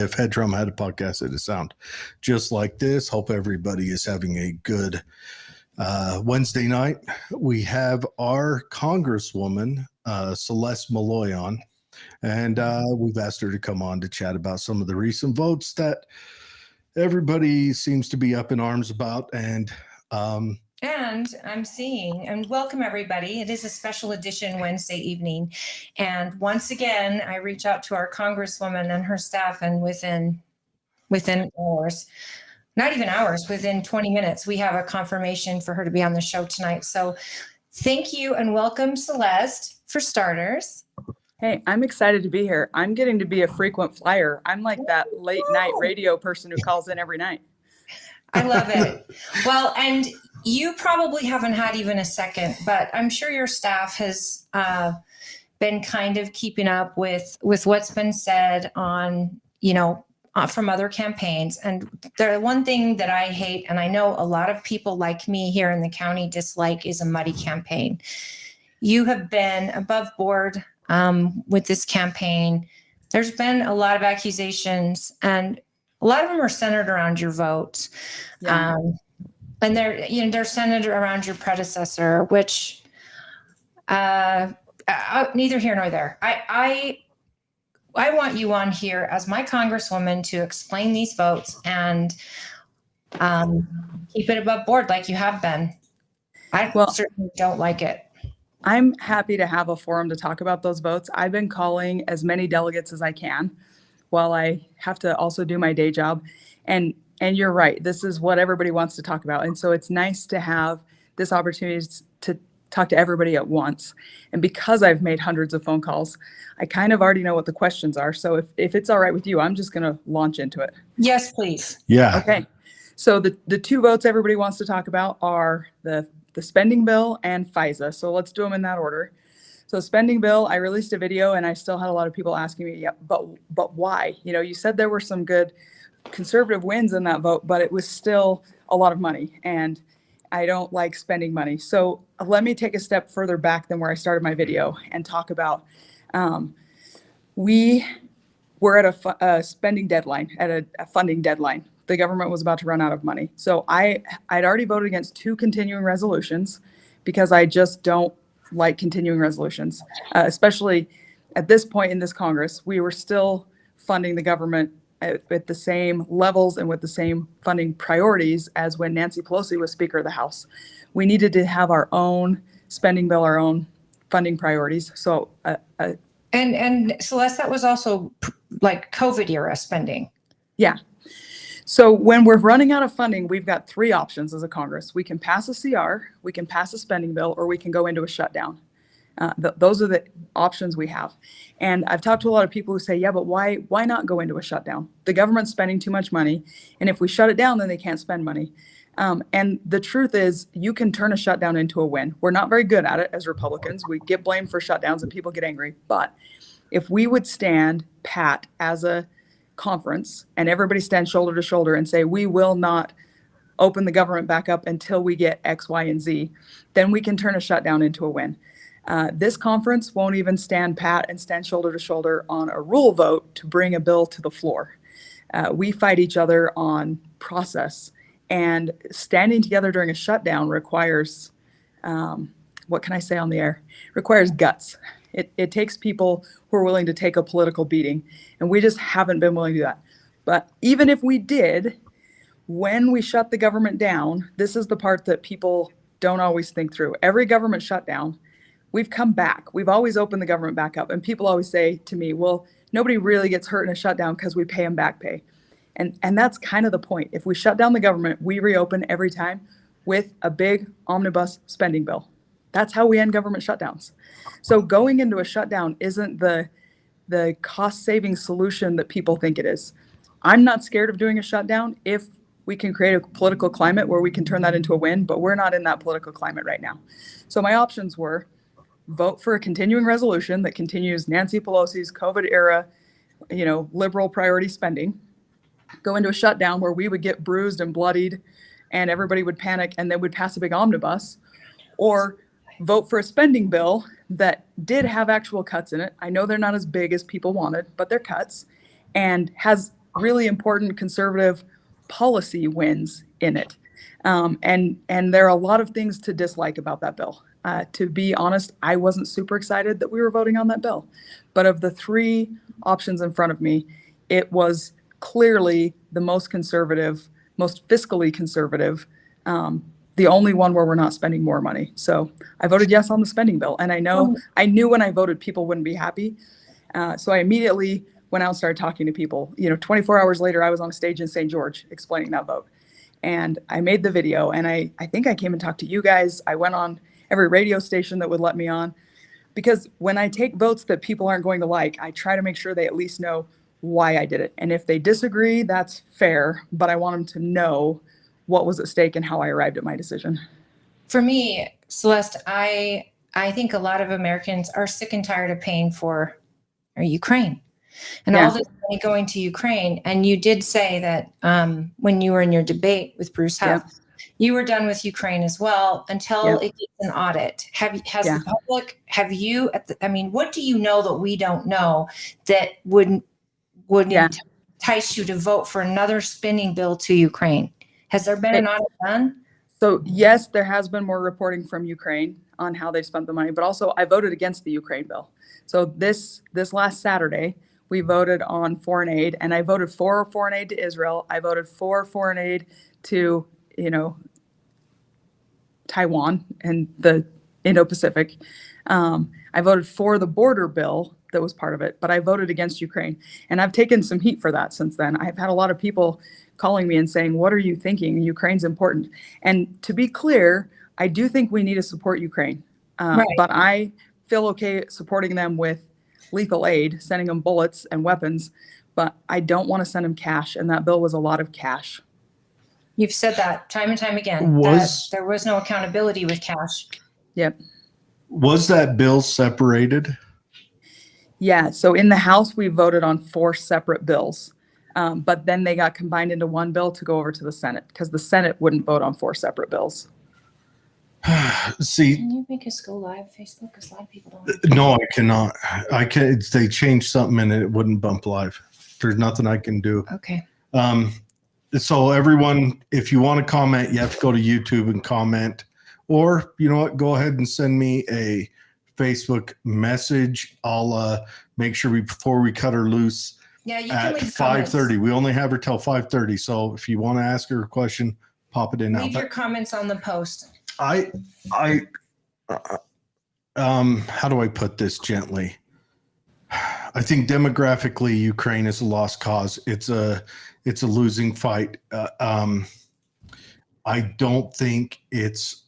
If Head Drum had a podcast, it'd sound just like this. Hope everybody is having a good Wednesday night. We have our Congresswoman, Celeste Maloy, on, and we've asked her to come on to chat about some of the recent votes that everybody seems to be up in arms about. And I'm seeing, and welcome everybody. It is a special edition Wednesday evening. And once again, I reach out to our Congresswoman and her staff, and within hours, not even hours, within 20 minutes, we have a confirmation for her to be on the show tonight. So thank you and welcome, Celeste, for starters. Hey, I'm excited to be here. I'm getting to be a frequent flyer. I'm like that late night radio person who calls in every night. I love it. Well, and you probably haven't had even a second, but I'm sure your staff has been kind of keeping up with what's been said on, from other campaigns. And the one thing that I hate, and I know a lot of people like me here in the county dislike, is a muddy campaign. You have been above board with this campaign. There's been a lot of accusations, and a lot of them are centered around your vote. Yeah. And they're centered around your predecessor, which neither here nor there. I want you on here as my Congresswoman to explain these votes and keep it above board like you have been. I certainly don't like it. I'm happy to have a forum to talk about those votes. I've been calling as many delegates as I can while I have to also do my day job. And you're right, this is what everybody wants to talk about. And so it's nice to have this opportunity to talk to everybody at once. And because I've made hundreds of phone calls, I kind of already know what the questions are. So if it's all right with you, I'm just going to launch into it. Yes, please. Yeah. Okay. So the two votes everybody wants to talk about are the spending bill and FISA. So let's do them in that order. So spending bill, I released a video and I still had a lot of people asking me, yeah, but why? You said there were some good conservative wins in that vote, but it was still a lot of money. And I don't like spending money. So let me take a step further back than where I started my video and talk about, we were at a spending deadline, at a funding deadline. The government was about to run out of money. So I'd already voted against 2 continuing resolutions because I just don't like continuing resolutions, especially at this point in this Congress. We were still funding the government at the same levels and with the same funding priorities as when Nancy Pelosi was Speaker of the House. We needed to have our own spending bill, our own funding priorities. So, and Celeste, that was also like COVID era spending. Yeah. So when we're running out of funding, we've got 3 options as a Congress. We can pass a CR, we can pass a spending bill, or we can go into a shutdown. Those are the options we have. And I've talked to a lot of people who say, yeah, but why not go into a shutdown? The government's spending too much money. And if we shut it down, then they can't spend money. And the truth is, you can turn a shutdown into a win. We're not very good at it as Republicans. We get blamed for shutdowns and people get angry. But if we would stand pat as a conference and everybody stand shoulder to shoulder and say, we will not open the government back up until we get X, Y, and Z, then we can turn a shutdown into a win. This conference won't even stand pat and stand shoulder to shoulder on a rule vote to bring a bill to the floor. We fight each other on process, and standing together during a shutdown requires, what can I say on the air? Requires guts. It takes people who are willing to take a political beating, and we just haven't been willing to do that. But even if we did, when we shut the government down, this is the part that people don't always think through. Every government shutdown, we've come back. We've always opened the government back up. And people always say to me, well, nobody really gets hurt in a shutdown because we pay them back pay. And that's kind of the point. If we shut down the government, we reopen every time with a big omnibus spending bill. That's how we end government shutdowns. So going into a shutdown isn't the cost-saving solution that people think it is. I'm not scared of doing a shutdown if we can create a political climate where we can turn that into a win, but we're not in that political climate right now. So my options were vote for a continuing resolution that continues Nancy Pelosi's COVID era, liberal priority spending, go into a shutdown where we would get bruised and bloodied and everybody would panic and then would pass a big omnibus, or vote for a spending bill that did have actual cuts in it. I know they're not as big as people wanted, but they're cuts, and has really important conservative policy wins in it. And there are a lot of things to dislike about that bill. To be honest, I wasn't super excited that we were voting on that bill. But of the three options in front of me, it was clearly the most conservative, most fiscally conservative, the only one where we're not spending more money. So I voted yes on the spending bill. And I knew when I voted, people wouldn't be happy. So I immediately went out and started talking to people. 24 hours later, I was on a stage in St. George explaining that vote. And I made the video, and I think I came and talked to you guys. I went on every radio station that would let me on, because when I take votes that people aren't going to like, I try to make sure they at least know why I did it. And if they disagree, that's fair, but I want them to know what was at stake and how I arrived at my decision. For me, Celeste, I think a lot of Americans are sick and tired of paying for Ukraine and all this money going to Ukraine. And you did say that when you were in your debate with Bruce Huff, you were done with Ukraine as well until it gets an audit. The public, what do you know that we don't know that would entice you to vote for another spending bill to Ukraine? Has there been an audit done? So yes, there has been more reporting from Ukraine on how they spent the money, but also I voted against the Ukraine bill. So this last Saturday, we voted on foreign aid, and I voted for foreign aid to Israel. I voted for foreign aid to, Taiwan and the Indo-Pacific. I voted for the border bill that was part of it, but I voted against Ukraine. And I've taken some heat for that since then. I've had a lot of people calling me and saying, what are you thinking? Ukraine's important. And to be clear, I do think we need to support Ukraine. But I feel okay supporting them with lethal aid, sending them bullets and weapons, but I don't want to send them cash. And that bill was a lot of cash. You've said that time and time again, that there was no accountability with cash. Yep. Was that bill separated? Yeah. So in the House, we voted on 4 separate bills, but then they got combined into one bill to go over to the Senate because the Senate wouldn't vote on 4 separate bills. See, can you make us go live Facebook? Because a lot of people don't. No, I cannot. I can't. They changed something and it wouldn't bump live. There's nothing I can do. Okay. So everyone, if you want to comment, you have to go to YouTube and comment, or you know what, go ahead and send me a Facebook message. I'll make sure before we cut her loose. Yeah, you at can leave 5:30. We only have her till 5:30. So if you want to ask her a question, pop it in now. Leave your comments on the post. How do I put this gently? I think demographically, Ukraine is a lost cause. It's a losing fight. I don't think it's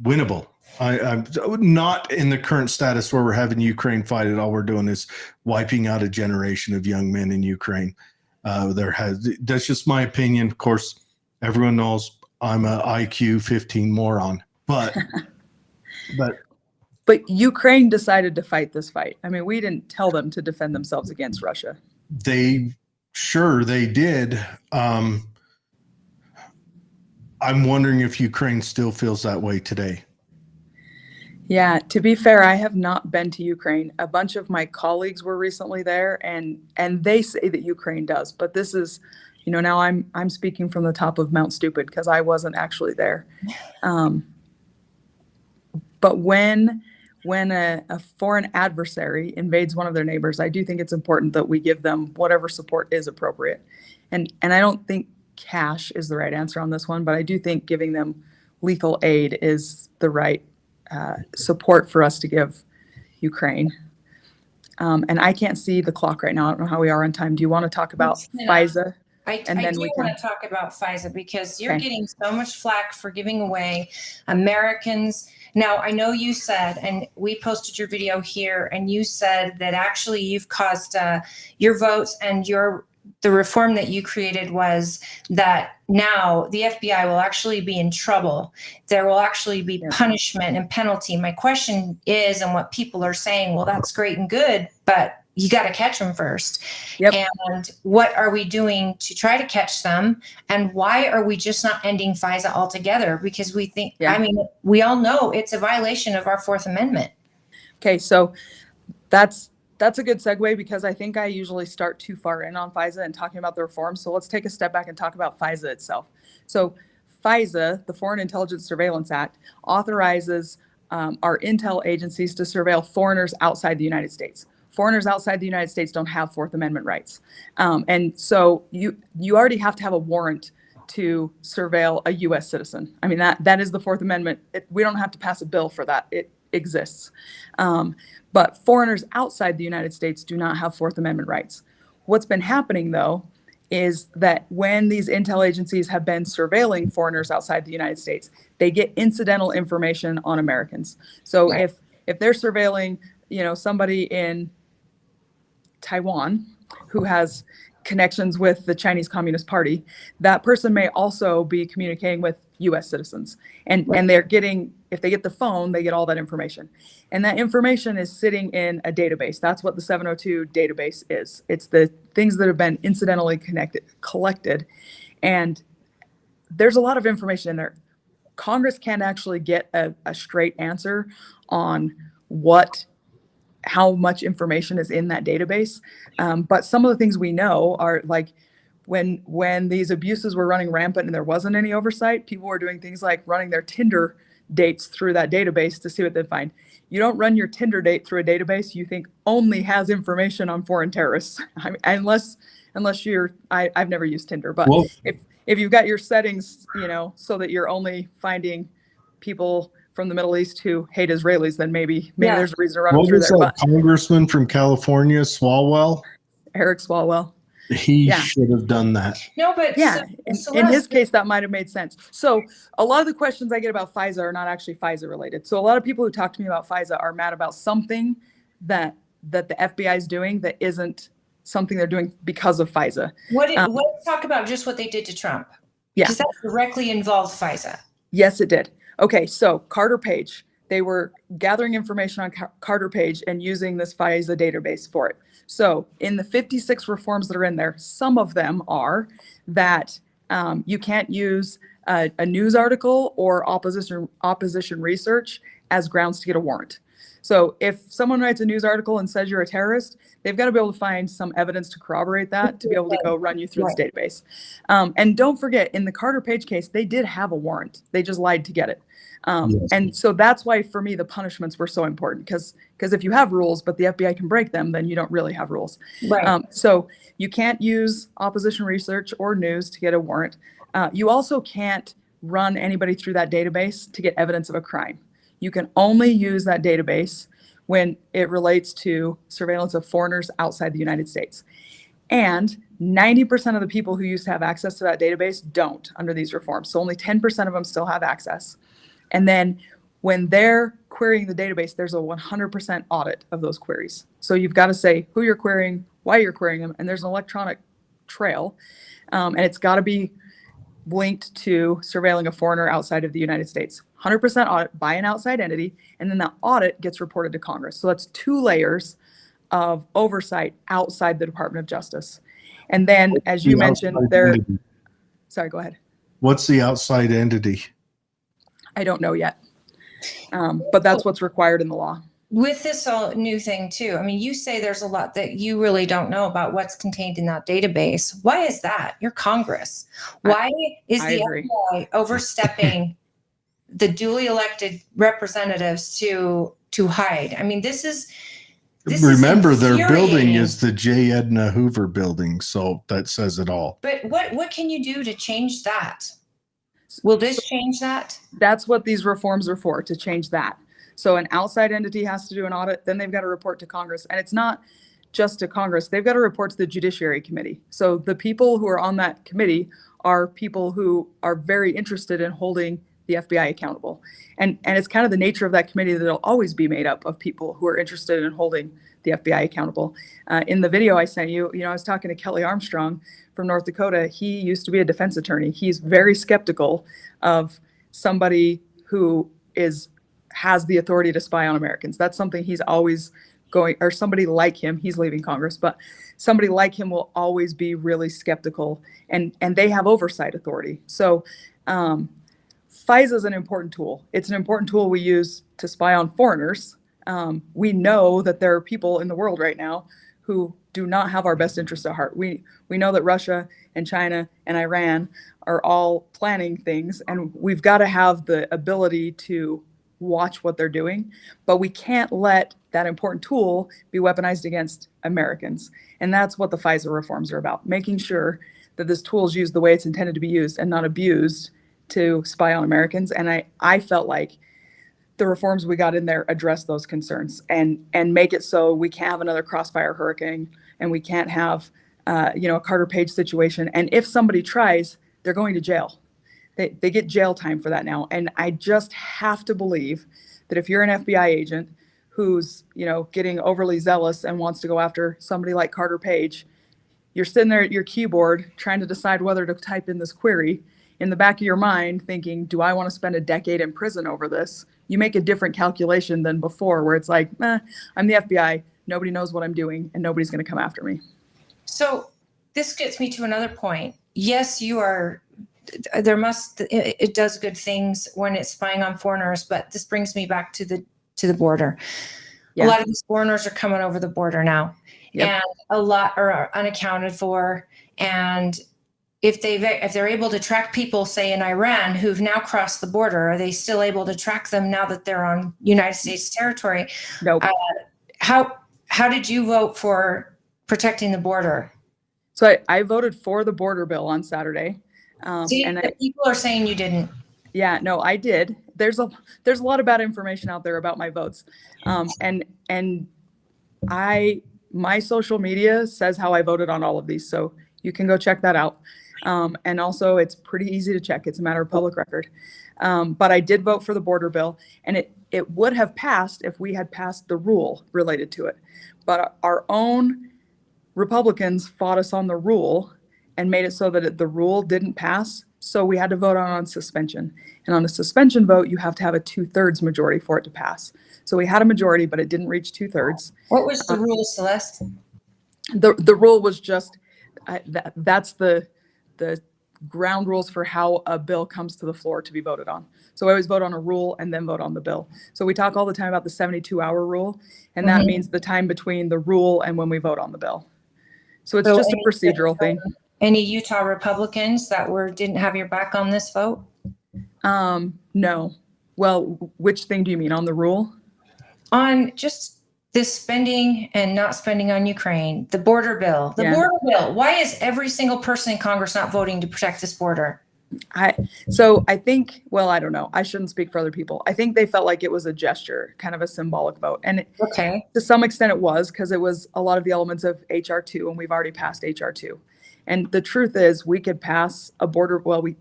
winnable. I'm not in the current status where we're having Ukraine fight it. All we're doing is wiping out a generation of young men in Ukraine. That's just my opinion. Of course, everyone knows I'm a IQ 15 moron, but Ukraine decided to fight this fight. I mean, we didn't tell them to defend themselves against Russia. They did. I'm wondering if Ukraine still feels that way today. Yeah, to be fair, I have not been to Ukraine. A bunch of my colleagues were recently there, and they say that Ukraine does. But this is, now I'm speaking from the top of Mount Stupid because I wasn't actually there. But when a foreign adversary invades one of their neighbors, I do think it's important that we give them whatever support is appropriate. And I don't think cash is the right answer on this one, but I do think giving them lethal aid is the right support for us to give Ukraine. And I can't see the clock right now. I don't know how we are on time. Do you want to talk about FISA? I do want to talk about FISA because you're getting so much flack for giving away Americans. Now, I know you said, and we posted your video here, and you said that actually you've caused your votes and the reform that you created was that now the FBI will actually be in trouble. There will actually be punishment and penalty. My question is, and what people are saying, well, that's great and good, but you got to catch them first. Yep. And what are we doing to try to catch them? And why are we just not ending FISA altogether? Because we think, we all know it's a violation of our 4th Amendment. Okay, so that's that's a good segue because I think I usually start too far in on FISA and talking about the reforms. So let's take a step back and talk about FISA itself. So FISA, the Foreign Intelligence Surveillance Act, authorizes our intel agencies to surveil foreigners outside the United States. Foreigners outside the United States don't have Fourth Amendment rights. And so you already have to have a warrant to surveil a U.S. citizen. I mean, that is the Fourth Amendment. We don't have to pass a bill for that. It exists. But foreigners outside the United States do not have Fourth Amendment rights. What's been happening, though, is that when these intel agencies have been surveilling foreigners outside the United States, they get incidental information on Americans. So Right. if they're surveilling, somebody in Taiwan who has connections with the Chinese Communist Party, that person may also be communicating with U.S. citizens. And they're getting, if they get the phone, they get all that information. And that information is sitting in a database. That's what the 702 database is. It's the things that have been incidentally collected. And there's a lot of information in there. Congress can't actually get a straight answer on how much information is in that database. But some of the things we know are like when these abuses were running rampant and there wasn't any oversight, people were doing things like running their Tinder dates through that database to see what they'd find. You don't run your Tinder date through a database you think only has information on foreign terrorists. I mean, unless I've never used Tinder, but Well, if you've got your settings, so that you're only finding people from the Middle East who hate Israelis, then maybe Yeah. there's a reason to run them what through was there. that But congressman from California, Swalwell? Eric Swalwell, He Yeah. should have done that. No, but yeah, in Celeste, his case, that might have made sense. So a lot of the questions I get about FISA are not actually FISA related. So a lot of people who talk to me about FISA are mad about something that the FBI is doing that isn't something they're doing because of FISA. let's talk about just what they did to Trump. Yeah. Because that directly involved FISA. Yes, it did. Okay, so Carter Page, they were gathering information on Carter Page and using this FISA database for it. So in the 56 reforms that are in there, some of them are that you can't use a news article or opposition research as grounds to get a warrant. So if someone writes a news article and says you're a terrorist, they've got to be able to find some evidence to corroborate that to be able to go run you through this database. And don't forget, in the Carter Page case, they did have a warrant. They just lied to get it. Yes. And so that's why, for me, the punishments were so important, because if you have rules, but the FBI can break them, then you don't really have rules. Right. So you can't use opposition research or news to get a warrant. You also can't run anybody through that database to get evidence of a crime. You can only use that database when it relates to surveillance of foreigners outside the United States. And 90% of the people who used to have access to that database don't under these reforms. So only 10% of them still have access. And then when they're querying the database, there's a 100% audit of those queries. So you've got to say who you're querying, why you're querying them, and there's an electronic trail. And it's got to be linked to surveilling a foreigner outside of the United States. 100% audit by an outside entity, and then that audit gets reported to Congress. So that's 2 layers of oversight outside the Department of Justice. And then, as you mentioned, sorry, go ahead. What's the outside entity? I don't know yet, but that's what's required in the law. With this new thing too, I mean, you say there's a lot that you really don't know about what's contained in that database. Why is that? You're Congress. Why is the FBI overstepping the duly elected representatives to hide? I mean, this is Remember, their building infuriating. is the J. Edna Hoover building, so that says it all. But what can you do to change that? Will this change that? That's what these reforms are for, to change that. So an outside entity has to do an audit, then they've got to report to Congress. And it's not just to Congress, they've got to report to the Judiciary Committee. So the people who are on that committee are people who are very interested in holding the FBI accountable. And it's kind of the nature of that committee that it'll always be made up of people who are interested in holding the FBI accountable. In the video I sent you, I was talking to Kelly Armstrong from North Dakota. He used to be a defense attorney. He's very skeptical of somebody who has the authority to spy on Americans. That's something he's always going, or somebody like him, he's leaving Congress, but somebody like him will always be really skeptical, and they have oversight authority. So FISA is an important tool. It's an important tool we use to spy on foreigners We know that there are people in the world right now who do not have our best interests at heart. We know that Russia and China and Iran are all planning things, and we've got to have the ability to watch what they're doing, but we can't let that important tool be weaponized against Americans. And that's what the FISA reforms are about, making sure that this tool is used the way it's intended to be used and not abused to spy on Americans. And I felt like the reforms we got in there address those concerns and make it so we can't have another crossfire hurricane, and we can't have a Carter Page situation. And if somebody tries, they're going to jail. They get jail time for that now. And I just have to believe that if you're an FBI agent who's getting overly zealous and wants to go after somebody like Carter Page, you're sitting there at your keyboard trying to decide whether to type in this query. In the back of your mind thinking, do I want to spend a decade in prison over this? You make a different calculation than before, where it's like, I'm the FBI, nobody knows what I'm doing, and nobody's going to come after me. So this gets me to another point. Yes, it does good things when it's spying on foreigners, but this brings me back to the border. Yeah. A lot of these foreigners are coming over the border now, and a lot are unaccounted for. And if they're able to track people, say in Iran, who've now crossed the border, are they still able to track them now that they're on United States territory? Nope. How did you vote for protecting the border? So I voted for the border bill on Saturday. People are saying you didn't. Yeah, no, I did. There's a lot of bad information out there about my votes, and my social media says how I voted on all of these, so you can go check that out. And also, it's pretty easy to check. It's a matter of public record. But I did vote for the border bill, and it would have passed if we had passed the rule related to it. But our own Republicans fought us on the rule and made it so that the rule didn't pass. So we had to vote on suspension. And on a suspension vote, you have to have a 2/3 majority for it to pass. So we had a majority, but it didn't reach 2/3. What was the rule, Celeste? The rule was just that's the ground rules for how a bill comes to the floor to be voted on. So I always vote on a rule and then vote on the bill. So we talk all the time about the 72-hour rule, and that means the time between the rule and when we vote on the bill. So it's just a procedural thing. Any Utah Republicans that didn't have your back on this vote? No. Well, which thing do you mean, on the rule? On just this spending and not spending on Ukraine, the border bill, border bill. Why is every single person in Congress not voting to protect this border? I think, well, I don't know. I shouldn't speak for other people. I think they felt like it was a gesture, kind of a symbolic vote. And to some extent it was, because it was a lot of the elements of HR 2, and we've already passed HR 2. And the truth is, we could pass a border, well, we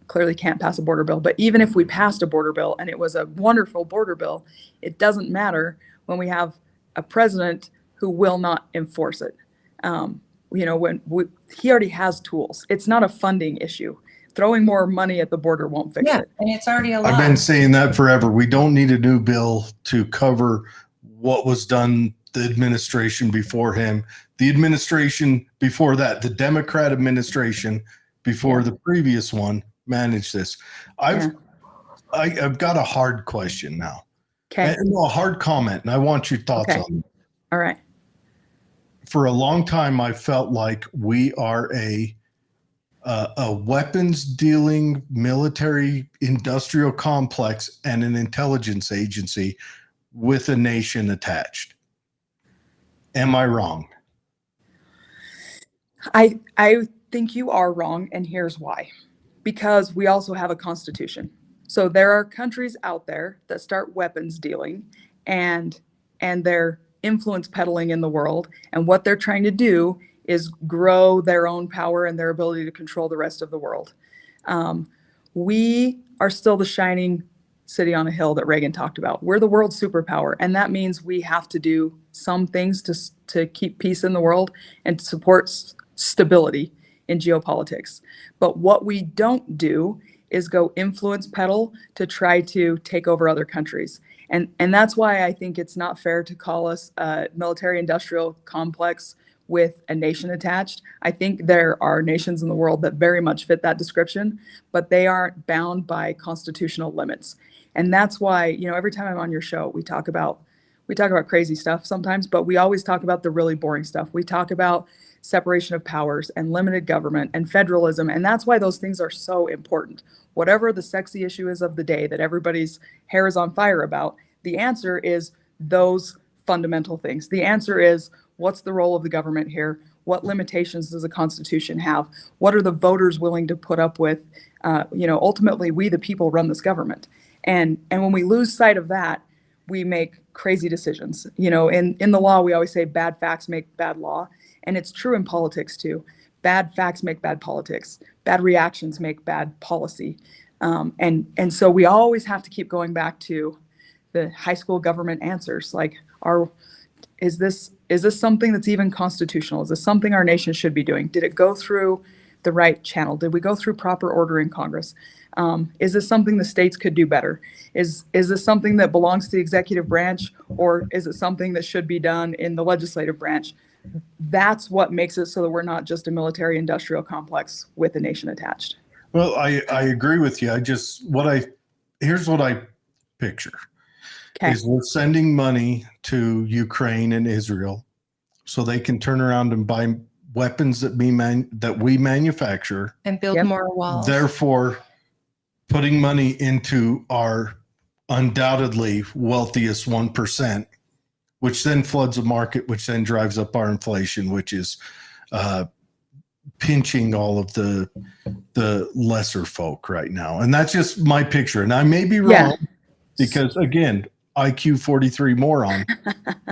clearly can't pass a border bill, but even if we passed a border bill and it was a wonderful border bill, it doesn't matter when we have a president who will not enforce it. He already has tools. It's not a funding issue. Throwing more money at the border won't fix it. And it's already a lot. I've been saying that forever. We don't need a new bill to cover what was done the administration before him, the administration before that, the Democrat administration before the previous one managed this. I've got a hard question now. Okay. A hard comment, and I want your thoughts on it. All right. For a long time, I felt like we are a weapons dealing military industrial complex and an intelligence agency with a nation attached. Am I wrong? I think you are wrong, and here's why. Because we also have a constitution. So there are countries out there that start weapons dealing and they're influence peddling in the world, and what they're trying to do is grow their own power and their ability to control the rest of the world. We are still the shining city on a hill that Reagan talked about. We're the world superpower, and that means we have to do some things to keep peace in the world and to support stability in geopolitics. But what we don't do is go influence peddle to try to take over other countries. And that's why I think it's not fair to call us a military industrial complex with a nation attached. I think there are nations in the world that very much fit that description, but they aren't bound by constitutional limits. And that's why, every time I'm on your show, we talk about we talk about crazy stuff sometimes, but we always talk about the really boring stuff. We talk about separation of powers and limited government and federalism, and that's why those things are so important. Whatever the sexy issue is of the day that everybody's hair is on fire about, the answer is those fundamental things. The answer is, what's the role of the government here? What limitations does the Constitution have? What are the voters willing to put up with? Ultimately, we the people run this government. And when we lose sight of that, we make crazy decisions. In the law, we always say bad facts make bad law. And it's true in politics too. Bad facts make bad politics. Bad reactions make bad policy. And so we always have to keep going back to the high school government answers. Like, is this something that's even constitutional? Is this something our nation should be doing? Did it go through the right channel? Did we go through proper order in Congress? Is this something the states could do better? Is this something that belongs to the executive branch, or is it something that should be done in the legislative branch? That's what makes it so that we're not just a military industrial complex with a nation attached. Well, I agree with you. Here's what I picture. Okay. Is we're sending money to Ukraine and Israel so they can turn around and buy weapons that we manufacture And build Yep. more walls. therefore putting money into our undoubtedly wealthiest 1%, which then floods the market, which then drives up our inflation, which is pinching all of the lesser folk right now. And that's just my picture. And I may be wrong Yeah. because, again, IQ 43 moron,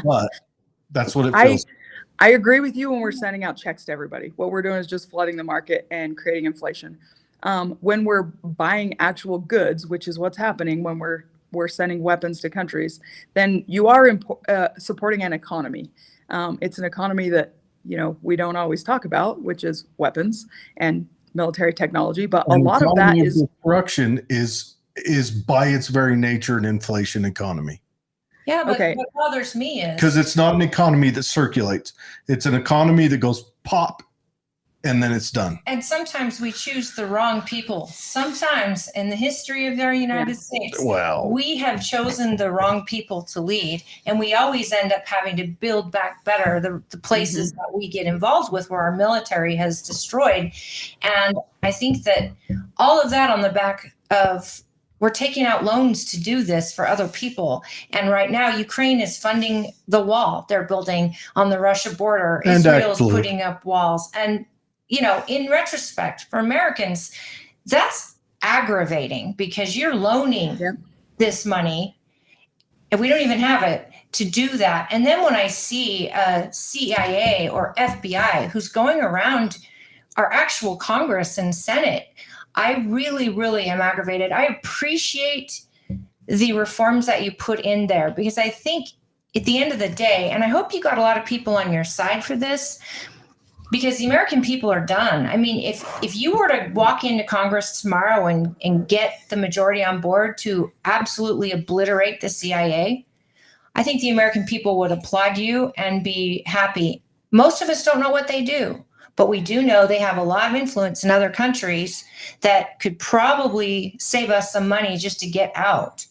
but that's what it I feels. I agree with you when we're sending out checks to everybody. What we're doing is just flooding the market and creating inflation. When we're buying actual goods, which is what's happening when we're sending weapons to countries, then you are supporting an economy. It's an economy that we don't always talk about, which is weapons and military technology. But a lot of that is destruction is by its very nature an inflation economy. Yeah, but Okay. what bothers me is Because it's not an economy that circulates. It's an economy that goes pop and then it's done. and sometimes we choose the wrong people. Sometimes in the history of our United States, Well, we have chosen the wrong people to lead, and we always end up having to build back better the places that we get involved with where our military has destroyed. And I think that all of that on the back of we're taking out loans to do this for other people. And right now, Ukraine is funding the wall they're building on the Russia border. And Israel is actually- putting up walls. And, in retrospect, for Americans, that's aggravating because you're loaning Yep. this money and we don't even have it to do that. And then when I see a CIA or FBI who's going around our actual Congress and Senate, I really, really am aggravated. I appreciate the reforms that you put in there because I think at the end of the day, and I hope you got a lot of people on your side for this, because the American people are done. I mean, if you were to walk into Congress tomorrow and get the majority on board to absolutely obliterate the CIA, I think the American people would applaud you and be happy. Most of us don't know what they do. But we do know they have a lot of influence in other countries that could probably save us some money just to get out.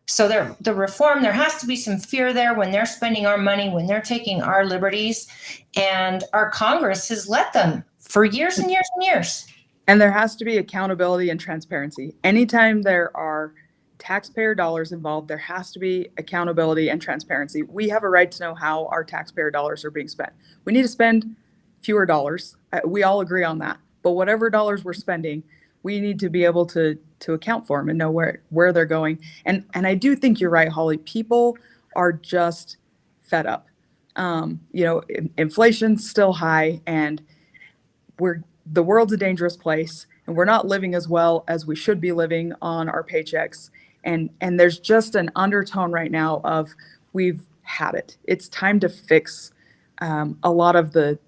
So the reform, there has to be some fear there when they're spending our money, when they're taking our liberties. And our Congress has let them for years and years and years. And there has to be accountability and transparency. Anytime there are taxpayer dollars involved, there has to be accountability and transparency. We have a right to know how our taxpayer dollars are being spent. We need to spend fewer dollars. We all agree on that. But whatever dollars we're spending, we need to be able to account for them and know where they're going. And I do think you're right, Holly. People are just fed up. Inflation's still high, and the world's a dangerous place, and we're not living as well as we should be living on our paychecks. And there's just an undertone right now of we've had it. It's time to fix a lot of the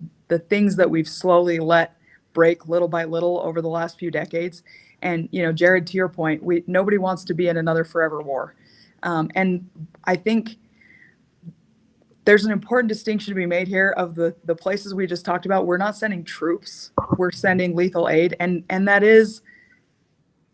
things that we've slowly let break little by little over the last few decades. And, Jared, to your point, nobody wants to be in another forever war. And I think there's an important distinction to be made here of the places we just talked about. We're not sending troops, we're sending lethal aid. And that is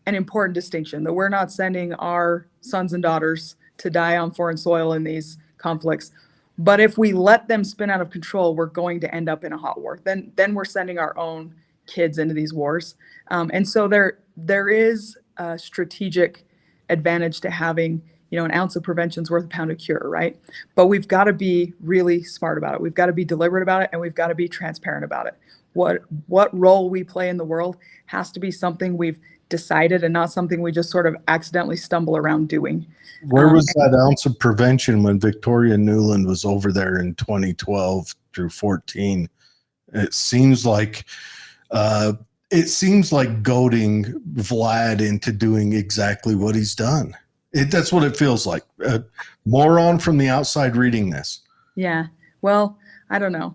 an important distinction, that we're not sending our sons and daughters to die on foreign soil in these conflicts. But if we let them spin out of control, we're going to end up in a hot war. Then we're sending our own kids into these wars. And so there is a strategic advantage to having, an ounce of prevention is worth a pound of cure, right? But we've got to be really smart about it. We've got to be deliberate about it, and we've got to be transparent about it. What role we play in the world has to be something we've decided and not something we just sort of accidentally stumble around doing. Where was that ounce of prevention when Victoria Nuland was over there in 2012 through 14? It seems like goading Vlad into doing exactly what he's done. That's what it feels like. Moron from the outside reading this. Yeah. Well, I don't know.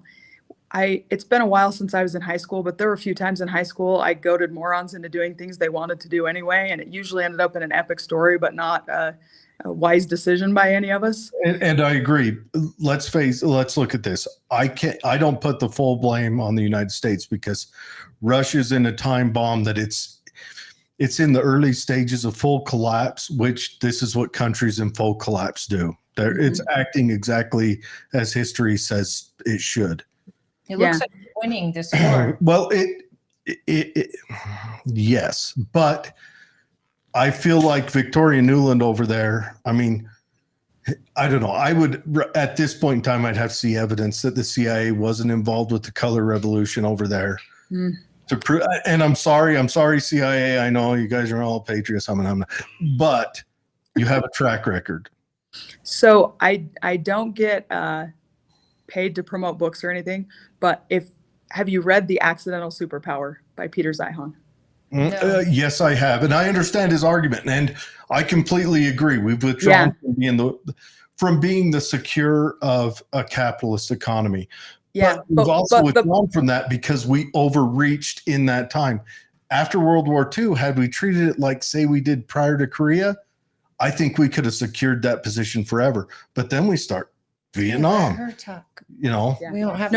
It's been a while since I was in high school, but there were a few times in high school I goaded morons into doing things they wanted to do anyway, and it usually ended up in an epic story, but not a wise decision by any of us. And I agree. Let's look at this. I don't put the full blame on the United States because Russia's in a time bomb that it's in the early stages of full collapse, which this is what countries in full collapse do. It's acting exactly as history says it should. It looks like winning this war. Well, yes, but I feel like Victoria Nuland over there, I mean, I don't know. I would, at this point in time, I'd have to see evidence that the CIA wasn't involved with the color revolution over there. To prove, and I'm sorry, CIA. I know you guys are all patriots, but you have a track record. So I don't get paid to promote books or anything, but have you read The Accidental Superpower by Peter Zeihan? No. Yes, I have, and I understand his argument, and I completely agree. We've withdrawn from being the secure of a capitalist economy. Yeah, but we've also withdrawn from that because we overreached in that time. After World War II, had we treated it like, say, we did prior to Korea, I think we could have secured that position forever. But then we start Vietnam. Her talk. We don't have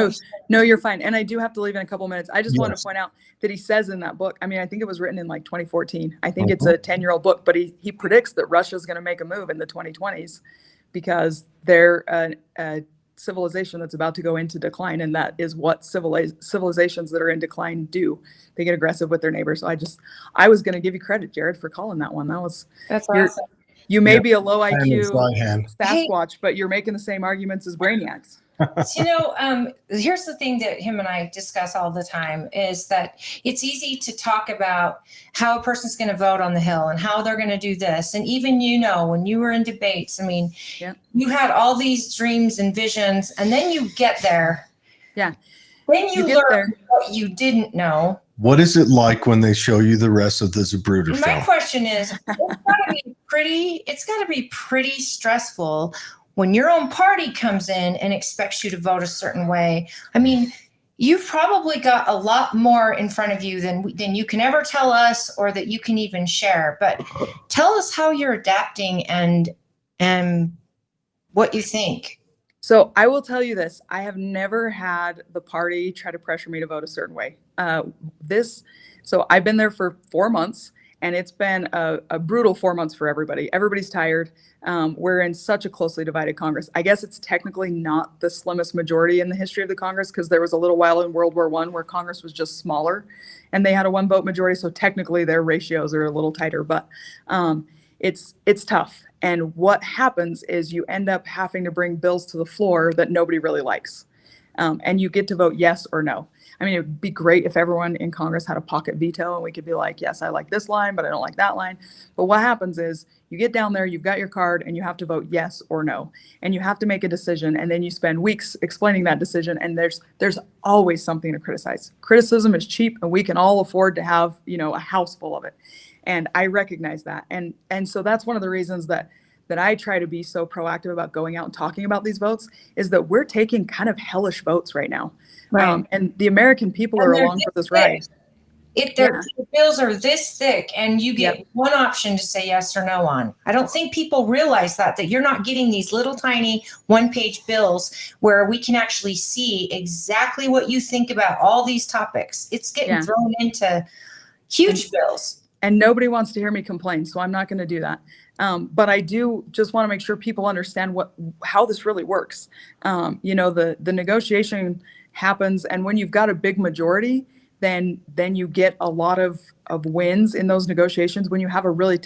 no, you're fine. And I do have to leave in a couple minutes. I just want to point out that he says in that book, I mean, I think it was written in like 2014. I think it's a 10-year-old book, but he predicts that Russia's going to make a move in the 2020s because they're a civilization that's about to go into decline, and that is what civilizations that are in decline do. They get aggressive with their neighbors. So I was going to give you credit, Jared, for calling that one. That's awesome. You may be a low IQ Sasquatch, but you're making the same arguments as brainiacs. Here's the thing that him and I discuss all the time is that it's easy to talk about how a person's going to vote on the Hill and how they're going to do this. And even, when you were in debates, I mean, you had all these dreams and visions, and then you get there. Yeah. Then you learn what you didn't know. What is it like when they show you the rest of the Zapruder film? My question is, it's got to be pretty stressful when your own party comes in and expects you to vote a certain way. I mean, you've probably got a lot more in front of you than you can ever tell us or that you can even share. But tell us how you're adapting and what you think. So I will tell you this. I have never had the party try to pressure me to vote a certain way. So I've been there for 4 months. And it's been a brutal 4 months for everybody. Everybody's tired. We're in such a closely divided Congress. I guess it's technically not the slimmest majority in the history of the Congress because there was a little while in World War I where Congress was just smaller and they had a 1-vote majority. So technically their ratios are a little tighter, but it's tough. And what happens is you end up having to bring bills to the floor that nobody really likes. And you get to vote yes or no. I mean, it would be great if everyone in Congress had a pocket veto and we could be like, yes, I like this line, but I don't like that line. But what happens is you get down there, you've got your card, and you have to vote yes or no. And you have to make a decision, and then you spend weeks explaining that decision, and there's always something to criticize. Criticism is cheap, and we can all afford to have, a house full of it. And I recognize that. And so that's one of the reasons that I try to be so proactive about going out and talking about these votes is that we're taking kind of hellish votes right now. Right. And the American people are along for this ride. The bills are this thick and you get one option to say yes or no on. I don't think people realize that you're not getting these little tiny 1-page bills where we can actually see exactly what you think about all these topics. It's getting thrown into huge bills. And nobody wants to hear me complain, so I'm not going to do that. But I do just want to make sure people understand how this really works. The negotiation happens, and when you've got a big majority, then you get a lot of wins in those negotiations when you have a really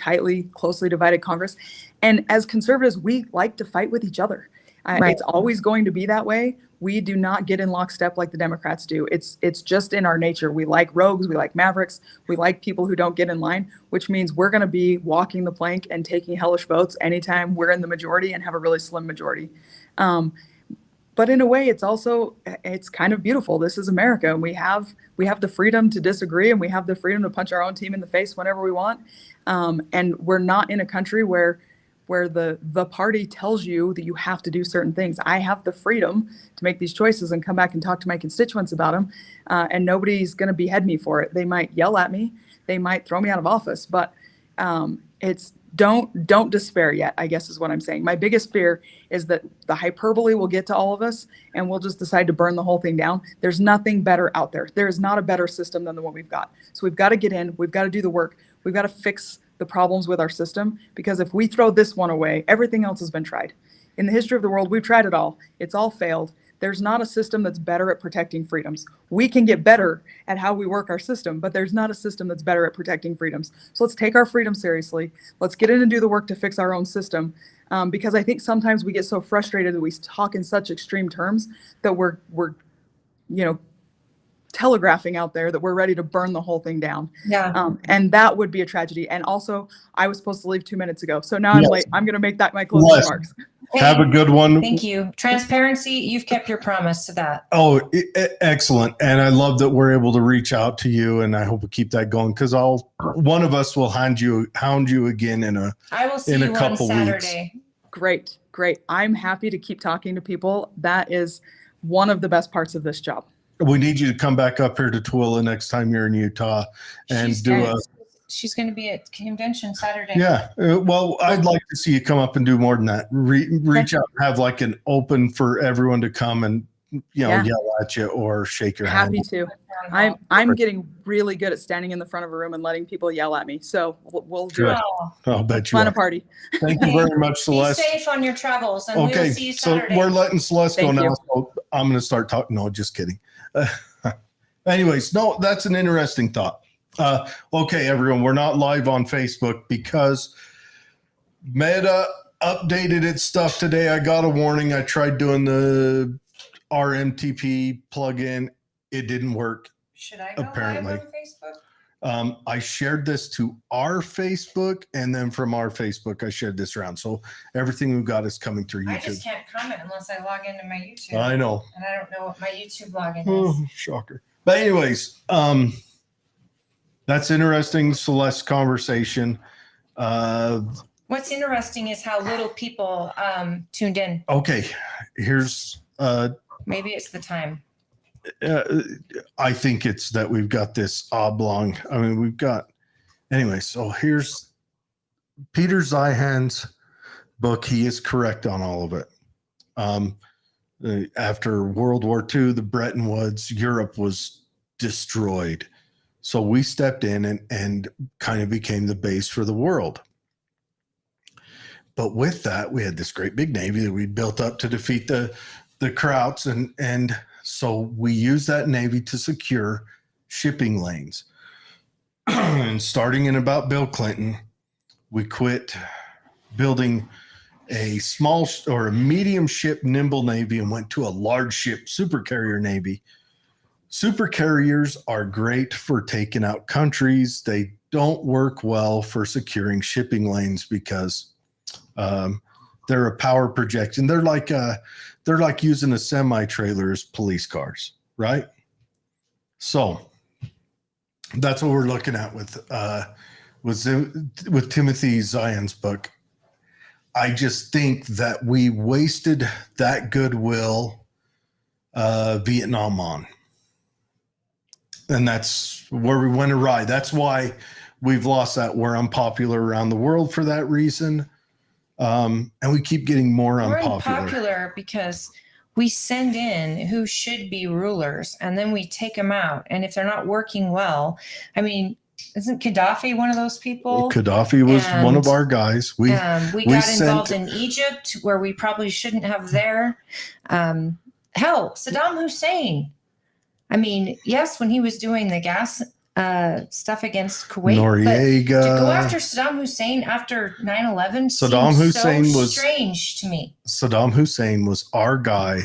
closely divided Congress. And as conservatives, we like to fight with each other. Right. It's always going to be that way. We do not get in lockstep like the Democrats do. It's just in our nature. We like rogues, we like mavericks, we like people who don't get in line, which means we're going to be walking the plank and taking hellish votes anytime we're in the majority and have a really slim majority. But in a way, it's kind of beautiful. This is America, and we have the freedom to disagree, and we have the freedom to punch our own team in the face whenever we want. And we're not in a country where the party tells you that you have to do certain things. I have the freedom to make these choices and come back and talk to my constituents about them, and nobody's going to behead me for it. They might yell at me, they might throw me out of office, but it's don't despair yet, I guess is what I'm saying. My biggest fear is that the hyperbole will get to all of us and we'll just decide to burn the whole thing down. There's nothing better out there. There is not a better system than the one we've got. So we've got to get in, we've got to do the work, we've got to fix the problems with our system, because if we throw this one away, everything else has been tried. In the history of the world, we've tried it all. It's all failed. There's not a system that's better at protecting freedoms. We can get better at how we work our system, but there's not a system that's better at protecting freedoms. So let's take our freedom seriously. Let's get in and do the work to fix our own system. Because I think sometimes we get so frustrated that we talk in such extreme terms that we're telegraphing out there that we're ready to burn the whole thing down. Yeah. And that would be a tragedy. And also, I was supposed to leave 2 minutes ago, so now I'm Yes. late. I'm going to make that my closing Yes. remarks. Have a good one. Thank you. Transparency, you've kept your promise to that. Oh, excellent. And I love that we're able to reach out to you, and I hope we keep that going, because one of us will hound you again I will see in a you on couple Saturday. Great. I'm happy to keep talking to people. That is one of the best parts of this job. We need you to come back up here to Tooele next time you're in Utah and She's going to be at convention Saturday. Yeah. Well, I'd like to see you come up and do more than that. Reach out and have like an open for everyone to come and, yell at you or shake your hand. Happy to. I'm getting really good at standing in the front of a room and letting people yell at me. So we'll do it. I'll bet you Plan are. a party. Thank you very much, Celeste. Be safe on your travels, and Okay, we'll see you so Saturday. we're letting Celeste go Thank now. you. So I'm going to start talking. No, just kidding. Anyways, no, that's an interesting thought. Okay, everyone, we're not live on Facebook because Meta updated its stuff today. I got a warning. I tried doing the RMTP plugin. It didn't work. Should I go apparently. live on Facebook? I shared this to our Facebook, and then from our Facebook, I shared this around. So everything we've got is coming through I YouTube. just can't comment unless I log into my YouTube. I know. And I don't know what my YouTube login is. Oh, shocker. But anyways, that's interesting, Celeste conversation. What's interesting is how little people tuned in. Okay, here's Maybe it's the time. I think it's that we've got this oblong. I mean, we've got anyway. So here's Peter Zeihan's book. He is correct on all of it. After World War II, the Bretton Woods, Europe was destroyed. So we stepped in and kind of became the base for the world. But with that, we had this great big navy that we built up to defeat the Krauts, and so we used that navy to secure shipping lanes. And starting in about Bill Clinton, we quit building a small or a medium ship nimble navy and went to a large ship supercarrier navy. Supercarriers are great for taking out countries. They don't work well for securing shipping lanes because they're a power projection. They're like using a semi-trailer as police cars, right? So that's what we're looking at with Timothy Zion's book. I just think that we wasted that goodwill Vietnam on. And that's where we went awry. That's why we've lost that. We're unpopular around the world for that reason. And we keep getting more unpopular. We're unpopular because we send in who should be rulers and then we take them out. And if they're not working well, I mean, isn't Gaddafi one of those people? Gaddafi was one of our guys. We got involved in Egypt where we probably shouldn't have there. Hell, Saddam Hussein. I mean, yes, when he was doing the gas stuff against Kuwait, Noriega. but to go after Saddam Hussein after 9/11 Saddam Hussein was strange to me. Saddam Hussein was our guy.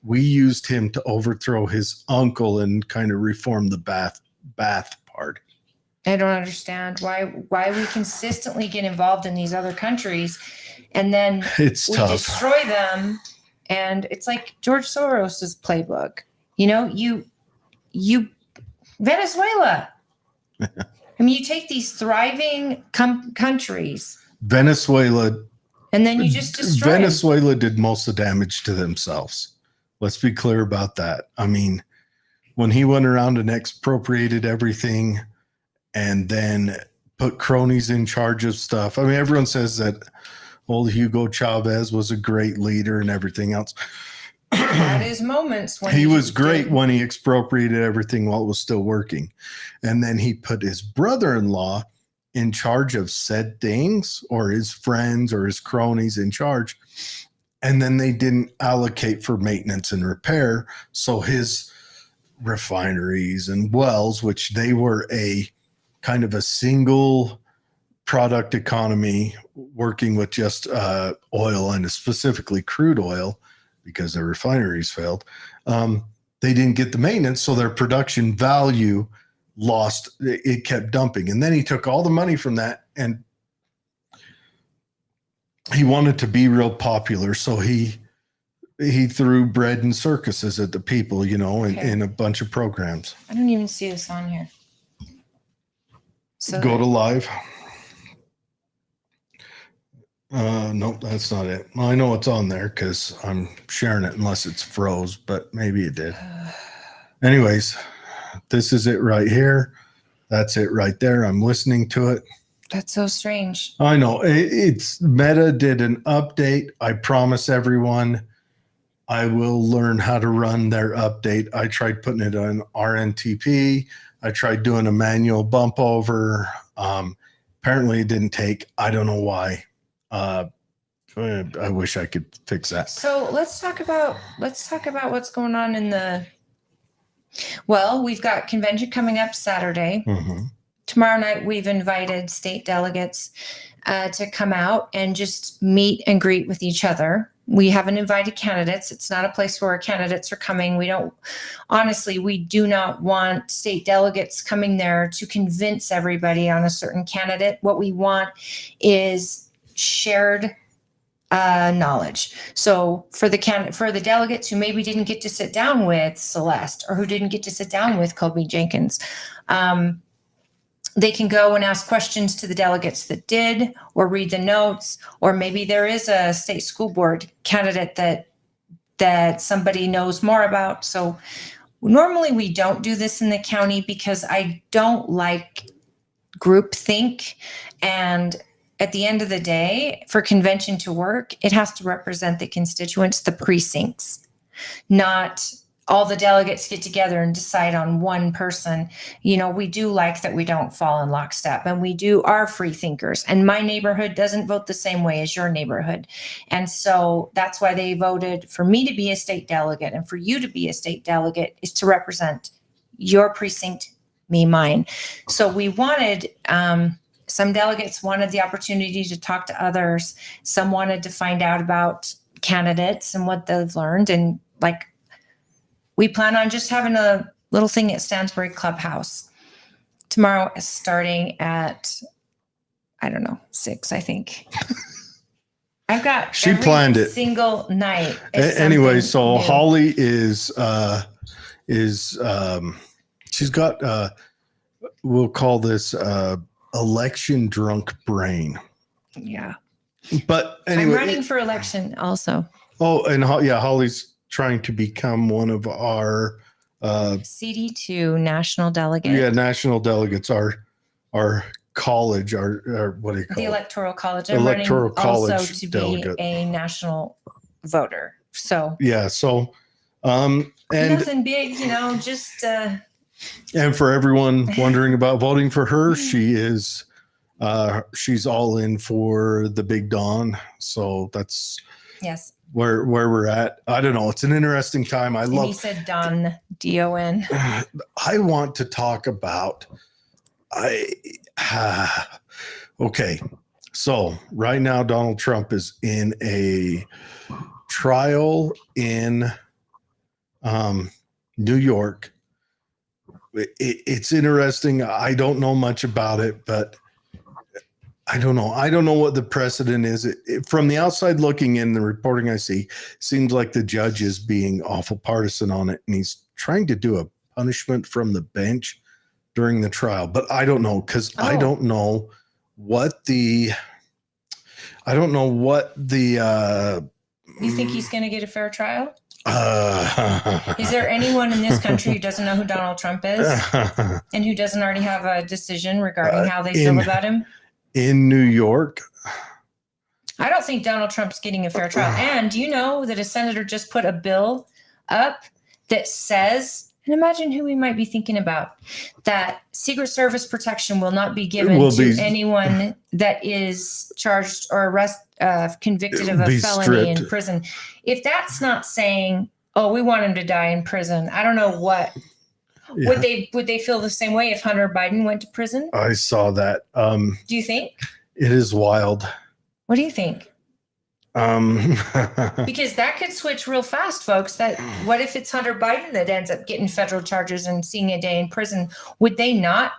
We used him to overthrow his uncle and kind of reform the Ba'ath Party. I don't understand why we consistently get involved in these other countries and then It's we tough. destroy them. And it's like George Soros's playbook. You know, you Venezuela. I mean, you take these thriving countries. Venezuela. And then you just destroy them. Venezuela did most of the damage to themselves. Let's be clear about that. I mean, when he went around and expropriated everything and then put cronies in charge of stuff. I mean, everyone says that old Hugo Chavez was a great leader and everything else. Had his moments when he was great when he expropriated everything while it was still working. And then he put his brother-in-law in charge of said things, or his friends or his cronies in charge. And then they didn't allocate for maintenance and repair. So his refineries and wells, which they were a kind of a single product economy working with just oil and specifically crude oil, because their refineries failed, they didn't get the maintenance, so their production value lost. It kept dumping. And then he took all the money from that and he wanted to be real popular, so he threw bread and circuses at the people, you know, in a bunch of programs. I don't even see this on here. So go to live. Nope, that's not it. I know it's on there because I'm sharing it unless it's froze, but maybe it did. Anyways, this is it right here. That's it right there. I'm listening to it. That's so strange. I know. It's Meta did an update. I promise everyone I will learn how to run their update. I tried putting it on RNTP. I tried doing a manual bump over. Apparently it didn't take. I don't know why. I wish I could fix that. So let's talk about what's going on in the. Well, we've got convention coming up Saturday. Mm-hmm. Tomorrow night, we've invited state delegates to come out and just meet and greet with each other. We haven't invited candidates. It's not a place where candidates are coming. We do not want state delegates coming there to convince everybody on a certain candidate. What we want is shared knowledge. So for the delegates who maybe didn't get to sit down with Celeste or who didn't get to sit down with Colby Jenkins, they can go and ask questions to the delegates that did, or read the notes, or maybe there is a state school board candidate that somebody knows more about. So normally we don't do this in the county because I don't like groupthink. And at the end of the day, for convention to work, it has to represent the constituents, the precincts, not all the delegates get together and decide on one person. You know, we do like that we don't fall in lockstep, and we are free thinkers. And my neighborhood doesn't vote the same way as your neighborhood. And so that's why they voted for me to be a state delegate, and for you to be a state delegate is to represent your precinct, me, mine. So we wanted, some delegates wanted the opportunity to talk to others. Some wanted to find out about candidates and what they've learned. And we plan on just having a little thing at Stansbury Clubhouse tomorrow, starting at, 6, I think. I've got she planned it single night. Anyway, so new. Holly is she's got we'll call this election drunk brain. Yeah. But anyway, I'm running for election also. Oh, and Holly's trying to become one of our CD2 national delegates. Yeah, national delegates. Our college, our what do you call the it? Electoral College. I'm Electoral College also to delegate. Be a national voter. So yeah, so and nothing big, just And for everyone wondering about voting for her, she's all in for the Big Don. So that's Yes. where we're at. I don't know. It's an interesting time. And he said Don, D-O-N. I want to talk about, okay. So right now, Donald Trump is in a trial in New York. It's interesting. I don't know much about it, but I don't know. I don't know what the precedent is. From the outside looking in, the reporting I see, seems like the judge is being awful partisan on it, and he's trying to do a punishment from the bench during the trial. But I don't know, because I don't know what the You think he's going to get a fair trial? Is there anyone in this country who doesn't know who Donald Trump is and who doesn't already have a decision regarding how they feel about him? In New York? I don't think Donald Trump's getting a fair trial. And do you know that a senator just put a bill up that says, and imagine who we might be thinking about, that Secret Service protection will not be given to anyone that is charged or convicted of a felony in prison. If that's not saying, oh, we want him to die in prison, I don't know what. Yeah. Would they feel the same way if Hunter Biden went to prison? I saw that. Do you think? It is wild. What do you think? Because that could switch real fast, folks. What if it's Hunter Biden that ends up getting federal charges and seeing a day in prison? Would they not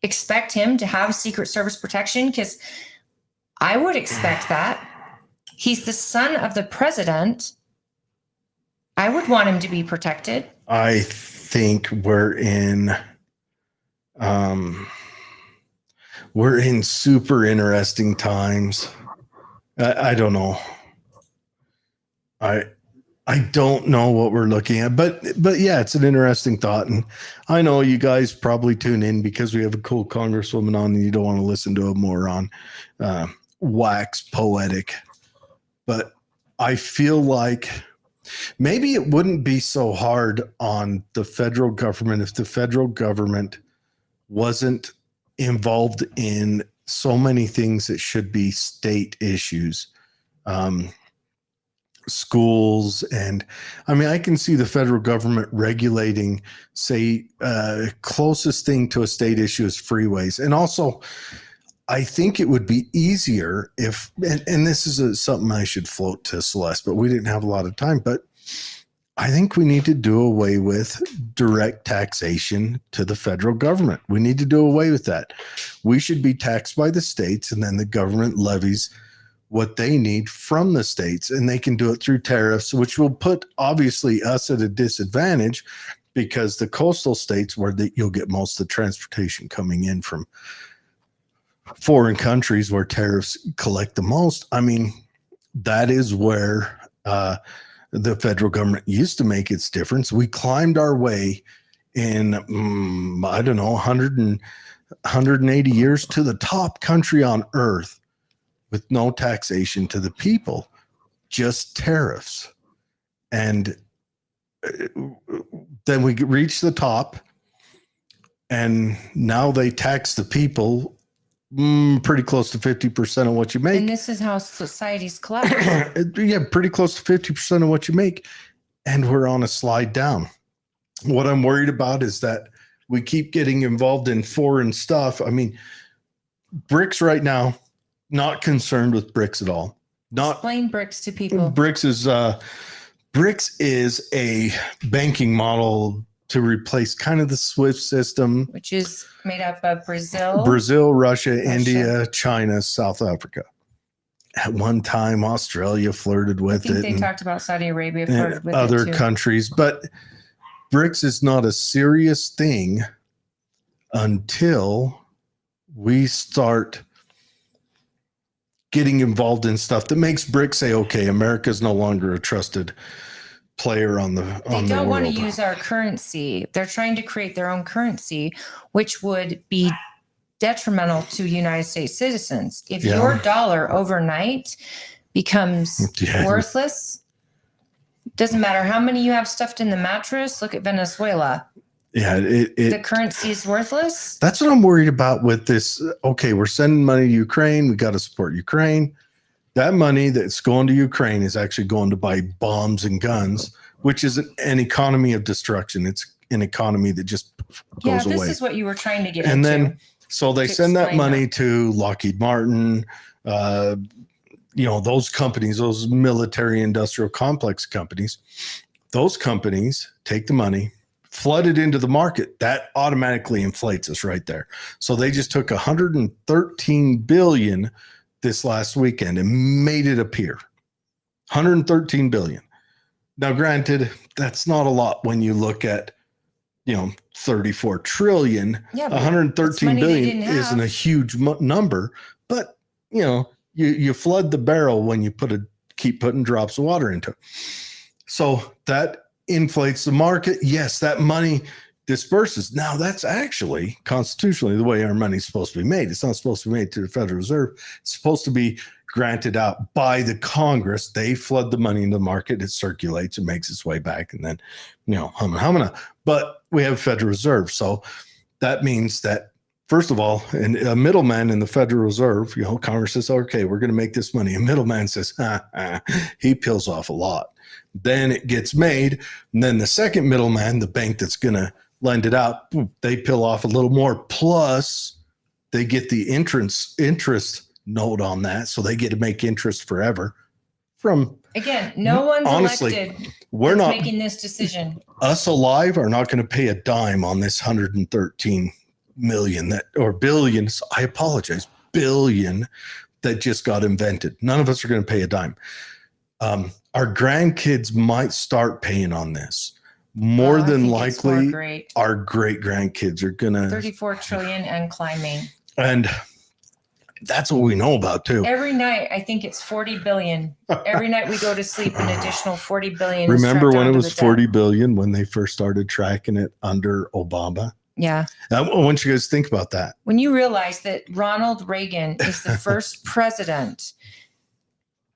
expect him to have Secret Service protection? Because I would expect that. He's the son of the president. I would want him to be protected. I think we're in super interesting times. I don't know. I don't know what we're looking at, but yeah, it's an interesting thought. And I know you guys probably tune in because we have a cool Congresswoman on and you don't want to listen to a moron wax poetic. But I feel like maybe it wouldn't be so hard on the federal government if the federal government wasn't involved in so many things that should be state issues, schools. And I mean, I can see the federal government regulating, say, closest thing to a state issue is freeways. And also, I think it would be easier if, and this is something I should float to Celeste, but we didn't have a lot of time, but I think we need to do away with direct taxation to the federal government. We need to do away with that. We should be taxed by the states, and then the government levies what they need from the states, and they can do it through tariffs, which will put obviously us at a disadvantage because the coastal states where you'll get most of the transportation coming in from foreign countries where tariffs collect the most. I mean, that is where the federal government used to make its difference. We climbed our way in, 180 years to the top country on earth with no taxation to the people, just tariffs. And then we reached the top, and now they tax the people pretty close to 50% of what you make. And this is how society's collapsed. Yeah, pretty close to 50% of what you make. And we're on a slide down. What I'm worried about is that we keep getting involved in foreign stuff. I mean, BRICS right now, not concerned with BRICS at all. Explain BRICS to people. BRICS is a banking model to replace kind of the SWIFT system, which is made up of Brazil, Russia, India, China, South Africa. At one time, Australia flirted with it. I think they talked about Saudi Arabia flirted with other it too. countries, but BRICS is not a serious thing until we start getting involved in stuff that makes BRICS say, okay, America is no longer a trusted player on the world. They don't want to use our currency. They're trying to create their own currency, which would be detrimental to United States citizens. If your dollar overnight becomes worthless, doesn't matter how many you have stuffed in the mattress. Look at Venezuela. Yeah, The currency is worthless. that's what I'm worried about with this. Okay, we're sending money to Ukraine. We got to support Ukraine. That money that's going to Ukraine is actually going to buy bombs and guns, which is an economy of destruction. It's an economy that just goes This away. is what you were trying to get And into. then, so they to send that explain money that. to Lockheed Martin, those companies, those military industrial complex companies. Those companies take the money, flood it into the market. That automatically inflates us right there. So they just took 113 billion this last weekend and made it appear. 113 billion. Now, granted, that's not a lot when you look at 34 trillion. Yeah, but 113 money they billion didn't isn't a have. huge number, but you flood the barrel when you keep putting drops of water into it. So that inflates the market. Yes, that money disperses. Now, that's actually constitutionally the way our money's supposed to be made. It's not supposed to be made to the Federal Reserve. It's supposed to be granted out by the Congress. They flood the money into the market. It circulates and makes its way back. And then, humana. But we have Federal Reserve. So that means that, first of all, a middleman in the Federal Reserve, Congress says, okay, we're going to make this money. A middleman says, he peels off a lot. Then it gets made. And then the second middleman, the bank that's going to lend it out, they peel off a little more. Plus, they get the interest note on that. So they get to make interest forever from. Again, no one's honestly, elected we're not making this decision. Us alive are not going to pay a dime on this 113 million or billions. I apologize, billion that just got invented. None of us are going to pay a dime. Our grandkids might start paying on this. More than likely, our great grandkids are going to 34 trillion and climbing. And that's what we know about too. Every night, I think it's 40 billion. Every night we go to sleep, an additional 40 billion. Remember when it was 40 billion when they first started tracking it under Obama? Yeah. I want you guys to think about that. When you realize that Ronald Reagan is the first president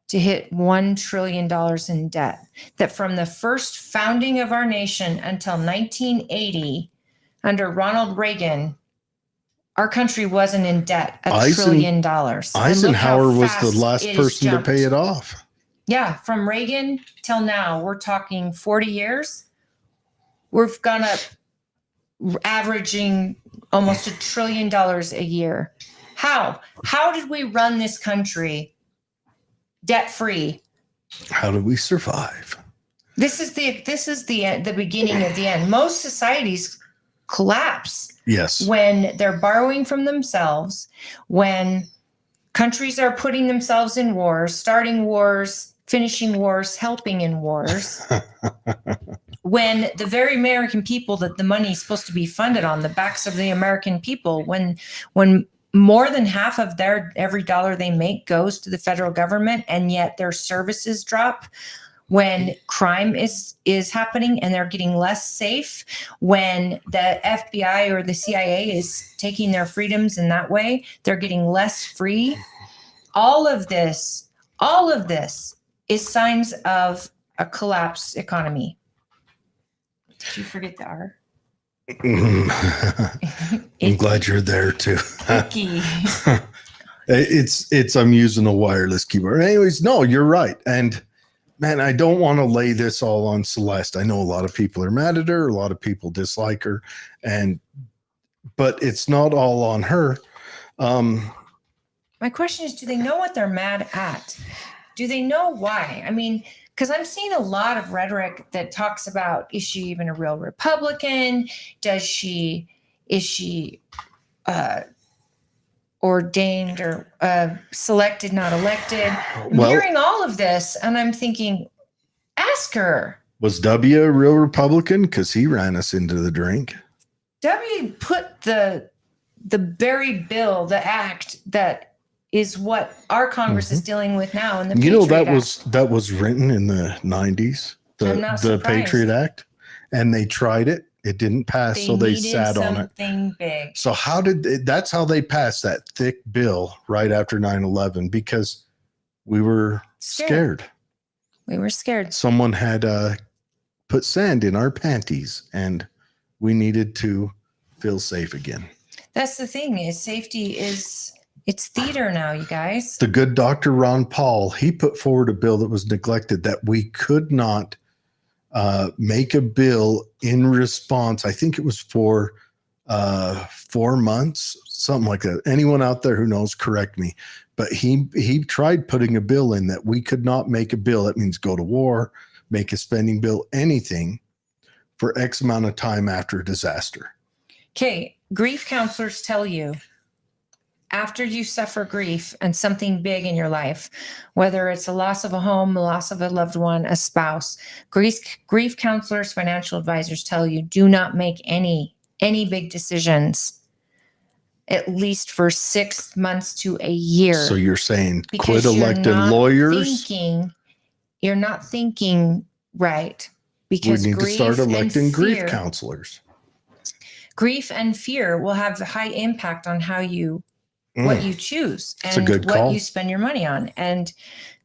to hit $1 trillion in debt, that from the first founding of our nation until 1980, under Ronald Reagan, our country wasn't in debt $1 trillion. Eisenhower was the last person to pay it off. Yeah, from Reagan till now, we're talking 40 years. We've gone up averaging almost $1 trillion a year. How did we run this country debt-free? How did we survive? This is the beginning of the end. Most societies collapse. Yes. When they're borrowing from themselves, when countries are putting themselves in wars, starting wars, finishing wars, helping in wars. When the very American people that the money is supposed to be funded on, the backs of the American people, when more than half of every dollar they make goes to the federal government, and yet their services drop, when crime is happening and they're getting less safe, when the FBI or the CIA is taking their freedoms in that way, they're getting less free. All of this is signs of a collapsed economy. Did you forget the R? I'm glad you're there too. Icky. I'm using a wireless keyboard. Anyways, no, you're right. And man, I don't want to lay this all on Celeste. I know a lot of people are mad at her, a lot of people dislike her, but it's not all on her. My question is, do they know what they're mad at? Do they know why? I mean, because I'm seeing a lot of rhetoric that talks about, is she even a real Republican? Is she ordained or selected, not elected? I'm hearing all of this, and I'm thinking, ask her. Was W a real Republican? Because he ran us into the drink. W put the very bill, the act that is what our Congress is dealing with now. And that was written in the 90s. The Patriot Act, and they tried it. It didn't pass, so they sat on it. Something big. So that's how they passed that thick bill right after 9/11, because we were scared. We were scared. Someone had put sand in our panties, and we needed to feel safe again. That's the thing, is safety it's theater now, you guys. The good Dr. Ron Paul, he put forward a bill that was neglected, that we could not make a bill in response. I think it was for 4 months, something like that. Anyone out there who knows, correct me. But he tried putting a bill in that we could not make a bill. That means go to war, make a spending bill, anything for X amount of time after a disaster. Okay, grief counselors tell you, after you suffer grief and something big in your life, whether it's a loss of a home, the loss of a loved one, a spouse, grief counselors, financial advisors tell you, do not make any big decisions at least for 6 months to a year. So you're saying Because quit you're electing not lawyers? You're not thinking right. Because We need to start grief electing and grief fear- counselors. Grief and fear will have a high impact on how what you choose That's a and good what call. you spend your money on. And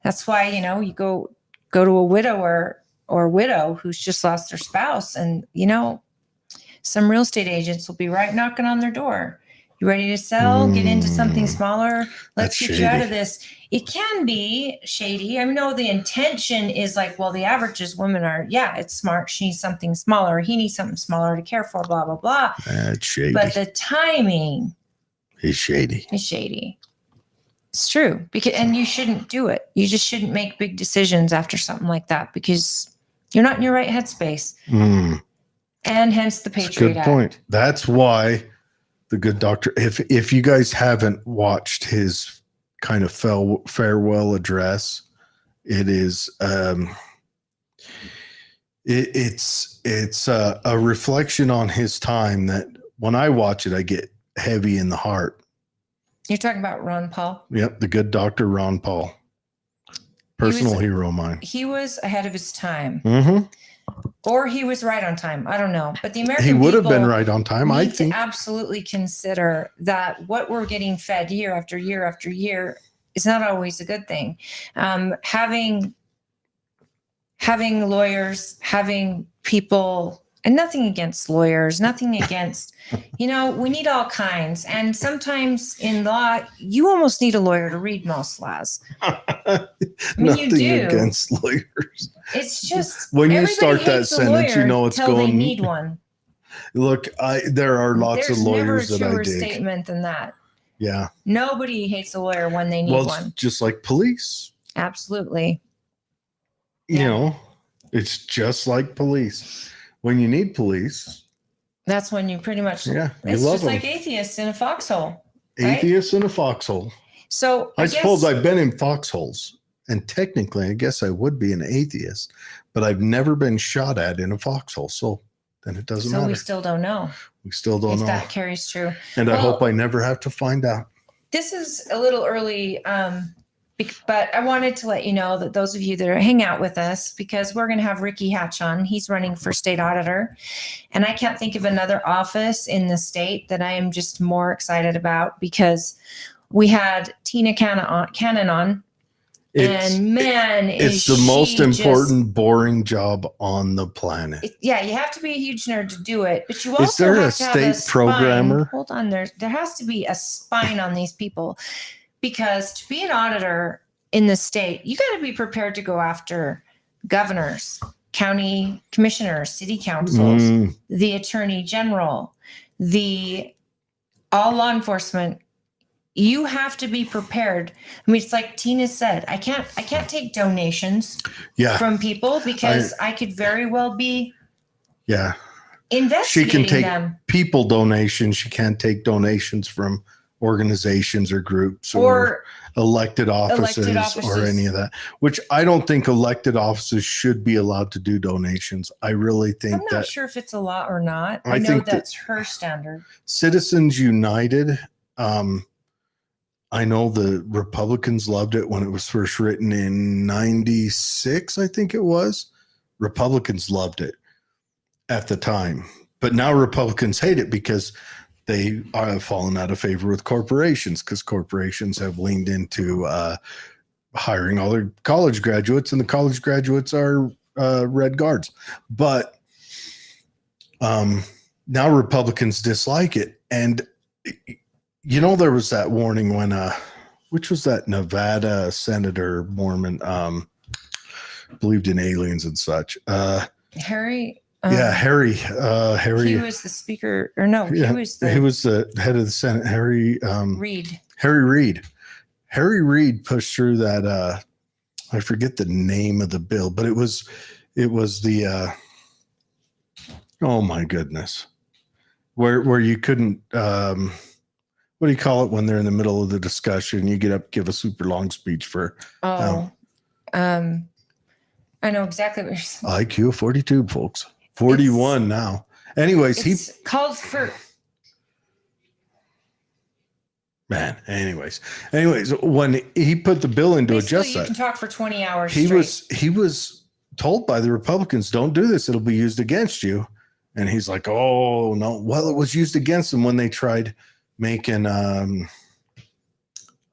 that's why, you go to a widower or widow who's just lost their spouse, and some real estate agents will be right knocking on their door. You ready to sell? Get into something smaller. Let's That's get you out shady. of this. It can be shady. I know the intention is like, well, the averages women are, it's smart. She needs something smaller. He needs something smaller to care for, blah, blah, blah. That's shady. But the timing It's shady. is shady. It's true. And you shouldn't do it. You just shouldn't make big decisions after something like that, because you're not in your right headspace. And hence the That's a Patriot good Act. point. That's why the good doctor, if you guys haven't watched his kind of farewell address, it is it's a reflection on his time that when I watch it, I get heavy in the heart. You're talking about Ron Paul. Yep, the good Dr. Ron Paul, personal hero of mine. He was ahead of his time, Mm-hmm. or he was right on time. I don't know, but the American He would have people been right on time, I need think. to absolutely consider that what we're getting fed year after year after year is not always a good thing. Having lawyers, people, and nothing against lawyers, nothing against, we need all kinds. And sometimes in law, you almost need a lawyer to read most laws. Nothing you do. against lawyers. It's just When you everybody start that hates a sentence, you lawyer know it's till they going. need one. Look, there are lots There's of lawyers never that a I truer dig. statement than that. Yeah. Nobody hates a lawyer when they need Well, one. it's just like police. Absolutely. You it's just like police. When you need police, That's when you pretty much. you It's love just them. like atheists in a foxhole. right? Atheists in a foxhole. So I suppose guess- I've been in foxholes, and technically, I guess I would be an atheist, but I've never been shot at in a foxhole. So then it doesn't So matter. we still don't know We still don't if know. that carries true. And I Well- hope I never have to find out. This is a little early, but I wanted to let you know that those of you that are hang out with us, because we're going to have Ricky Hatch on. He's running for state auditor. And I can't think of another office in the state that I am just more excited about, because we had Tina Cannon on. And man, it's the most important, boring job on the planet. Yeah, you have to be a huge nerd to do it, but you also Is there a have to have a state spine. programmer? Hold on, there has to be a spine on these people, because to be an auditor in the state, you got to be prepared to go after governors, county commissioners, city councils, the attorney general, all law enforcement. You have to be prepared. I mean, it's like Tina said, I can't take donations from people, because I could very well be She investigating can take them. people donations. She can't take donations from organizations or groups or elected offices or any of that, which I don't think elected offices should be allowed to do donations. I really think I'm not sure if it's a law or not. I know think that's her standard. Citizens United, I know the Republicans loved it when it was first written in 96, I think it was. Republicans loved it at the time. But now Republicans hate it because they are fallen out of favor with corporations, because corporations have leaned into hiring all their college graduates, and the college graduates are Red Guards. But now Republicans dislike it. And, there was that warning when, which was that Nevada Senator Mormon, believed in aliens and such. Harry. Harry. He was the speaker, or no, he was the head of the Senate. Harry Reid. Harry Reid. Harry Reid pushed through that. I forget the name of the bill, but it was the. Oh my goodness, where you couldn't. What do you call it when they're in the middle of the discussion? You get up, give a super long speech for. I know exactly what you're saying. IQ of 42, folks. 41 now. Anyways, it's called for. Anyways, when he put the bill in to adjust you that, can talk for 20 hours. He was told by the Republicans, don't do this. It'll be used against you. And he's like, oh no. Well, it was used against him when they tried making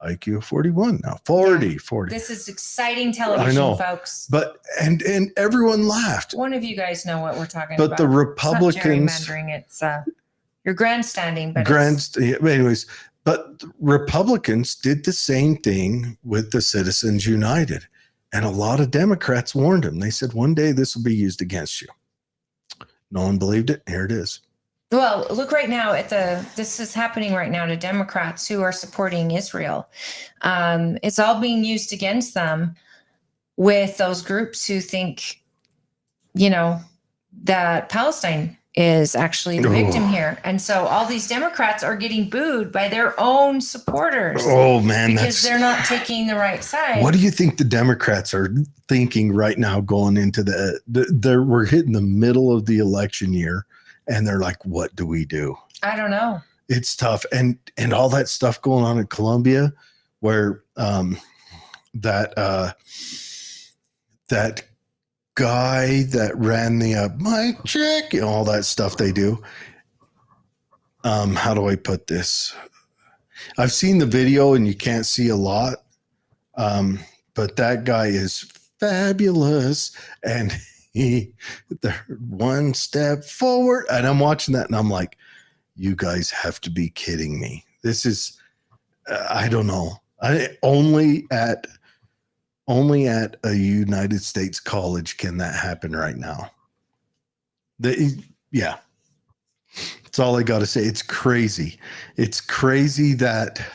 IQ of 41 now 40. This is exciting television, I know, folks. But and everyone laughed. One of you guys know what we're talking about. But the Republicans, it's not gerrymandering, it's you're grandstanding, but anyways, but Republicans did the same thing with the Citizens United. And a lot of Democrats warned them. They said, one day this will be used against you. No one believed it. Here it is. Well, look right now at this is happening right now to Democrats who are supporting Israel. It's all being used against them with those groups who think, that Palestine is actually the victim here. And so all these Democrats are getting booed by their own supporters. Oh man, because they're not taking the right side. What do you think the Democrats are thinking right now going into we're hitting the middle of the election year and they're like, what do we do? I don't know. It's tough. And all that stuff going on in Colombia where that guy that ran the mic check, all that stuff they do. How do I put this? I've seen the video and you can't see a lot, but that guy is fabulous, and they're one step forward, and I'm watching that and I'm like, you guys have to be kidding me. This is I don't know. Only at a United States college can that happen right now. Yeah. That's all I got to say. It's crazy. It's crazy that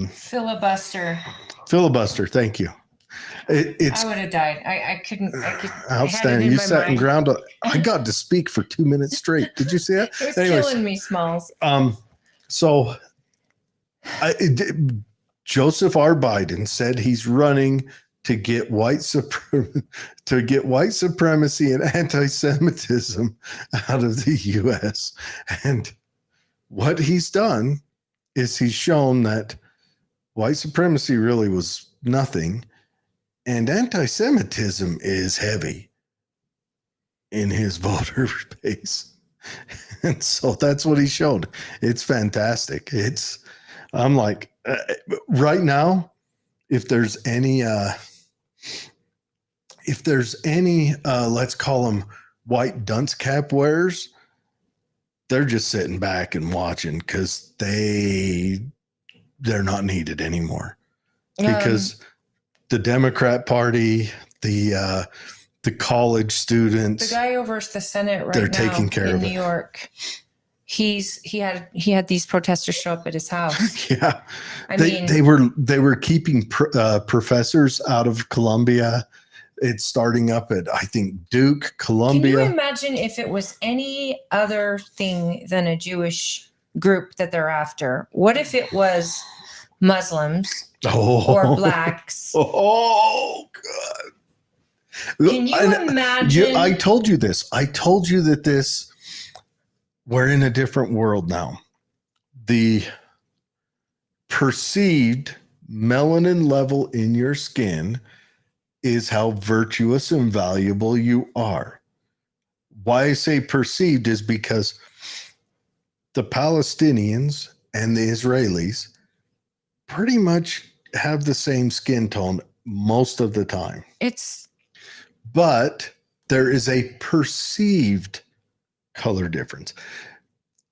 filibuster. Thank you. It's I would have died. I couldn't. Outstanding. You sat and ground. I got to speak for 2 minutes straight. Did you see that? It was killing me, Smalls. So Joseph R. Biden said he's running to get white supremacy and anti-Semitism out of the U.S. And what he's done is he's shown that white supremacy really was nothing, and anti-Semitism is heavy in his voter base. And so that's what he showed. It's fantastic. I'm like, right now, if there's any, let's call them white dunce cap wearers, they're just sitting back and watching because they're not needed anymore. Because the Democrat Party, the college students, the guy over at the Senate right they're now taking care in of New it. York, he had these protesters show up at his house. Yeah, I mean, they were keeping professors out of Columbia. It's starting up at, I think, Duke, Columbia. Can you imagine if it was any other thing than a Jewish group that they're after? What if it was Muslims or blacks? Oh, God. Can you imagine? I told you this. I told you that we're in a different world now. The perceived melanin level in your skin is how virtuous and valuable you are. Why I say perceived is because the Palestinians and the Israelis pretty much have the same skin tone most of the time. It's But there is a perceived color difference.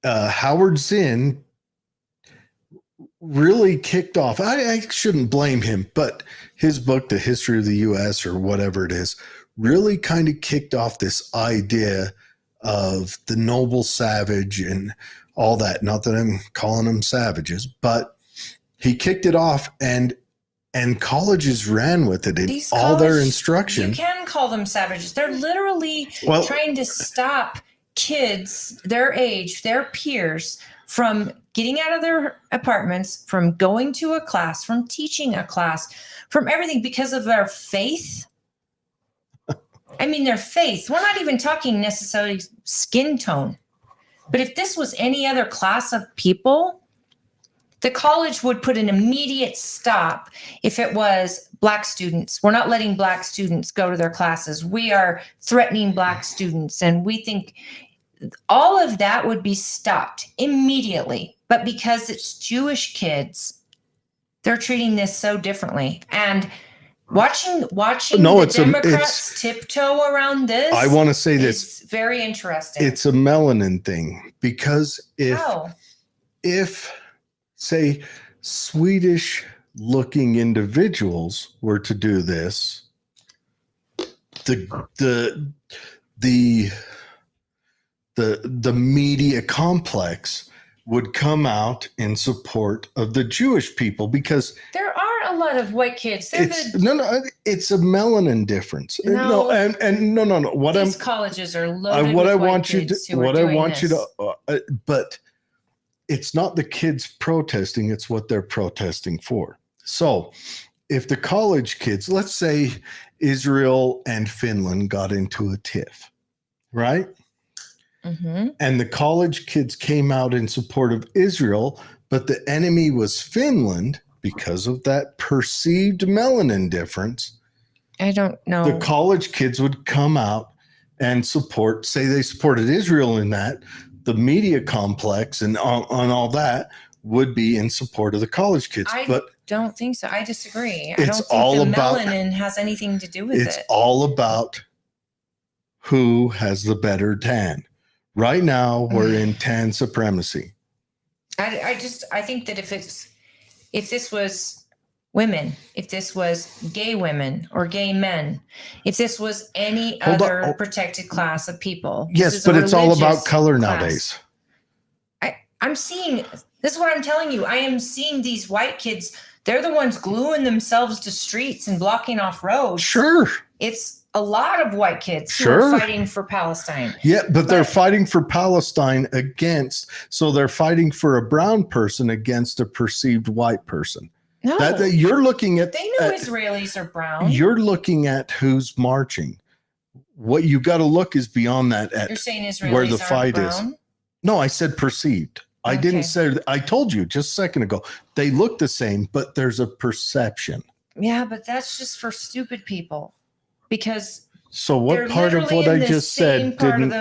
Howard Zinn really kicked off. I shouldn't blame him, but his book, The History of the U.S. or whatever it is, really kind of kicked off this idea of the noble savage and all that. Not that I'm calling them savages, but he kicked it off, and colleges ran with it in all their instruction. You can call them savages. They're literally trying to stop kids their age, their peers, from getting out of their apartments, from going to a class, from teaching a class, from everything because of their faith. I mean, their faith. We're not even talking necessarily skin tone. But if this was any other class of people, the college would put an immediate stop if it was Black students. We're not letting Black students go to their classes. We are threatening Black students. And we think all of that would be stopped immediately. But because it's Jewish kids, they're treating this so differently. And watching the Democrats tiptoe around this, I want to say this, very interesting. It's a melanin thing, because if say Swedish looking individuals were to do this, the media complex would come out in support of the Jewish people, because there are a lot of white kids. It's a melanin difference. No, These colleges are loaded with white kids who are doing this. But it's not the kids protesting, it's what they're protesting for. So if the college kids, let's say Israel and Finland got into a tiff, right? Mm-hmm. And the college kids came out in support of Israel, but the enemy was Finland because of that perceived melanin difference. I don't know. The college kids would come out and say they supported Israel in that. The media complex and on all that would be in support of the college kids. But don't think so. I disagree. I don't think the melanin has anything to do with it. It's all about who has the better tan. Right now, we're in tan supremacy. I think that if this was women, if this was gay women or gay men, if this was any other protected class of people. Yes, but it's all about color nowadays. I'm seeing, this is what I'm telling you. I am seeing these white kids. They're the ones gluing themselves to streets and blocking off roads. Sure. It's a lot of white kids who are fighting for Palestine. Yeah, but they're fighting for Palestine so they're fighting for a brown person against a perceived white person. No, that you're looking at. They know Israelis are brown. You're looking at who's marching. What you got to look is beyond that. You're saying Israelis where the fight brown? is. No, I said perceived. I didn't say. I told you just a second ago. They look the same, but there's a perception. Yeah, but that's just for stupid people. Because so what part of what I just said didn't?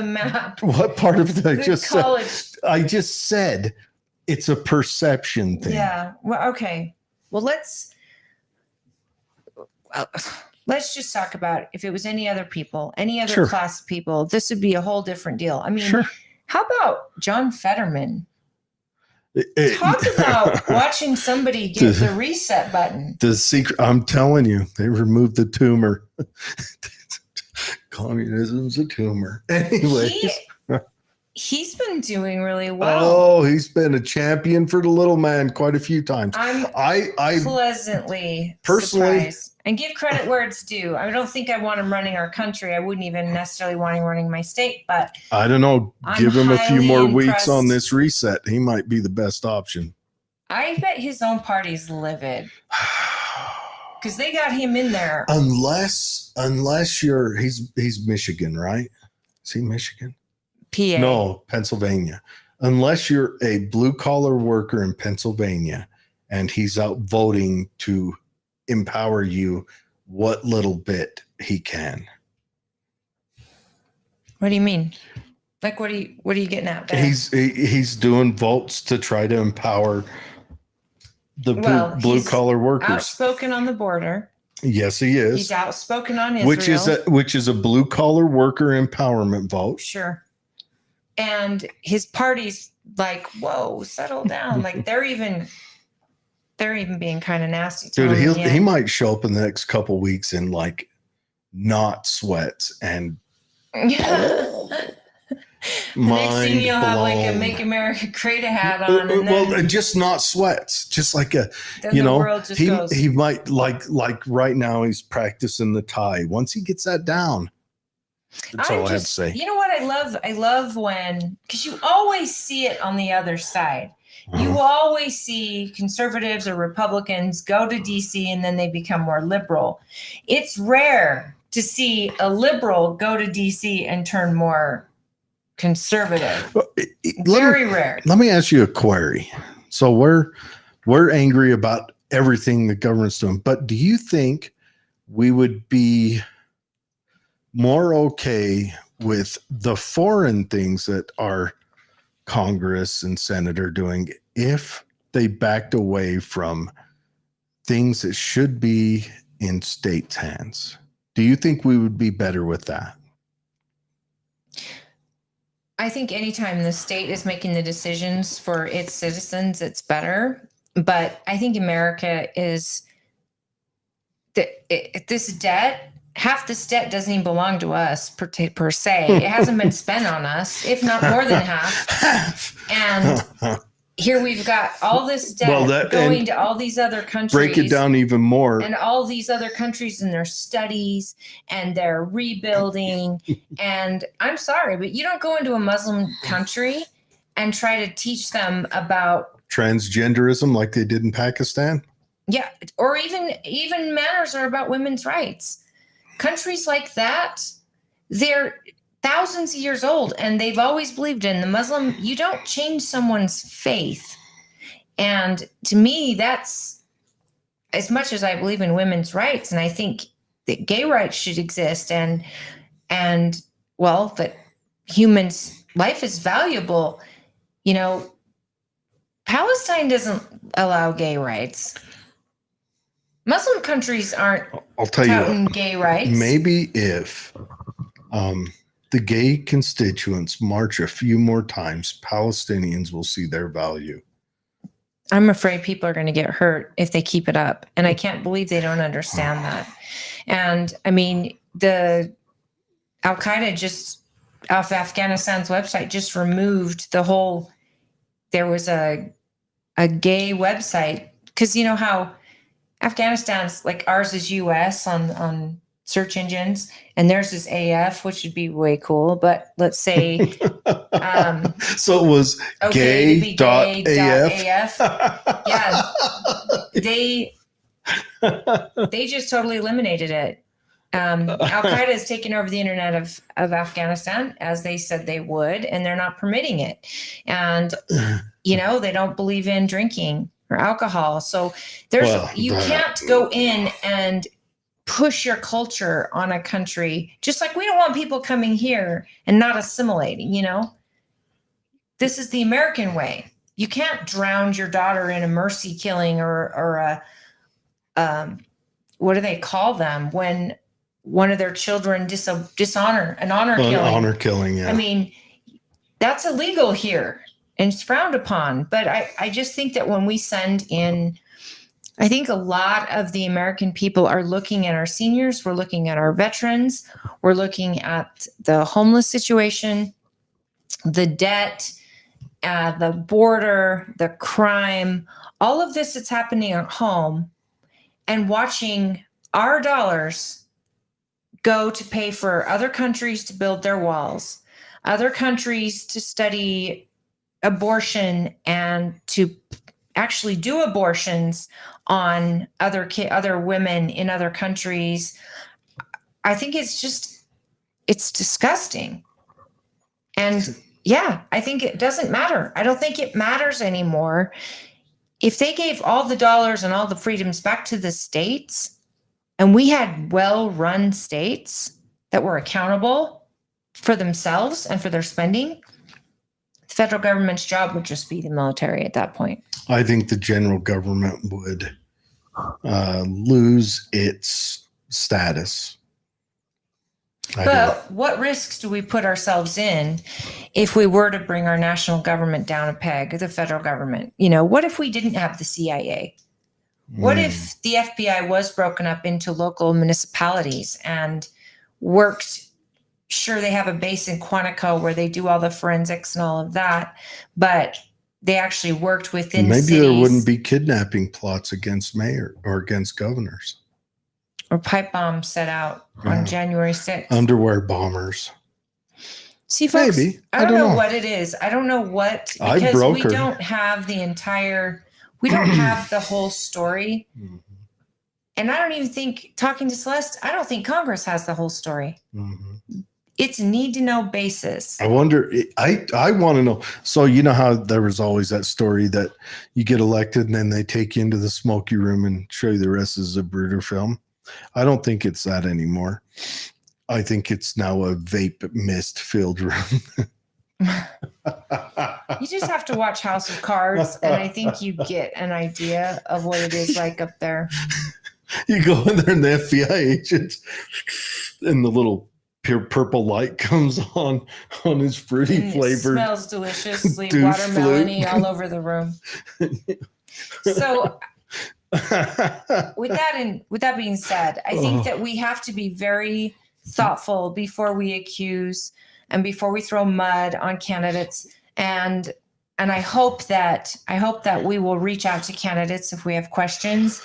What part of it I just said? I just said it's a perception thing. Yeah. Well, okay. Well, let's just talk about if it was any other people, any other class of people, this would be a whole different deal. I mean, how about John Fetterman? Talk about watching somebody get the reset button. The secret, I'm telling you, they removed the tumor. Communism's a tumor. Anyway. He's been doing really well. Oh, he's been a champion for the little man quite a few times. I'm pleasantly personally surprised. And give credit where it's due. I don't think I want him running our country. I wouldn't even necessarily want him running my state, but I don't know. Give him a few more weeks on this reset. He might be the best option. I bet his own party's livid. Because they got him in there. Unless he's Michigan, right? Is he Michigan? PA. No, Pennsylvania. Unless you're a blue collar worker in Pennsylvania and he's out voting to empower you what little bit he can. What do you mean? Like what are you getting at there? He's doing votes to try to empower the blue collar workers. Outspoken on the border. Yes, he is. He's outspoken on Israel. Which is a blue collar worker empowerment vote. Sure. and his party's like, whoa, settle down. Like they're even being kind of nasty to Dude, him. he might show up in the next couple weeks in like not sweats and The next thing you'll have like a "Make America Great" hat on, and then just not sweats, just like a, then the world just goes. He might like right now he's practicing the tie. Once he gets that down, that's all I have to say. You know what I love? I love when, because you always see it on the other side. You always see conservatives or Republicans go to DC and then they become more liberal. It's rare to see a liberal go to DC and turn more conservative. Very rare. Let me ask you a query. So we're angry about everything the government's doing, but do you think we would be more okay with the foreign things that our Congress and Senate are doing if they backed away from things that should be in states' hands? Do you think we would be better with that? I think anytime the state is making the decisions for its citizens, it's better. But I think America is this debt. Half this debt doesn't even belong to us per se. It hasn't been spent on us, if not more than half. And here we've got all this debt going to all these other countries. Break it down even more. And all these other countries and their studies and their rebuilding. And I'm sorry, but you don't go into a Muslim country and try to teach them about transgenderism like they did in Pakistan. Yeah, or even manners are about women's rights. Countries like that, they're thousands of years old, and they've always believed in the Muslim. You don't change someone's faith. And to me, that's as much as I believe in women's rights. And I think that gay rights should exist and well, that humans' life is valuable. You know, Palestine doesn't allow gay rights. Muslim countries aren't touting gay rights. Maybe if the gay constituents march a few more times, Palestinians will see their value. I'm afraid people are going to get hurt if they keep it up. And I can't believe they don't understand that. And I mean, the Al-Qaeda just off Afghanistan's website just removed the whole, there was a gay website, because you know how Afghanistan's like ours is US on search engines, and theirs is AF, which would be way cool. But let's say, so it was gay.af. Yeah, they just totally eliminated it. Al-Qaeda has taken over the internet of Afghanistan, as they said they would, and they're not permitting it. And you know, they don't believe in drinking or alcohol. So you can't go in and push your culture on a country, just like we don't want people coming here and not assimilating, you know. This is the American way. You can't drown your daughter in a mercy killing or a what do they call them when one of their children dishonor an honor killing. Honor killing, yeah. I mean, that's illegal here and it's frowned upon. But I just think that when we send in, I think a lot of the American people are looking at our seniors, we're looking at our veterans, we're looking at the homeless situation, the debt, the border, the crime, all of this that's happening at home, and watching our dollars go to pay for other countries to build their walls, other countries to study abortion and to actually do abortions on other women in other countries. I think it's disgusting. And yeah, I think it doesn't matter. I don't think it matters anymore. If they gave all the dollars and all the freedoms back to the states, and we had well-run states that were accountable for themselves and for their spending, the federal government's job would just be the military at that point. I think the general government would lose its status. But what risks do we put ourselves in if we were to bring our national government down a peg, the federal government? What if we didn't have the CIA? What if the FBI was broken up into local municipalities and worked? Sure, they have a base in Quantico where they do all the forensics and all of that, but they actually worked within Maybe cities. there wouldn't be kidnapping plots against mayor or against governors. Or pipe bombs set out on January 6th. Underwear bombers. See, folks, Maybe. I don't know what it is. I don't know what, because we don't have we don't have the whole story. Mm-hmm. And I don't even think, talking to Celeste, I don't think Congress has the whole story. Mm-hmm. It's need to know basis. I wonder, I want to know. So, you know how there was always that story that you get elected and then they take you into the smoky room and show you the rest of the Zapruder film? I don't think it's that anymore. I think it's now a vape mist filled room. You just have to watch House of Cards, and I think you get an idea of what it is like up there. You go in there and the FBI agent and the little purple light comes on his fruity And flavored. It smells deliciously douche watermelon-y flute. all over the room. So with that being said, I think that we have to be very thoughtful before we accuse and before we throw mud on candidates. And I hope that we will reach out to candidates if we have questions.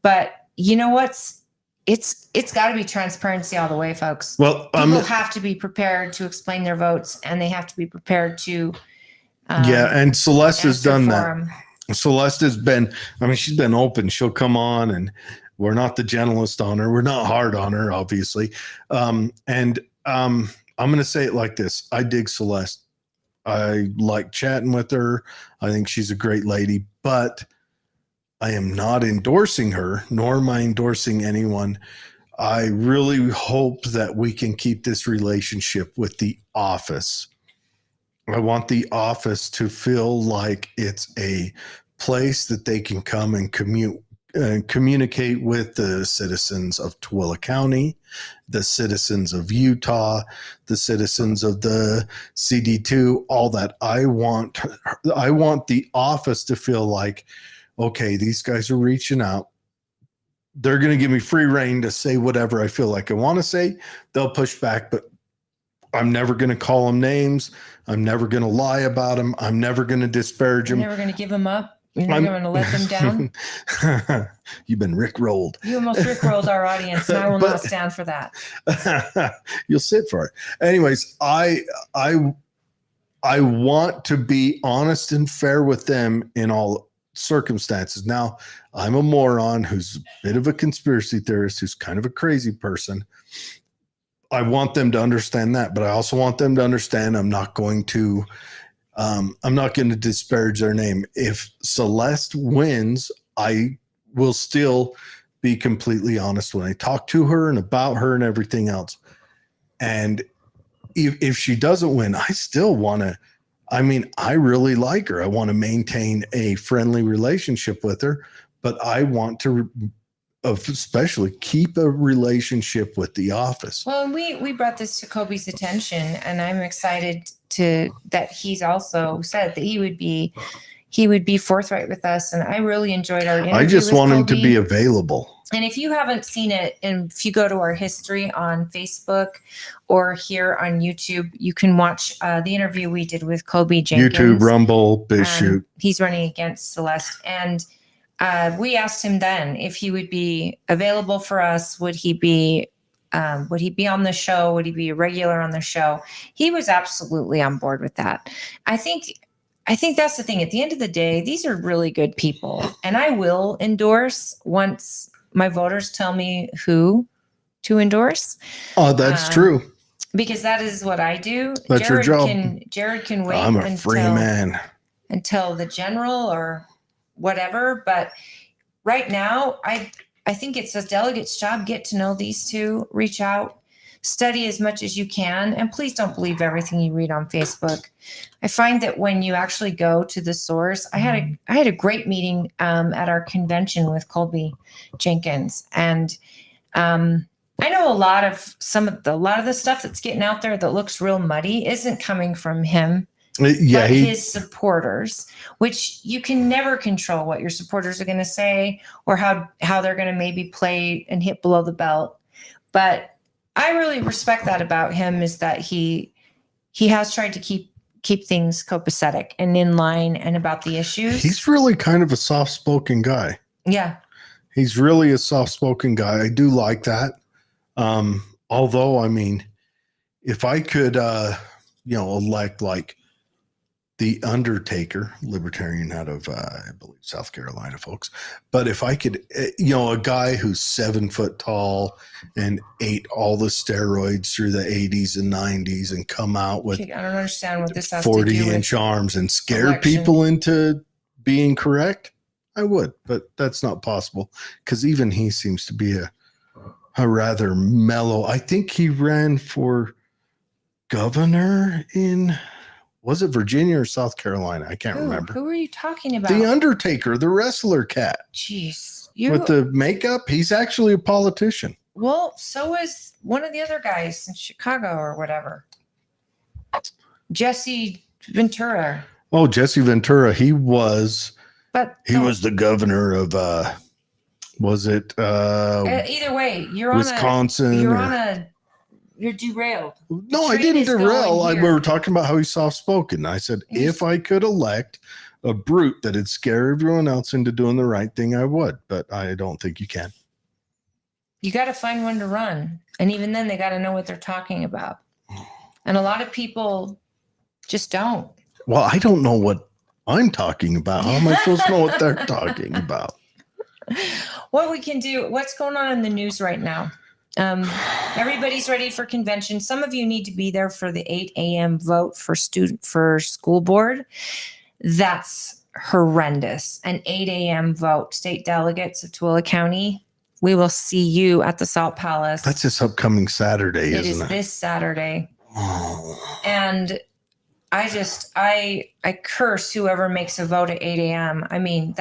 But you know what's it's got to be transparency all the way, folks. Well, people have to be prepared to explain their votes, and they have to be prepared to. And Celeste has done that. them. Celeste has been, she's been open. She'll come on, and we're not the gentlest on her. We're not hard on her, obviously. I'm going to say it like this. I dig Celeste. I like chatting with her. I think she's a great lady, but I am not endorsing her, nor am I endorsing anyone. I really hope that we can keep this relationship with the office. I want the office to feel like it's a place that they can come and communicate with the citizens of Tooele County, the citizens of Utah, the citizens of the CD2, all that. I want the office to feel like, okay, these guys are reaching out. They're going to give me free reign to say whatever I feel like I want to say. They'll push back, but I'm never going to call them names. I'm never going to lie about them. I'm never going to disparage them. You're never going to give them up. You're never going to let them down. You've been rickrolled. You almost rickrolled our audience, and I will not stand for that. You'll sit for it. Anyways, I want to be honest and fair with them in all circumstances. Now, I'm a moron who's a bit of a conspiracy theorist, who's kind of a crazy person. I want them to understand that, but I also want them to understand I'm not going to disparage their name. If Celeste wins, I will still be completely honest when I talk to her and about her and everything else. And if she doesn't win, I still want to, I really like her. I want to maintain a friendly relationship with her, but I want to especially keep a relationship with the office. Well, we brought this to Kobe's attention, and I'm excited that he's also said that he would be forthright with us. And I really enjoyed our interview. I just with want him Kobe. to be available. And if you haven't seen it, and if you go to our history on Facebook or here on YouTube, you can watch the interview we did with Kobe Jenkins. YouTube, Rumble, BizShoot. He's running against Celeste. And we asked him then if he would be available for us. Would he be on the show? Would he be a regular on the show? He was absolutely on board with that. I think that's the thing. At the end of the day, these are really good people. And I will endorse once my voters tell me who to endorse. Oh, that's true. Because that is what I do. That's your job. Jared can wait I'm a free man until the general or whatever. But right now, I think it's a delegate's job. Get to know these two, reach out, study as much as you can. And please don't believe everything you read on Facebook. I find that when you actually go to the source, I had a great meeting at our convention with Colby Jenkins. And I know a lot of the stuff that's getting out there that looks real muddy isn't coming from him, Yeah, but his supporters, which you can never control what your supporters are going to say or how they're going to maybe play and hit below the belt. But I really respect that about him, is that he has tried to keep things copacetic and in line and about the issues. he's really kind of a soft-spoken guy. Yeah. He's really a soft-spoken guy. I do like that. Although, I mean, if I could, elect like the Undertaker, libertarian out of, I believe, South Carolina, folks. But if I could, a guy who's 7 foot tall and ate all the steroids through the 80s and 90s and come out with I don't understand what this has to do with 40-inch arms and scare election. people into being correct, I would. But that's not possible because even he seems to be a rather mellow. I think he ran for governor in, was it Virginia or South Carolina? I can't remember. Who are you talking about? The Undertaker, the wrestler cat. Jeez. With the makeup, he's actually a politician. Well, so is one of the other guys in Chicago or whatever. Jesse Ventura. Oh, Jesse Ventura. He was the governor of was it either way, you're Wisconsin? You're derailed. No, I didn't derail. We were talking about how he's soft-spoken. I said, if I could elect a brute that'd scare everyone else into doing the right thing, I would. But I don't think you can. You got to find one to run. And even then, they got to know what they're talking about. And a lot of people just don't. Well, I don't know what I'm talking about. How am I supposed to know what they're talking about? What we can do, what's going on in the news right now? Everybody's ready for convention. Some of you need to be there for the 8 a.m. vote for school board. That's horrendous. An 8 a.m. vote. State delegates of Tooele County. We will see you at the Salt Palace. That's this upcoming Saturday, isn't it? It is this Saturday. Oh. And I curse whoever makes a vote at 8 a.m. I mean,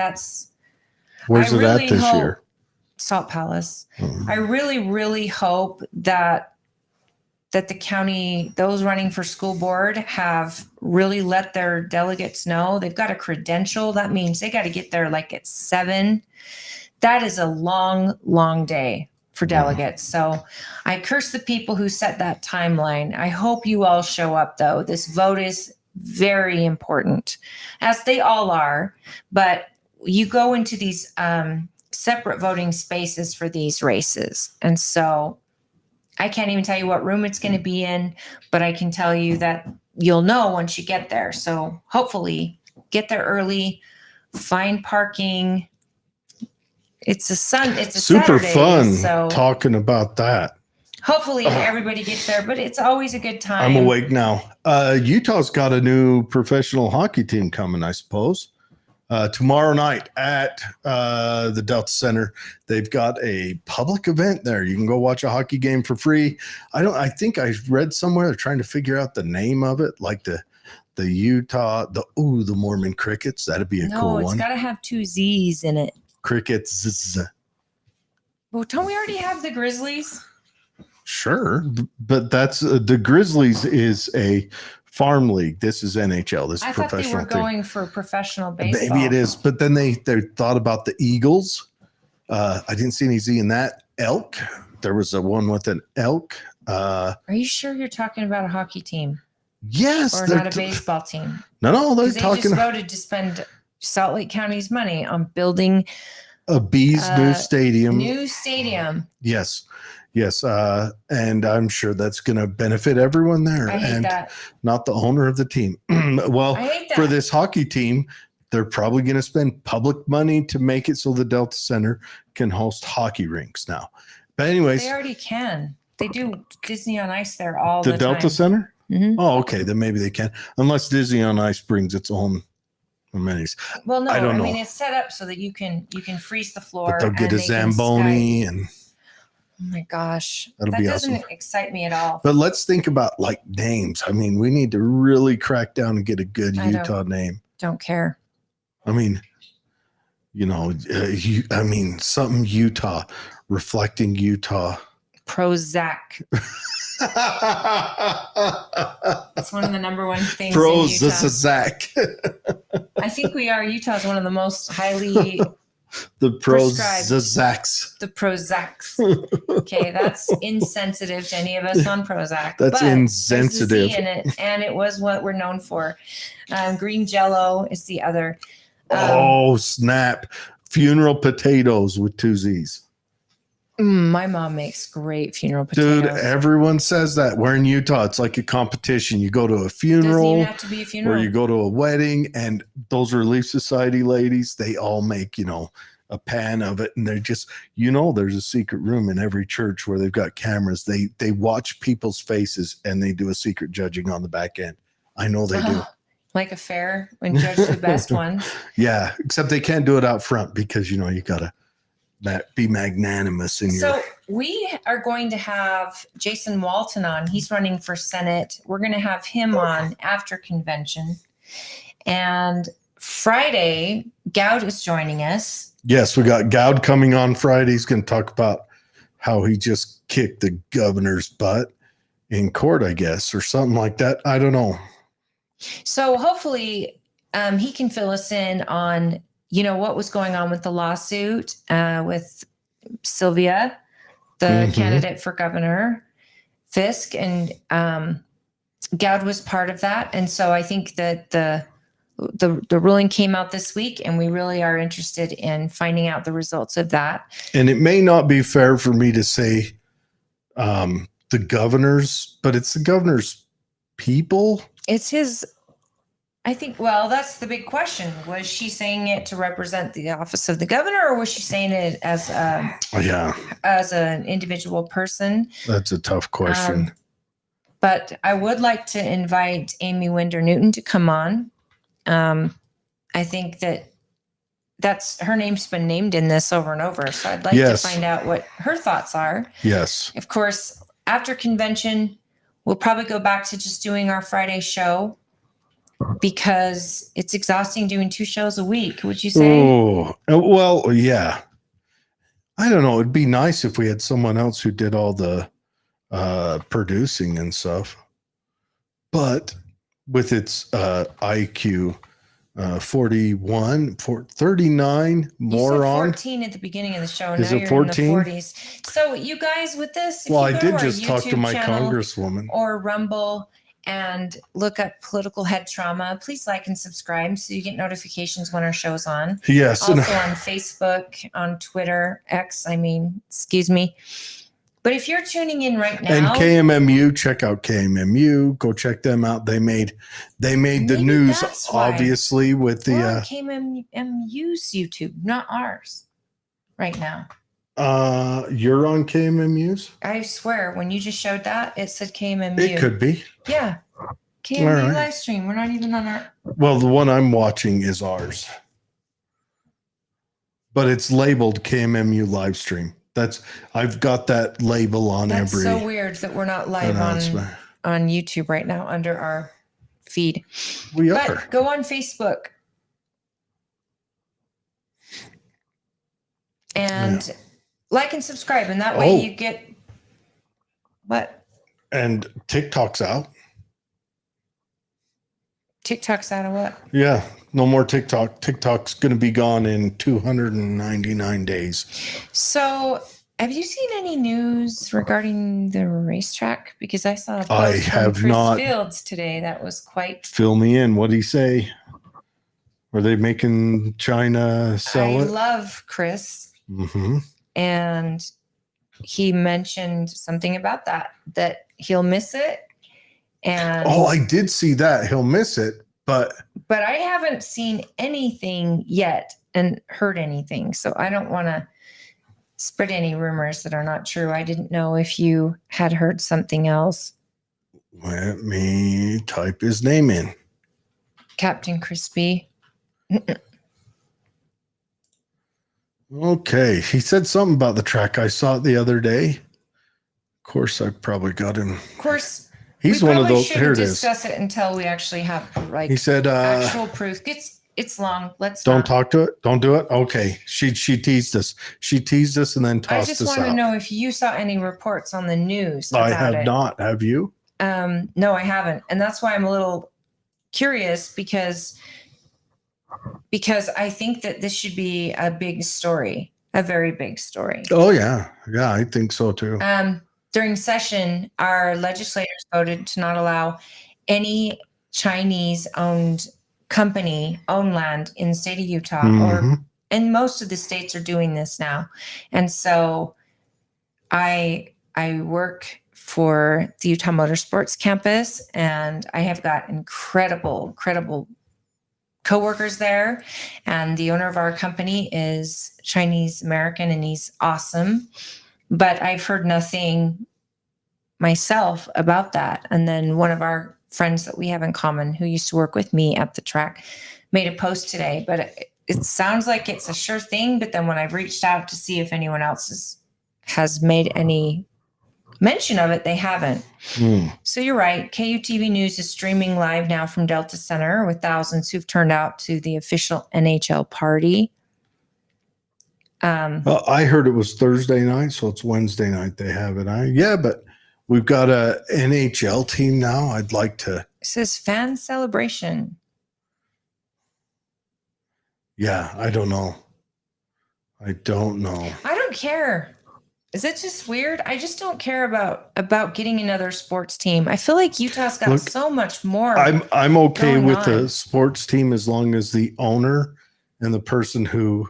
Where's it at this year? Salt Palace. Mm-hmm. I really, really hope that the county, those running for school board, have really let their delegates know they've got a credential. That means they got to get there like at 7. That is a long, long day for delegates. So I curse the people who set that timeline. I hope you all show up, though. This vote is very important, as they all are. But you go into these separate voting spaces for these races. And so I can't even tell you what room it's going to be in, but I can tell you that you'll know once you get there. So hopefully get there early, find parking. It's a super Saturday, fun so talking about that. Hopefully everybody gets there, but it's always a good time. I'm awake now. Utah's got a new professional hockey team coming, I suppose. Tomorrow night at the Delta Center, they've got a public event there. You can go watch a hockey game for free. I think I read somewhere they're trying to figure out the name of it, like the Utah, the Mormon Crickets. That'd be a cool one. No, it's got to have 2 Z's in it. Crickets. Well, don't we already have the Grizzlies? Sure, but that's the Grizzlies is a farm league. This is NHL. This is I thought professional. they were going for professional baseball. Maybe it is, but then they thought about the Eagles. I didn't see any Z in that. Elk. There was a one with an elk. Are you sure you're talking about a hockey team? Yes, or not a baseball team? No, they're talking. They just voted to spend Salt Lake County's money on building a Bees new stadium. New stadium. Yes. And I'm sure that's going to benefit everyone there. I hate that. Not the owner of the team. Well, I hate that. For this hockey team, they're probably going to spend public money to make it so the Delta Center can host hockey rinks now. But anyways. They already can. They do Disney on Ice there all the time. The Delta Center? Mm-hmm. Oh, okay. Then maybe they can. Unless Disney on Ice brings its own amenities. Well, no. I don't know. Mean, it's set up so that you can freeze the floor. But they'll get a Zamboni and... Oh my gosh. That'll that be doesn't awesome. Excite me at all. But let's think about like names. I mean, we need to really crack down and get a good Utah name. Don't care. I mean, something Utah, reflecting Utah. Prozac. It's one of the number one things in Utah. Prozac. I think we are. Utah's one of the most highly The prescribed. Prozacs. The Prozacs. Okay, that's insensitive to any of us on Prozac. That's but insensitive. There's a Z in it, and it was what we're known for. Green Jello is the other. Oh, snap. Funeral potatoes with 2 Z's. My mom makes great funeral potatoes. Dude, everyone says that. We're in Utah. It's like a competition. You go to a Doesn't funeral even have to be a funeral. or you go to a wedding, and those Relief Society ladies, they all make, a pan of it. And they're just, there's a secret room in every church where they've got cameras. They watch people's faces and they do a secret judging on the back end. I know they do. Like a fair and judge the best ones. Yeah, except they can't do it out front because, you got to be magnanimous in your. So we are going to have Jason Walton on. He's running for Senate. We're going to have him on after convention. And Friday, Gowd is joining us. Yes, we got Gowd coming on Friday. He's going to talk about how he just kicked the governor's butt in court, I guess, or something like that. I don't know. So hopefully he can fill us in on, what was going on with the lawsuit with Sylvia, the candidate for governor, Fisk, and Gowd was part of that. And so I think that the ruling came out this week, and we really are interested in finding out the results of that. And it may not be fair for me to say the governor's, but it's the governor's people. It's his, I think, well, that's the big question. Was she saying it to represent the office of the governor, or was she saying it as as an individual person? That's a tough question. But I would like to invite Amy Winder Newton to come on. I think that's her name's been named in this over and over. So I'd like to find out what her thoughts are. Yes. Of course, after convention, we'll probably go back to just doing our Friday show because it's exhausting doing 2 shows a week. Would you say? Oh, well, yeah. I don't know. It'd be nice if we had someone else who did all the producing and stuff. But with its IQ 41, 39, more you said on 14 at the beginning of the show. Is Now it you're 14? in the 40s. So you guys with this, if well, you I go did to our just talk to YouTube my channel Congresswoman. or Rumble and look up Political Head Trauma, please like and subscribe so you get notifications when our show's on. Yes. Also on Facebook, on Twitter, excuse me. But if you're tuning in right now, and KMMU, check out KMMU. Go check them out. They made the Maybe news, that's why. obviously, with we're on the KMMU's YouTube, not ours, right now. you're on KMMU's? I swear, when you just showed that, it said KMMU. It could be. Yeah. KMMU right. live stream. We're not even on our. Well, the one I'm watching is ours, but it's labeled KMMU live stream. I've got that label on That's every. so weird that we're not live on YouTube right now under our feed. We But are. go on Facebook and like and subscribe, and that way you get what? And TikTok's out. TikTok's out of what? Yeah, no more TikTok. TikTok's going to be gone in 299 days. So, have you seen any news regarding the racetrack? Because I saw a post I from have Chris not. Fields today that was quite. Fill me in. What did he say? Were they making China sell I it? love Chris, Mm-hmm. and he mentioned something about that he'll miss it. And I did see that. He'll miss it, but I haven't seen anything yet and heard anything. So I don't want to spread any rumors that are not true. I didn't know if you had heard something else. let me type his name in. Captain Crispy. Okay. He said something about the track. I saw it the other day. Of course, I probably got him. Of course, He's we one of probably those. Here shouldn't it is. discuss it until we actually have He said, actual proof. It's long. Let's Don't not. talk to it. Don't do it. Okay. She teased us. She teased us and then I tossed just us want to out. know if you saw any reports on the news I about have it. not. Have you? No, I haven't, and that's why I'm a little curious because I think that this should be a big story, a very big story. Oh yeah. Yeah, I think so too. During session, our legislators voted to not allow any Chinese-owned company own land in the state of Utah, and most of the states are doing this now. And so I work for the Utah Motorsports campus, and I have got incredible coworkers there. And the owner of our company is Chinese American, and he's awesome. But I've heard nothing myself about that. And then one of our friends that we have in common who used to work with me at the track made a post today, but it sounds like it's a sure thing. But then when I've reached out to see if anyone else has made any mention of it, they haven't. So you're right. KUTV News is streaming live now from Delta Center with thousands who've turned out to the official NHL party. I heard it was Thursday night, so it's Wednesday night they have it. Yeah, but we've got a NHL team now. I'd like to. It says fan celebration. Yeah, I don't know. I don't care. Is it just weird? I just don't care about getting another sports team. I feel like Utah's got so much more. I'm okay with on. the sports team as long as the owner and the person who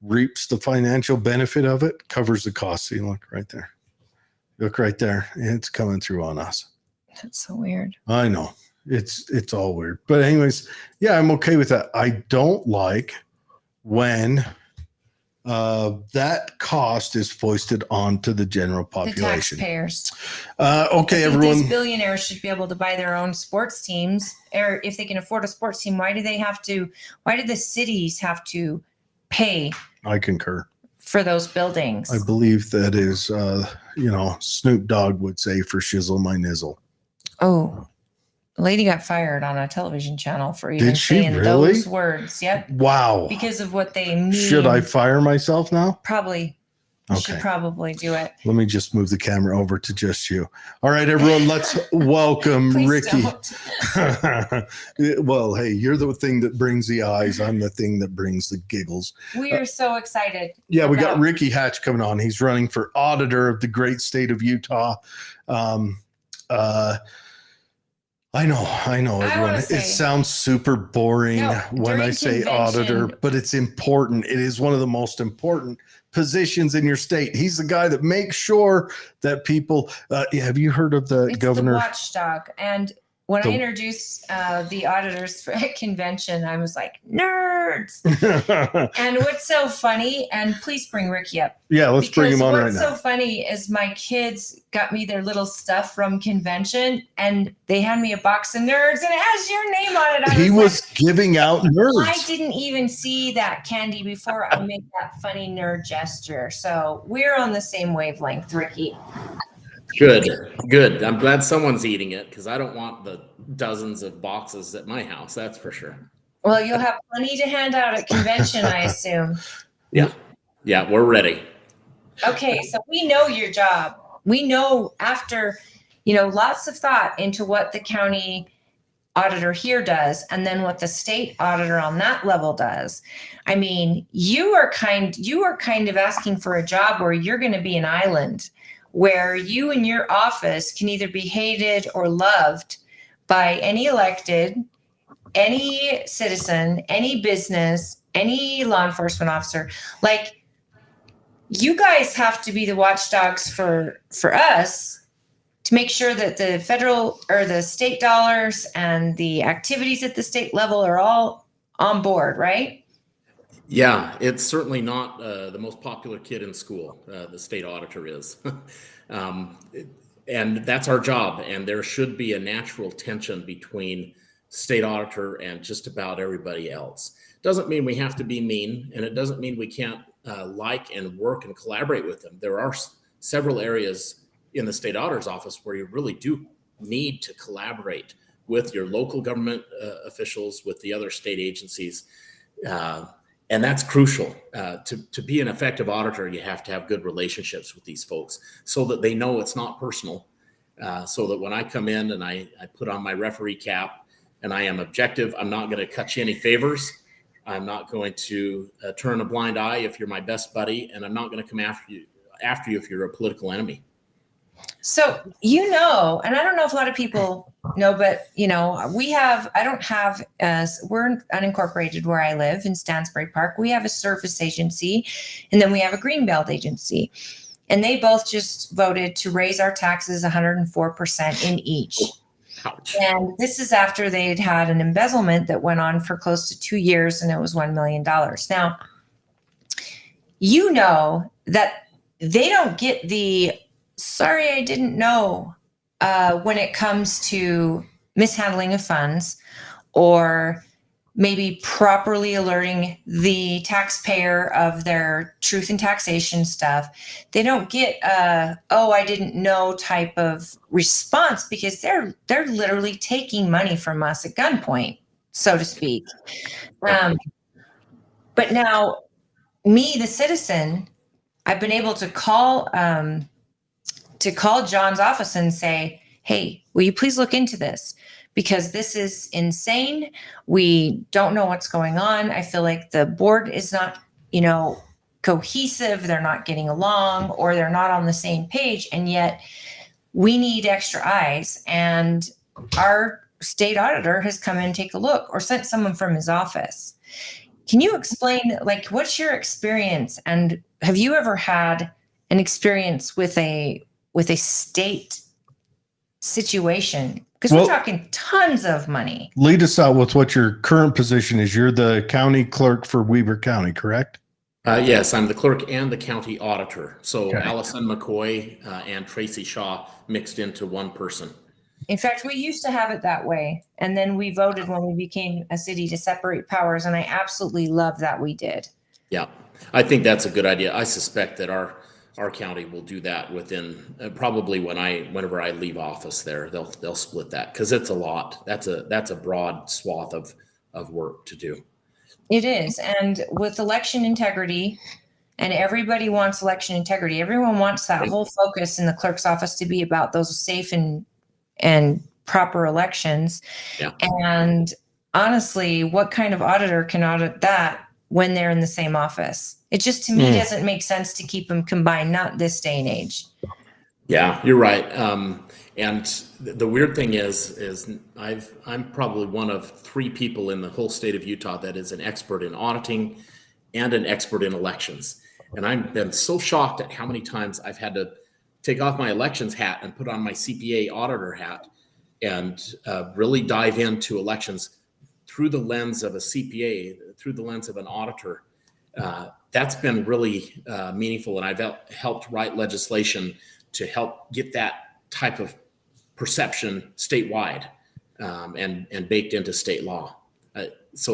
reaps the financial benefit of it covers the cost. See, look right there. Look right there. It's coming through on us. That's so weird. I know. It's all weird. But anyways, yeah, I'm okay with that. I don't like when that cost is foisted onto the general population. The taxpayers. Okay, everyone. These billionaires should be able to buy their own sports teams, or if they can afford a sports team, why do the cities have to pay? I concur. For those buildings. I believe that is, Snoop Dogg would say, for shizzle my nizzle. Oh, a lady got fired on a television channel for even saying those words. Yep. Wow. Because of what they mean. Should I fire myself now? Probably. You Okay. should probably do it. Let me just move the camera over to just you. All right, everyone, let's welcome Ricky. Well, hey, you're the thing that brings the eyes. I'm the thing that brings the giggles. We are so excited. Yeah, we got Ricky Hatch coming on. He's running for auditor of the great state of Utah. I know, everyone. It sounds super boring when I say auditor, but it's important. It is one of the most important positions in your state. He's the guy that makes sure that people. Have you heard of the governor? The watchdog. And when I introduced the auditors at convention, I was like, nerds. And what's so funny, and please bring Ricky up. Yeah, let's bring him on right now. What's so funny is my kids got me their little stuff from convention, and they had me a box of nerds, and it has your name on it. He was giving out nerds. I didn't even see that candy before I made that funny nerd gesture. So we're on the same wavelength, Ricky. Good. I'm glad someone's eating it because I don't want the dozens of boxes at my house. That's for sure. Well, you'll have plenty to hand out at convention, I assume. Yeah, we're ready. Okay, so we know your job. We know after, lots of thought into what the county auditor here does and then what the state auditor on that level does. I mean, you are kind of asking for a job where you're going to be an island, where you and your office can either be hated or loved by any elected, any citizen, any business, any law enforcement officer. Like, you guys have to be the watchdogs for us to make sure that the federal or the state dollars and the activities at the state level are all on board, right? Yeah, it's certainly not the most popular kid in school. The state auditor is. And that's our job. And there should be a natural tension between state auditor and just about everybody else. Doesn't mean we have to be mean, and it doesn't mean we can't like and work and collaborate with them. There are several areas in the state auditor's office where you really do need to collaborate with your local government officials, with the other state agencies. And that's crucial. To be an effective auditor, you have to have good relationships with these folks so that they know it's not personal. So that when I come in and I put on my referee cap and I am objective, I'm not going to cut you any favors. I'm not going to turn a blind eye if you're my best buddy, and I'm not going to come after you if you're a political enemy. So, and I don't know if a lot of people know, but we're unincorporated where I live in Stansbury Park. We have a service agency, and then we have a greenbelt agency, and they both just voted to raise our taxes 104% in each. Ouch. And this is after they'd had an embezzlement that went on for close to 2 years, and it was $1 million. Now, that they don't get the sorry, I didn't know when it comes to mishandling of funds or maybe properly alerting the taxpayer of their truth in taxation stuff. They don't get I didn't know type of response, because they're literally taking money from us at gunpoint, so to speak. But now, me, the citizen, I've been able to call John's office and say, hey, will you please look into this? Because this is insane. We don't know what's going on. I feel like the board is not, cohesive. They're not getting along, or they're not on the same page. And yet we need extra eyes. And our state auditor has come in and take a look, or sent someone from his office. Can you explain, what's your experience? And have you ever had an experience with a state situation? Because we're talking tons of money. Lead us out with what your current position is. You're the county clerk for Weber County, correct? Yes, I'm the clerk and the county auditor. So Okay. Allison McCoy and Tracy Shaw mixed into one person. In fact, we used to have it that way. And then we voted when we became a city to separate powers. And I absolutely love that we did. Yeah, I think that's a good idea. I suspect that our county will do that within probably whenever I leave office there, they'll split that, because it's a lot. That's a broad swath of work to do. It is. And with election integrity, and everybody wants election integrity, everyone wants that whole focus in the clerk's office to be about those safe and proper elections. Yeah. And honestly, what kind of auditor can audit that when they're in the same office? It just, to me, doesn't make sense to keep them combined, not this day and age. Yeah, you're right. And the weird thing is I'm probably one of 3 people in the whole state of Utah that is an expert in auditing and an expert in elections. And I've been so shocked at how many times I've had to take off my elections hat and put on my CPA auditor hat and really dive into elections through the lens of a CPA, through the lens of an auditor. That's been really meaningful. And I've helped write legislation to help get that type of perception statewide and baked into state law. It's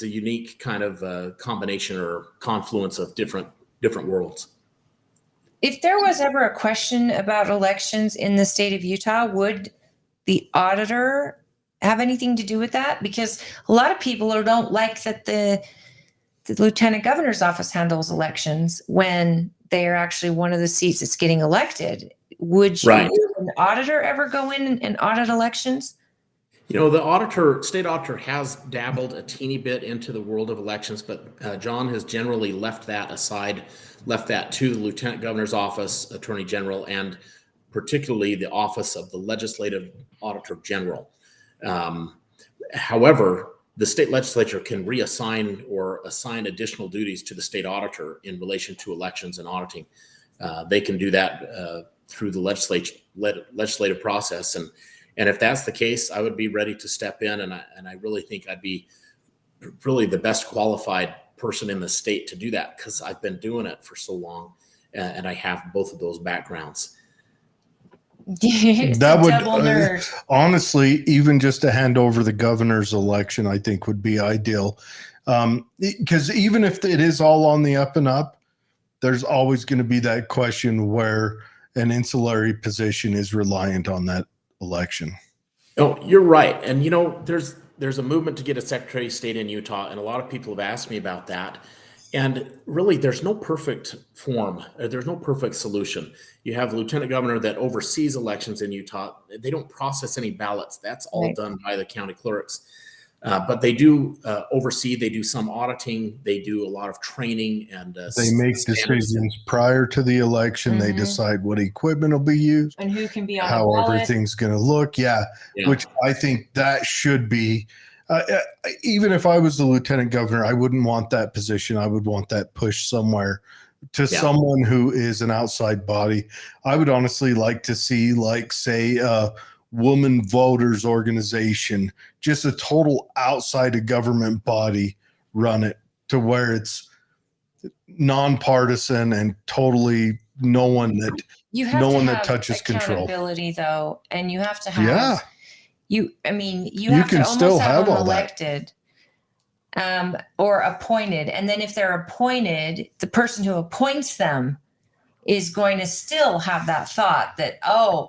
a unique kind of combination or confluence of different worlds. If there was ever a question about elections in the state of Utah, would the auditor have anything to do with that? Because a lot of people don't like that the lieutenant governor's office handles elections when they are actually one of the seats that's getting elected. Would you, an auditor, ever go in and audit elections? The state auditor has dabbled a teeny bit into the world of elections, but John has generally left that aside, left that to the lieutenant governor's office, attorney general, and particularly the office of the legislative auditor general. However, the state legislature can reassign or assign additional duties to the state auditor in relation to elections and auditing. They can do that through the legislative process. And if that's the case, I would be ready to step in. And I really think I'd be really the best qualified person in the state to do that, because I've been doing it for so long and I have both of those backgrounds. That would honestly, even just to hand over the governor's election, I think would be ideal. Because even if it is all on the up and up, there's always going to be that question where an ancillary position is reliant on that election. Oh, you're right. And there's a movement to get a Secretary of State in Utah, and a lot of people have asked me about that. And really, there's no perfect form. There's no perfect solution. You have the lieutenant governor that oversees elections in Utah. They don't process any ballots. That's all Right. done by the county clerks. But they do oversee. They do some auditing. They do a lot of training and They make standards. decisions prior to the election. They Mhm. decide what equipment will be used, And who can be on the how ballot. everything's going to look. Yeah, Yeah. which I think that should be. Even if I was the lieutenant governor, I wouldn't want that position. I would want that pushed somewhere to Yeah. someone who is an outside body. I would honestly like to see, like, say, a woman voters organization, just a total outside of government body, run it to where it's nonpartisan and totally no one that You have no to one have that touches control. accountability, though, and you have to have. Yeah. You You have can to still almost have have them all that. elected, or appointed, and then if they're appointed, the person who appoints them is going to still have that thought that, oh,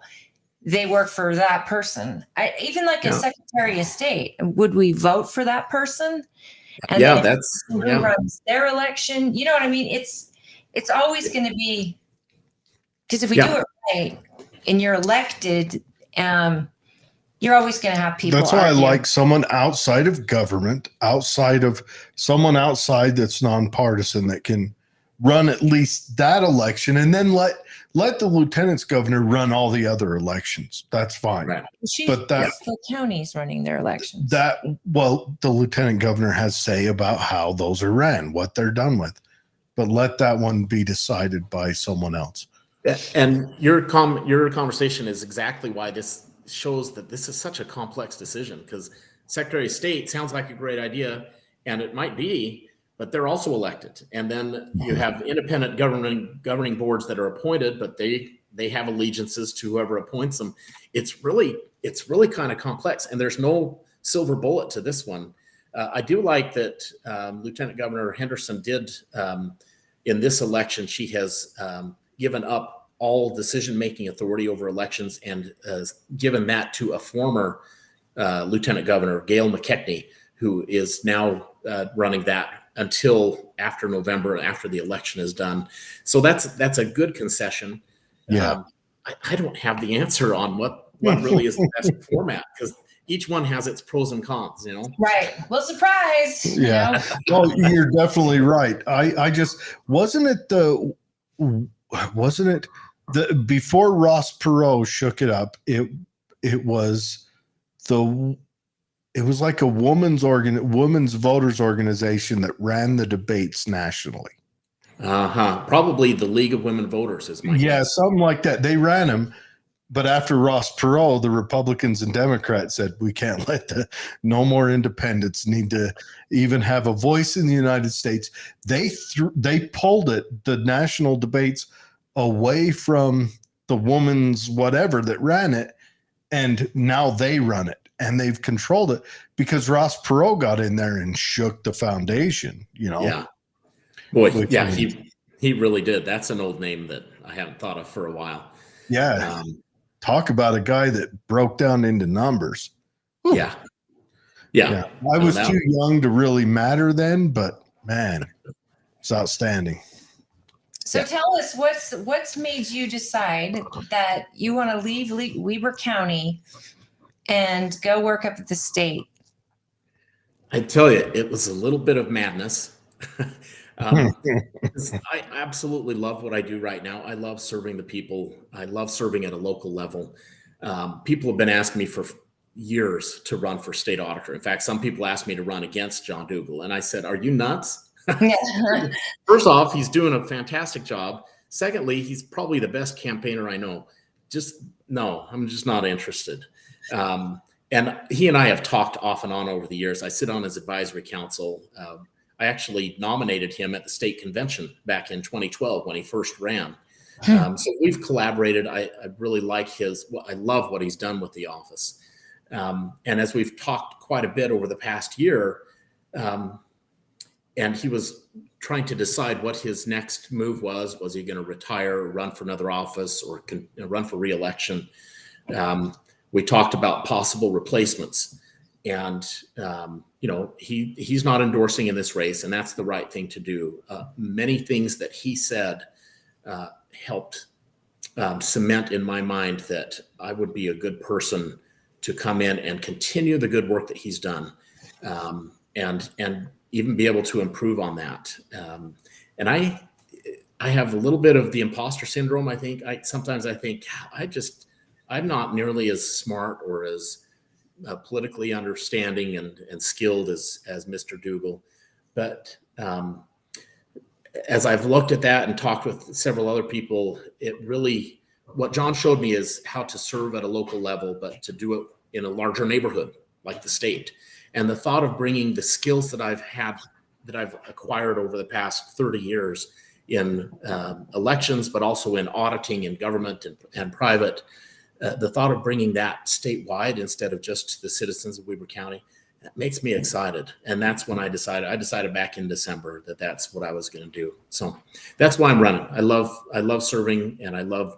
they work for that person. Even like a Yeah. Secretary of State, would we vote for that person? And Yeah, then that's who yeah. runs their election? You know what I mean? It's always going to be, because if we Yeah. do it right and you're elected, you're always going to have people. That's why I argue. like someone outside of government, someone outside that's nonpartisan that can run at least that election, and then let the lieutenant's governor run all the other elections. That's fine. Right. But That's the counties running their elections. The lieutenant governor has say about how those are ran, what they're done with, but let that one be decided by someone else. And your conversation is exactly why this shows that this is such a complex decision, because Secretary of State sounds like a great idea, and it might be, but they're also elected. And then you have independent governing boards that are appointed, but they have allegiances to whoever appoints them. It's really kind of complex, and there's no silver bullet to this one. I do like that Lieutenant Governor Henderson did in this election. She has given up all decision-making authority over elections and given that to a former Lieutenant Governor, Gail McKechnie, who is now running that until after November, after the election is done. So that's a good concession. Yeah. I don't have the answer on what really is the best format, because each one has its pros and cons, Right. Well, surprise. Yeah. Well, you're definitely right. I just wasn't it before Ross Perot shook it up. It was like a women's voters organization that ran the debates nationally. Probably the League of Women Voters is my guess. Something like that. They ran them, but after Ross Perot, the Republicans and Democrats said we can't let no more independents need to even have a voice in the United States. They pulled the national debates away from the woman's whatever that ran it, and now they run it. And they've controlled it because Ross Perot got in there and shook the foundation, Yeah. Boy, Which yeah, means- he really did. That's an old name that I haven't thought of for a while. Yeah. Talk about a guy that broke down into numbers. Whew. Yeah. I was too young to really matter then, but man, it's outstanding. So tell us what's made you decide that you want to leave Weber County and go work up at the state? I tell you, it was a little bit of madness. I absolutely love what I do right now. I love serving the people. I love serving at a local level. People have been asking me for years to run for state auditor. In fact, some people asked me to run against John Dougal, and I said, "Are you nuts?" First off, he's doing a fantastic job. Secondly, he's probably the best campaigner I know. I'm just not interested. And he and I have talked off and on over the years. I sit on his advisory council. I actually nominated him at the state convention back in 2012 when he first ran. So we've collaborated. I really like I love what he's done with the office. And as we've talked quite a bit over the past year, and he was trying to decide what his next move was. Was he going to retire, run for another office, or run for re-election? We talked about possible replacements, and he's not endorsing in this race, and that's the right thing to do. Many things that he said helped cement in my mind that I would be a good person to come in and continue the good work that he's done, and even be able to improve on that. And I have a little bit of the imposter syndrome. I think sometimes I think I'm not nearly as smart or as politically understanding and skilled as Mr. Dougal. But as I've looked at that and talked with several other people, what John showed me is how to serve at a local level, but to do it in a larger neighborhood like the state. And the thought of bringing the skills that I've acquired over the past 30 years in elections, but also in auditing in government and private, the thought of bringing that statewide instead of just the citizens of Weber County, that makes me excited. And that's when I decided back in December that that's what I was going to do. So that's why I'm running. I love serving, and I love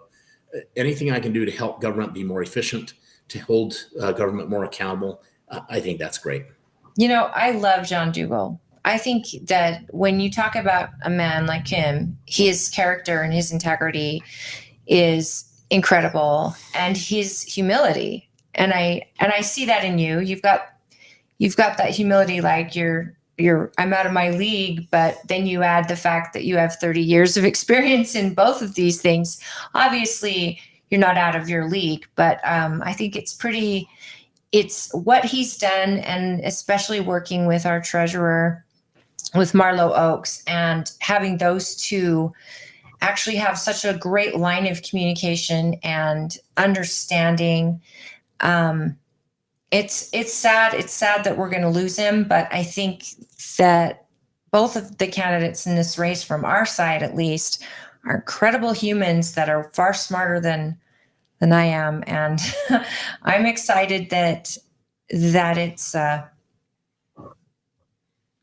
anything I can do to help government be more efficient, to hold government more accountable. I think that's great. I love John Dougal. I think that when you talk about a man like him, his character and his integrity is incredible, and his humility. And I see that in you. You've got that humility, like I'm out of my league, but then you add the fact that you have 30 years of experience in both of these things. Obviously, you're not out of your league, but I think it's what he's done, and especially working with our treasurer, with Marlo Oakes, and having those two actually have such a great line of communication and understanding. It's sad. It's sad that we're going to lose him, but I think that both of the candidates in this race, from our side at least, are incredible humans that are far smarter than I am. And I'm excited that it's, what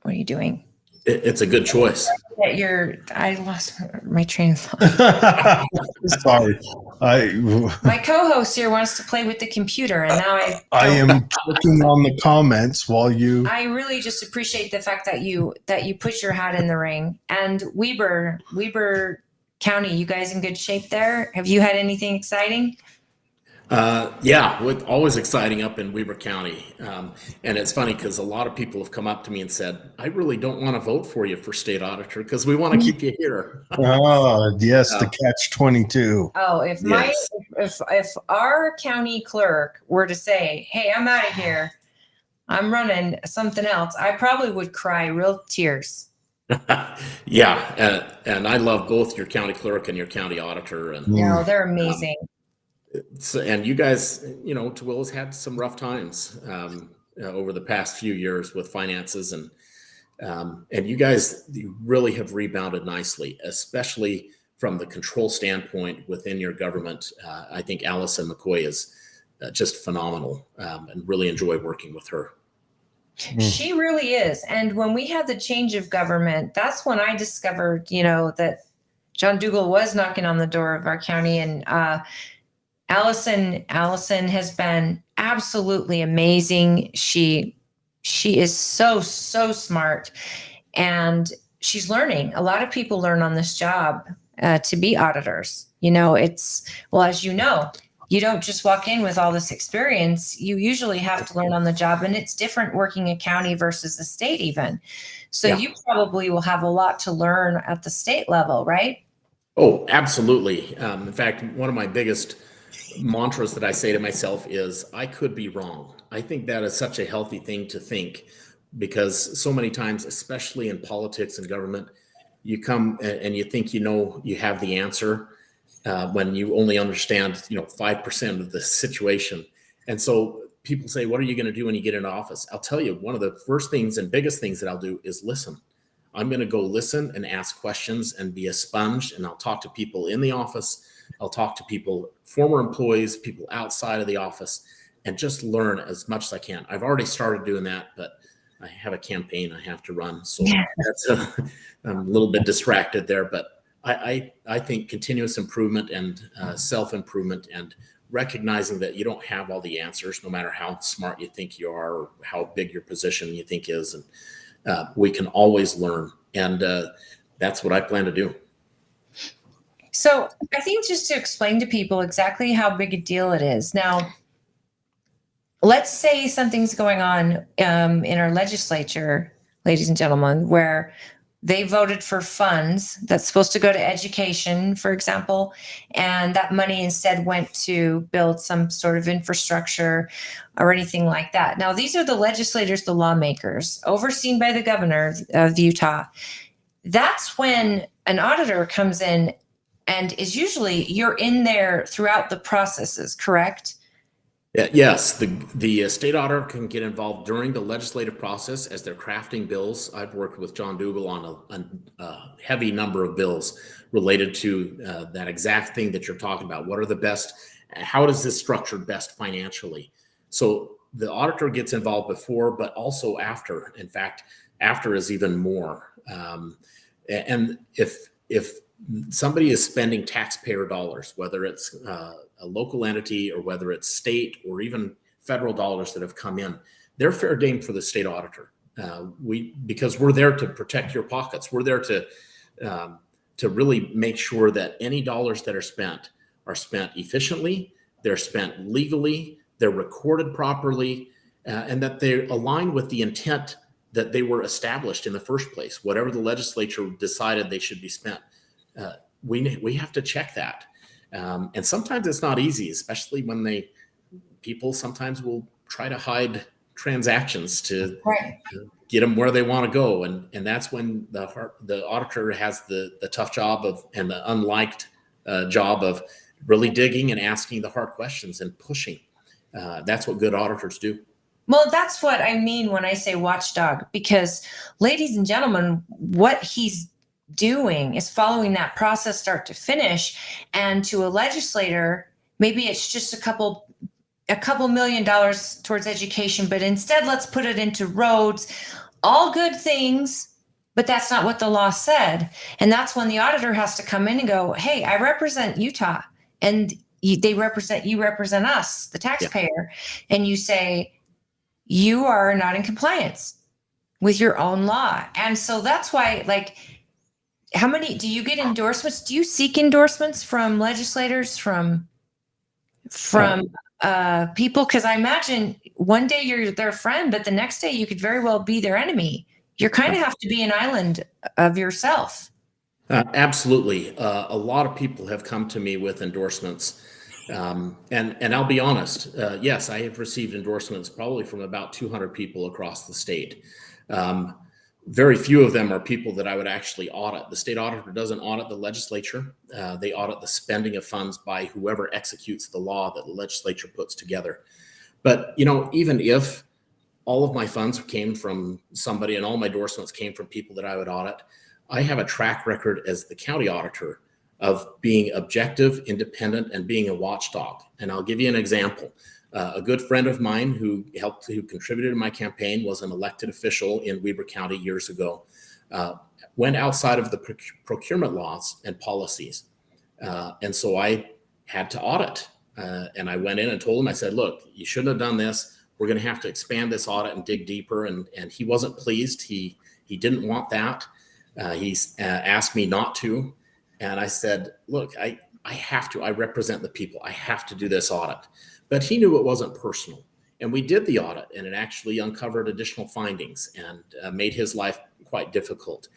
are you doing? It's a good choice. I lost my train of thought. Sorry. My co-host here wants to play with the computer, and now I am clicking on the comments while you. I really just appreciate the fact that you put your hat in the ring. And Weber County, you guys in good shape there? Have you had anything exciting? Yeah, always exciting up in Weber County. And it's funny because a lot of people have come up to me and said, I really don't want to vote for you for state auditor because we want to keep you here. Oh, yes, the catch-22. Oh, if our county clerk were to say, hey, I'm out of here, I'm running something else, I probably would cry real tears. Yeah, and I love both your county clerk and your county auditor. And no, they're amazing. And you guys, Tooele has had some rough times over the past few years with finances, and you guys really have rebounded nicely, especially from the control standpoint within your government. I think Allison McCoy is just phenomenal, and really enjoy working with her. She really is. And when we had the change of government, that's when I discovered, that John Dougal was knocking on the door of our county, and Allison has been absolutely amazing. She is so smart, and she's learning. A lot of people learn on this job to be auditors. As you don't just walk in with all this experience. You usually have to learn on the job, and it's different working a county versus a state even. So You probably will have a lot to learn at the state level, right? Oh, absolutely. In fact, one of my biggest mantras that I say to myself is, I could be wrong. I think that is such a healthy thing to think, because so many times, especially in politics and government, you come and you think you have the answer when you only understand 5% of the situation. And so people say, what are you going to do when you get into office? I'll tell you, one of the first things and biggest things that I'll do is listen. I'm going to go listen and ask questions and be a sponge, and I'll talk to people in the office. I'll talk to people, former employees, people outside of the office, and just learn as much as I can. I've already started doing that, but I have a campaign I have to run. So I'm a little bit distracted there, but I think continuous improvement and self-improvement and recognizing that you don't have all the answers, no matter how smart you think you are or how big your position you think is. And we can always learn. And that's what I plan to do. So I think just to explain to people exactly how big a deal it is. Now, let's say something's going on in our legislature, ladies and gentlemen, where they voted for funds that's supposed to go to education, for example, and that money instead went to build some sort of infrastructure or anything like that. Now, these are the legislators, the lawmakers, overseen by the governor of Utah. That's when an auditor comes in and is usually, you're in there throughout the processes, correct? Yes, the state auditor can get involved during the legislative process as they're crafting bills. I've worked with John Dougal on a heavy number of bills related to that exact thing that you're talking about. What are the best, how is this structured best financially? So the auditor gets involved before, but also after. In fact, after is even more. And if somebody is spending taxpayer dollars, whether it's a local entity or whether it's state or even federal dollars that have come in, they're fair game for the state auditor. Because we're there to protect your pockets. We're there to really make sure that any dollars that are spent efficiently, they're spent legally, they're recorded properly, and that they align with the intent that they were established in the first place. Whatever the legislature decided they should be spent. We have to check that. And sometimes it's not easy, especially when people sometimes will try to hide transactions to get them where they want to go. And that's when the auditor has the tough job and the unliked job of really digging and asking the hard questions and pushing. That's what good auditors do. Well, that's what I mean when I say watchdog, because ladies and gentlemen, what he's doing is following that process start to finish. And to a legislator, maybe it's just a couple $1 million towards education, but instead let's put it into roads, all good things, but that's not what the law said. And that's when the auditor has to come in and go, hey, I represent Utah and you represent us, the taxpayer. Yeah. And you say, you are not in compliance with your own law. And so that's why, like, how many, do you get endorsements? Do you seek endorsements from legislators, from people? Because I imagine one day you're their friend, but the next day you could very well be their enemy. You kind of have to be an island of yourself. Absolutely. A lot of people have come to me with endorsements. And I'll be honest, yes, I have received endorsements probably from about 200 people across the state. Very few of them are people that I would actually audit. The state auditor doesn't audit the legislature. They audit the spending of funds by whoever executes the law that the legislature puts together. But, even if all of my funds came from somebody and all my endorsements came from people that I would audit, I have a track record as the county auditor of being objective, independent, and being a watchdog. And I'll give you an example. A good friend of mine who contributed to my campaign was an elected official in Weber County years ago, went outside of the procurement laws and policies. And so I had to audit. And I went in and told him, I said, look, you shouldn't have done this. We're going to have to expand this audit and dig deeper. And he wasn't pleased. He didn't want that. He asked me not to. And I said, look, I have to, I represent the people. I have to do this audit. But he knew it wasn't personal. And we did the audit, and it actually uncovered additional findings and made his life quite difficult.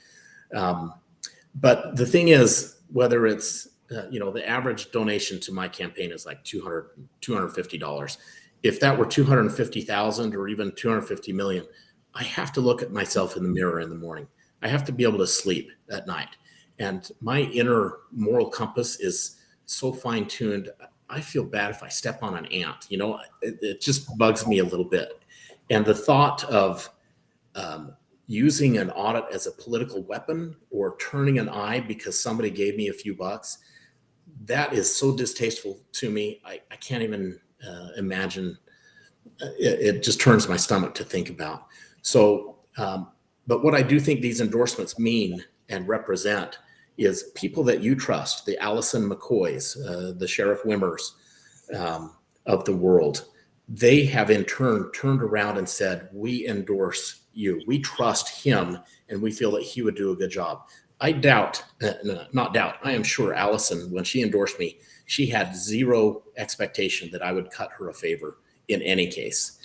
But the thing is, whether it's, the average donation to my campaign is like $250. If that were $250,000 or even $250 million, I have to look at myself in the mirror in the morning. I have to be able to sleep at night. And my inner moral compass is so fine-tuned. I feel bad if I step on an ant. It just bugs me a little bit. And the thought of using an audit as a political weapon or turning an eye because somebody gave me a few bucks, that is so distasteful to me. I can't even imagine. It just turns my stomach to think about. So, but what I do think these endorsements mean and represent is people that you trust, the Allison McCoys, the Sheriff Wimmers, of the world, they have in turn turned around and said, we endorse you. We trust him and we feel that he would do a good job. I doubt, not doubt, I am sure Allison, when she endorsed me, she had zero expectation that I would cut her a favor in any case.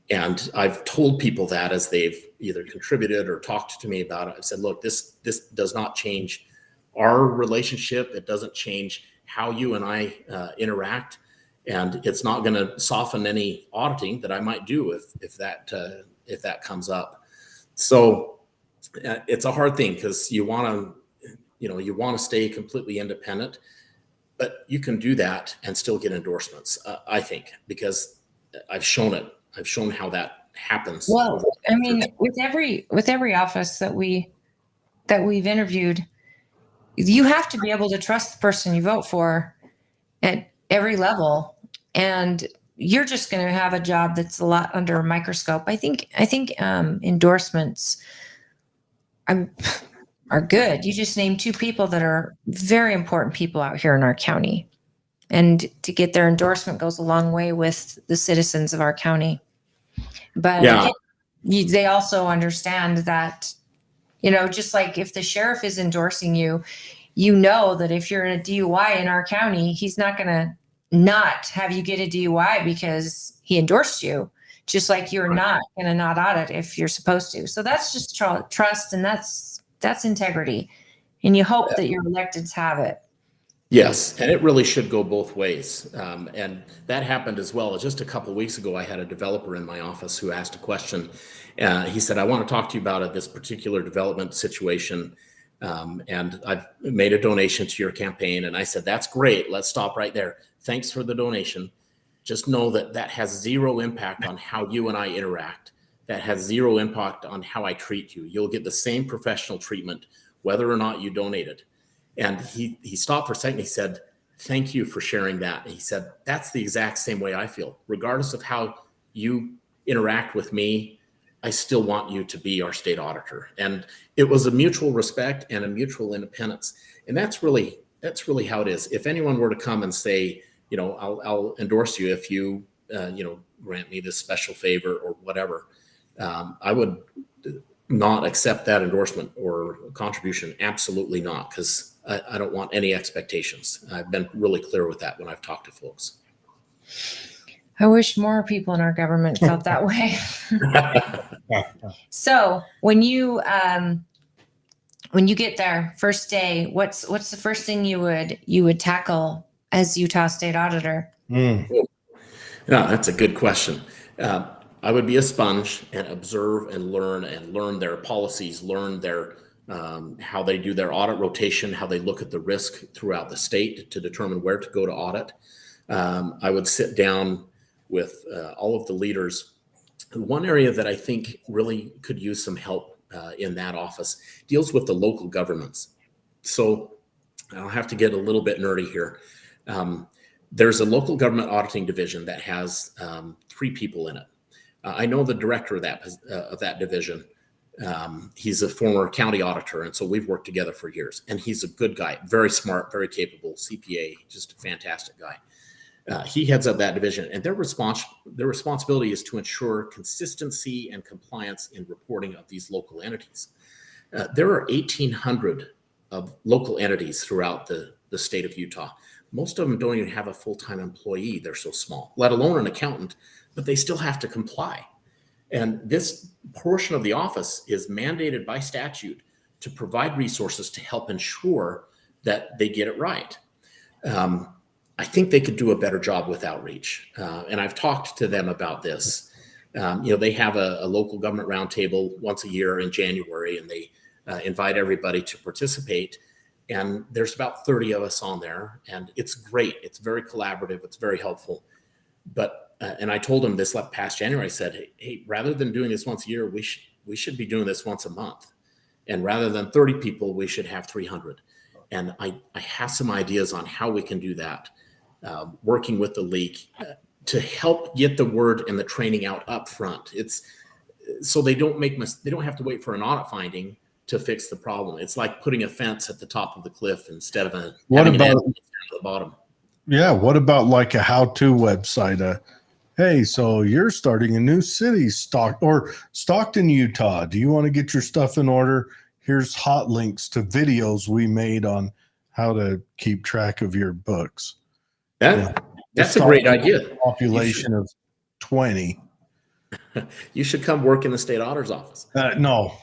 And I've told people that as they've either contributed or talked to me about it. I've said, look, this does not change our relationship. It doesn't change how you and I interact. And it's not going to soften any auditing that I might do if that comes up. So it's a hard thing because you want to stay completely independent, but you can do that and still get endorsements. I think, because I've shown it. I've shown how that happens. Well, I mean, with every office that we've interviewed, you have to be able to trust the person you vote for at every level. And you're just going to have a job that's a lot under a microscope. I think endorsements are good. You just named two people that are very important people out here in our county. And to get their endorsement goes a long way with the citizens of our county. But yeah. They also understand that, just like if the sheriff is endorsing you, that if you're in a DUI in our county, he's not going to not have you get a DUI because he endorsed you, just like you're not going to not audit if you're supposed to. So that's just trust, and that's integrity. And you hope that your electeds have it. Yes, and it really should go both ways. And that happened as well. Just a couple of weeks ago, I had a developer in my office who asked a question. He said, I want to talk to you about this particular development situation. And I've made a donation to your campaign. And I said, that's great. Let's stop right there. Thanks for the donation. Just know that has zero impact on how you and I interact. That has zero impact on how I treat you. You'll get the same professional treatment, whether or not you donated. And he stopped for a second. He said, thank you for sharing that. And he said, that's the exact same way I feel. Regardless of how you interact with me, I still want you to be our state auditor. And it was a mutual respect and a mutual independence. And that's really how it is. If anyone were to come and say, I'll endorse you if you, grant me this special favor or whatever, I would not accept that endorsement or contribution. Absolutely not, because I don't want any expectations. I've been really clear with that when I've talked to folks. I wish more people in our government felt that way. So when you get there first day, what's the first thing you would tackle as Utah State Auditor? Yeah, that's a good question. I would be a sponge and observe and learn their policies, learn their how they do their audit rotation, how they look at the risk throughout the state to determine where to go to audit. I would sit down with all of the leaders. One area that I think really could use some help in that office deals with the local governments. So I'll have to get a little bit nerdy here. There's a local government auditing division that has 3 people in it. I know the director of that division. He's a former county auditor, and so we've worked together for years. And he's a good guy, very smart, very capable, CPA, just a fantastic guy. He heads up that division, and their responsibility is to ensure consistency and compliance in reporting of these local entities. There are 1,800 of local entities throughout the state of Utah. Most of them don't even have a full-time employee. They're so small, let alone an accountant, but they still have to comply. And this portion of the office is mandated by statute to provide resources to help ensure that they get it right. I think they could do a better job with outreach. And I've talked to them about this. They have a local government roundtable once a year in January, and they invite everybody to participate. And there's about 30 of us on there, and it's great. It's very collaborative. It's very helpful. But and I told them this past January, I said, hey, rather than doing this once a year, we should be doing this once a month. And rather than 30 people, we should have 300. And I have some ideas on how we can do that, working with the league to help get the word and the training out up front. It's so they don't have to wait for an audit finding to fix the problem. It's like putting a fence at the top of the cliff instead of having an at the bottom. Yeah. What about like a how-to website? Hey, so you're starting a new city, Stockton, Utah. Do you want to get your stuff in order? Here's hot links to videos we made on how to keep track of your books. That's a great idea. Population of 20. You should come work in the state auditor's office. No.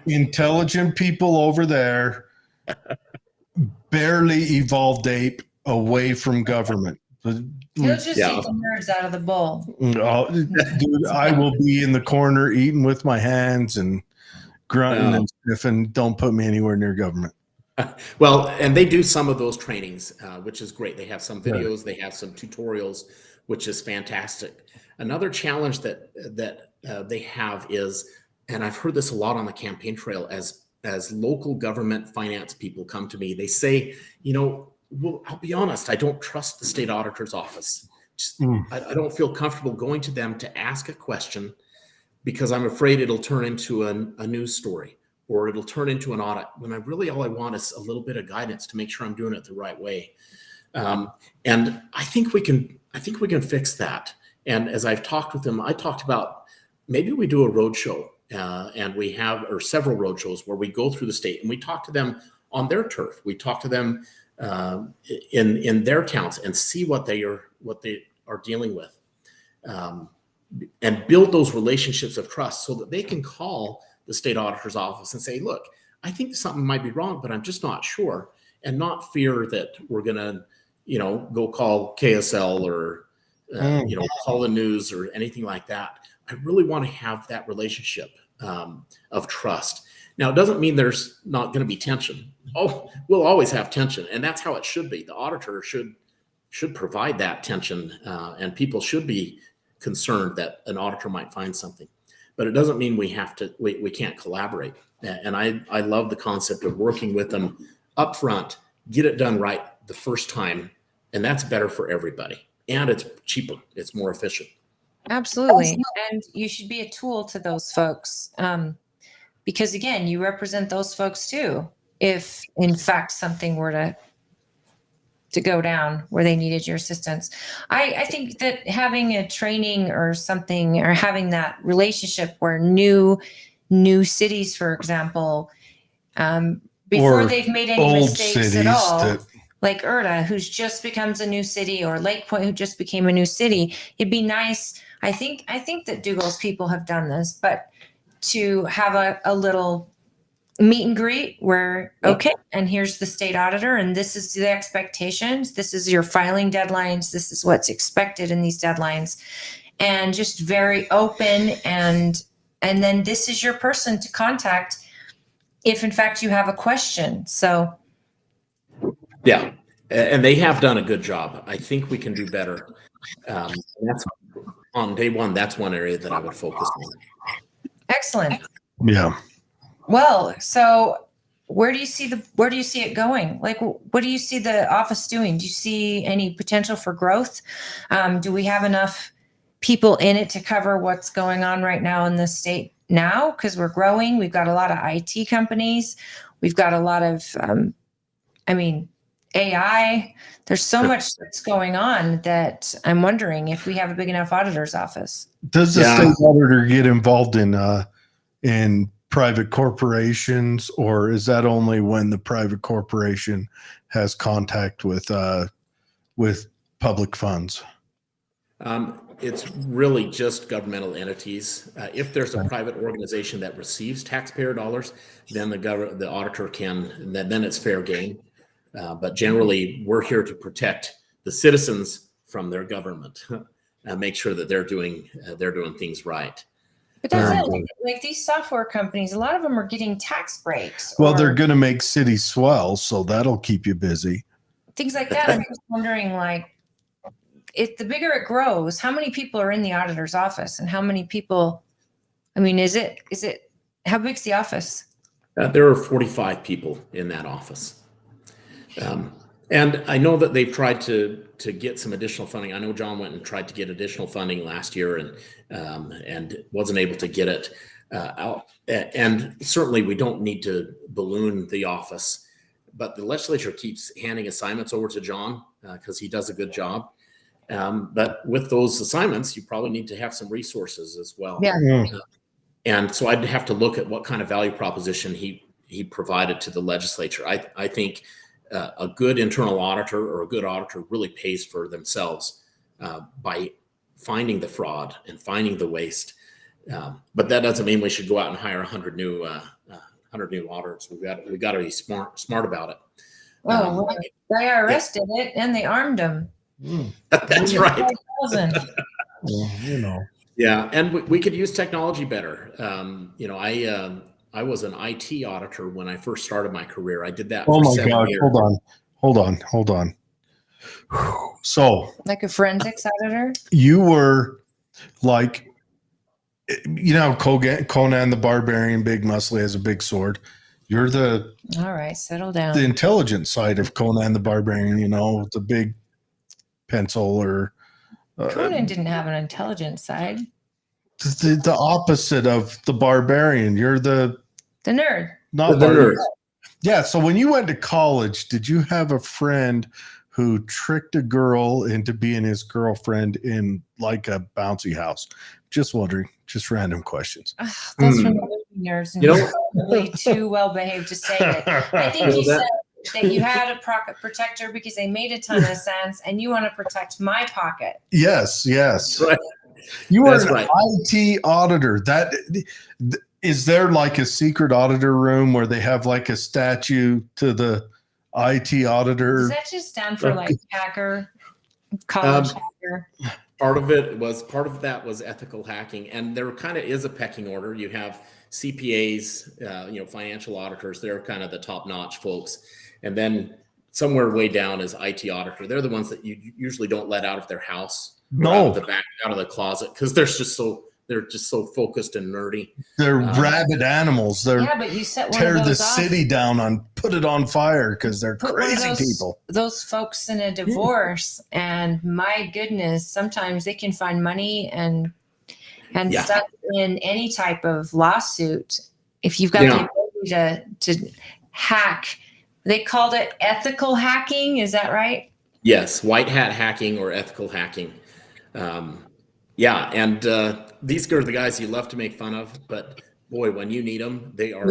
Intelligent people over there, barely evolved ape away from government. He'll just eat the nerds out of the bowl. Dude, I will be in the corner eating with my hands and grunting and sniffing. Don't put me anywhere near government. Well, and they do some of those trainings, which is great. They have some videos, they have some tutorials, which is fantastic. Another challenge that they have is, and I've heard this a lot on the campaign trail, as local government finance people come to me, they say, well, I'll be honest, I don't trust the state auditor's office. I don't feel comfortable going to them to ask a question because I'm afraid it'll turn into a news story or it'll turn into an audit when all I want is a little bit of guidance to make sure I'm doing it the right way. And I think we can fix that. And as I've talked with them, I talked about maybe we do a roadshow, and we have several roadshows where we go through the state and we talk to them on their turf. We talk to them in their towns and see what they are dealing with, and build those relationships of trust so that they can call the state auditor's office and say, look, I think something might be wrong, but I'm just not sure, and not fear that we're gonna go call KSL or call the news or anything like that. I really want to have that relationship of trust. Now, it doesn't mean there's not going to be tension. Oh, we'll always have tension, and that's how it should be. The auditor should provide that tension, and people should be concerned that an auditor might find something. But it doesn't mean we can't collaborate. And I love the concept of working with them up front, get it done right the first time, and that's better for everybody. And it's cheaper, it's more efficient. Absolutely. And you should be a tool to those folks. Because again, you represent those folks too. If in fact something were to go down where they needed your assistance. I think that having a training or something, or having that relationship where new cities, for example, before they've made any mistakes at all, like Erta, who's just becomes a new city, or Lake Point, who just became a new city, it'd be nice. I think that Dougal's people have done this, but to have a little meet and greet where, okay, and here's the state auditor, and this is the expectations, this is your filing deadlines, this is what's expected in these deadlines, and just very open, and then this is your person to contact if in fact you have a question. So yeah, and they have done a good job. I think we can do better. That's on day one. That's one area that I would focus on. Excellent. Yeah. Well, so where do you see it going? Like, what do you see the office doing? Do you see any potential for growth? Do we have enough people in it to cover what's going on right now in the state now? Because we're growing. We've got a lot of IT companies. We've got a lot of, AI. There's so much that's going on that I'm wondering if we have a big enough auditor's office. Does the state auditor get involved in private corporations, or is that only when the private corporation has contact with public funds? It's really just governmental entities. If there's a private organization that receives taxpayer dollars, then the auditor can, then it's fair game. But generally, we're here to protect the citizens from their government and make sure that they're doing things right. But that's it. Like these software companies, a lot of them are getting tax breaks. Well, they're going to make cities swell, so that'll keep you busy. Things like that. I'm just wondering, like, if the bigger it grows, how many people are in the auditor's office, and how many people? I mean, is it how big's the office? There are 45 people in that office. And I know that they've tried to get some additional funding. I know John went and tried to get additional funding last year and wasn't able to get it. And certainly we don't need to balloon the office. but the legislature keeps handing assignments over to John because he does a good job. But with those assignments, you probably need to have some resources as well. Yeah. And so I'd have to look at what kind of value proposition he provided to the legislature. I think a good internal auditor or a good auditor really pays for themselves by finding the fraud and finding the waste. But that doesn't mean we should go out and hire 100 new auditors. We've got to be smart about it. Oh, well, the IRS did it, and they armed them. That's right. Well, Yeah, and we could use technology better. I was an IT auditor when I first started my career. I did that for 7 years. Hold on. So, Like a forensics auditor? you were like, Conan the Barbarian, big muscly, has a big sword. You're the All right, settle down. intelligent side of Conan the Barbarian, with the big pencil, or Conan didn't have an intelligent side. the opposite of the barbarian. You're the nerd. not The nerd. Yeah. So when you went to college, did you have a friend who tricked a girl into being his girlfriend in like a bouncy house? Just wondering, just random questions. Ugh, that's from the nerds, and you're probably too well behaved to say it. I think you said that you had a pocket protector because they made a ton of sense, and you want to protect my pocket. Yes. Right. You were That's an right. IT auditor. Is there like a secret auditor room where they have like a statue to the IT auditor? Does that just stand for like hacker, college hacker? Part of that was ethical hacking, and there kind of is a pecking order. You have CPAs, financial auditors. They're kind of the top-notch folks, and then somewhere way down is IT auditor. They're the ones that you usually don't let out of their house, out of the closet, because they're just so focused and nerdy. They're rabid animals. But you set one tear of the those off. city down put it on fire because they're Put one of crazy people. Those folks in a divorce, and my goodness, sometimes they can find money and stuff in any type of lawsuit. If you've got the ability to hack, they called it ethical hacking. Is that right? Yes, white hat hacking or ethical hacking. These are the guys you love to make fun of, but boy, when you need them, they are.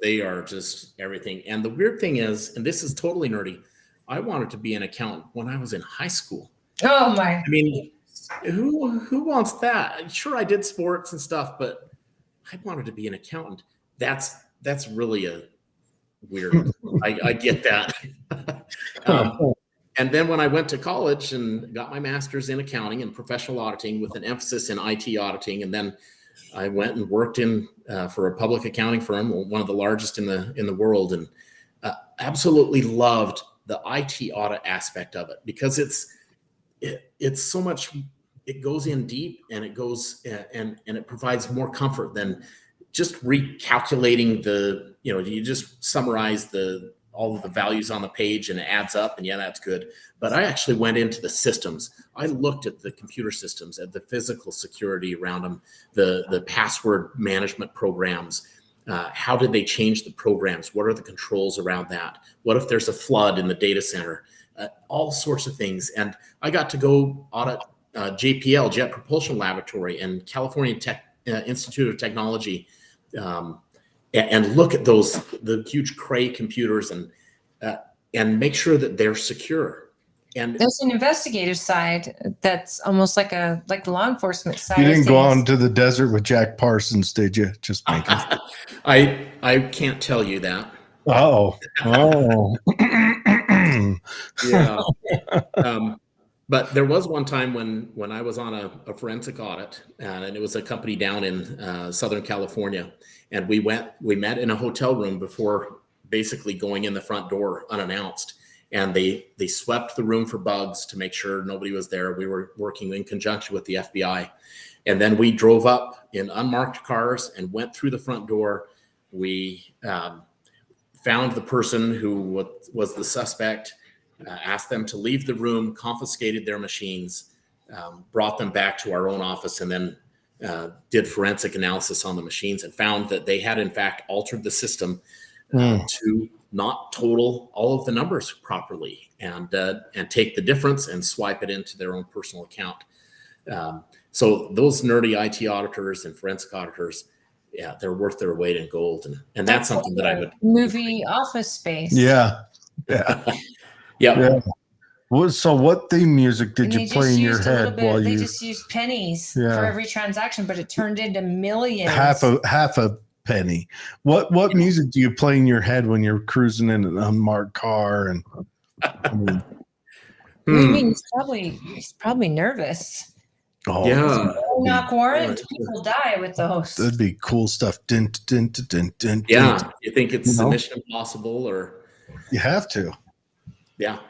They are just everything. And the weird thing is, and this is totally nerdy, I wanted to be an accountant when I was in high school. Oh my! I mean, who wants that? Sure, I did sports and stuff, but I wanted to be an accountant. That's really a weird. I get that. And then when I went to college and got my master's in accounting and professional auditing with an emphasis in IT auditing, and then I went and worked for a public accounting firm, one of the largest in the world, and absolutely loved the IT audit aspect of it because it's so much. It goes in deep, and it goes and it provides more comfort than just recalculating you just summarize all of the values on the page and it adds up, and that's good. But I actually went into the systems. I looked at the computer systems, at the physical security around them, the password management programs. How did they change the programs? What are the controls around that? What if there's a flood in the data center? All sorts of things. And I got to go audit JPL, Jet Propulsion Laboratory, and California Institute of Technology, and look at the huge Cray computers and make sure that they're secure. And there's an investigative side that's almost like the law enforcement side. You didn't go out to the desert with Jack Parsons, did you? Just making. I can't tell you that. Oh. Yeah. But there was one time when I was on a forensic audit, and it was a company down in Southern California, and we met in a hotel room before basically going in the front door unannounced, and they swept the room for bugs to make sure nobody was there. We were working in conjunction with the FBI, and then we drove up in unmarked cars and went through the front door. We found the person who was the suspect. Asked them to leave the room, confiscated their machines, brought them back to our own office, and then did forensic analysis on the machines and found that they had in fact altered the system to not total all of the numbers properly and take the difference and swipe it into their own personal account. So those nerdy IT auditors and forensic auditors, yeah, they're worth their weight in gold. And that's something that I would movie Office Space. Yeah. Yeah. yeah. So what theme music did And you play in your head while they you just used pennies Yeah. for every transaction, but it turned into millions. half a penny? What music do you play in your head when you're cruising in an unmarked car? And I mean, What do you mean? He's probably nervous. oh, Yeah. Knock warrant, people die with those. that'd be cool stuff. Dun, dun, dun, dun, dun, Yeah. dun. You think it's You know? Mission Impossible or You have to. yeah.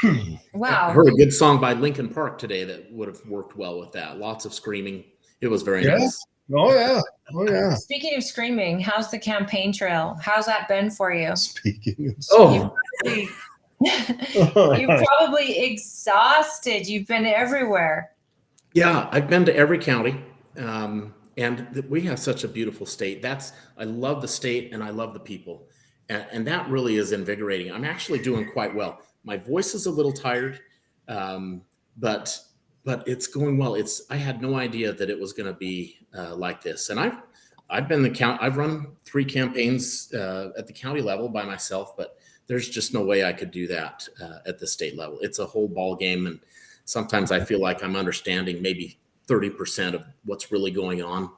I Wow. heard a good song by Linkin Park today that would have worked well with that. Lots of screaming. It was very Yeah. nice. Oh yeah. Oh yeah. Speaking of screaming, how's the campaign trail? How's that been for you? Speaking of Oh, You're probably exhausted. You've been everywhere. yeah. I've been to every county. And we have such a beautiful state. I love the state and I love the people. And that really is invigorating. I'm actually doing quite well. My voice is a little tired, but it's going well. I had no idea that it was going to be like this. And I've run 3 campaigns at the county level by myself, but there's just no way I could do that at the state level. It's a whole ball game, and sometimes I feel like I'm understanding maybe 30% of what's really going on.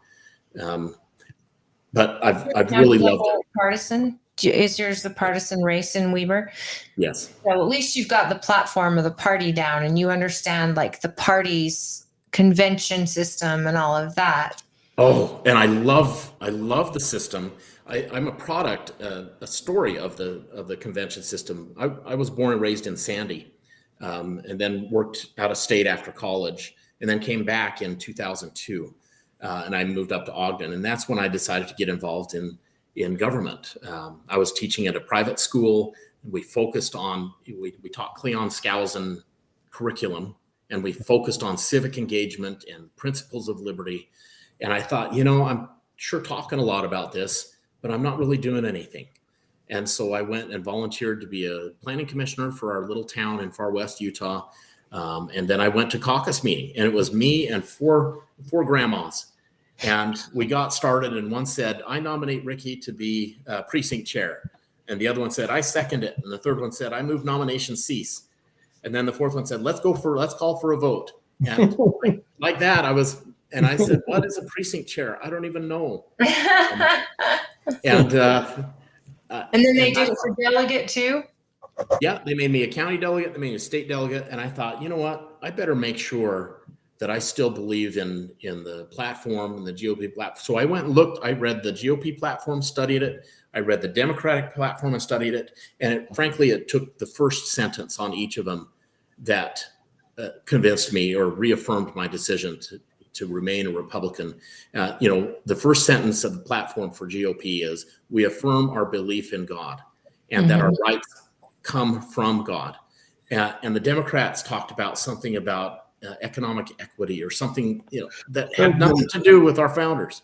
But I've really loved it. Partisan? Is yours the partisan race in Weber? Yes. So at least you've got the platform of the party down, and you understand like the party's convention system and all of that. Oh, and I love the system. I'm a product, a story of the convention system. I was born and raised in Sandy, and then worked out of state after college, and then came back in 2002, and I moved up to Ogden, and that's when I decided to get involved in government. I was teaching at a private school. We focused on we taught Cleon Skousen curriculum, and we focused on civic engagement and principles of liberty. And I thought, I'm sure talking a lot about this, but I'm not really doing anything. And so I went and volunteered to be a planning commissioner for our little town in far west Utah. And then I went to caucus meeting, and it was me and four grandmas. And we got started, and one said, I nominate Ricky to be precinct chair. And the other one said, I second it. And the third one said, I move nomination cease. And then the fourth one said, let's call for a vote. And like that, I said, what is a precinct chair? I don't even know. And then they did it for delegate too? Yeah, they made me a county delegate, they made me a state delegate. And I thought, you know what? I better make sure that I still believe in the platform and the GOP platform. So I went and looked, I read the GOP platform, studied it. I read the Democratic platform and studied it. And frankly, it took the first sentence on each of them that convinced me or reaffirmed my decision to remain a Republican. The first sentence of the platform for GOP is, we affirm our belief in God and that our rights come from God. And the Democrats talked about something about economic equity or something, that had nothing to do with our founders.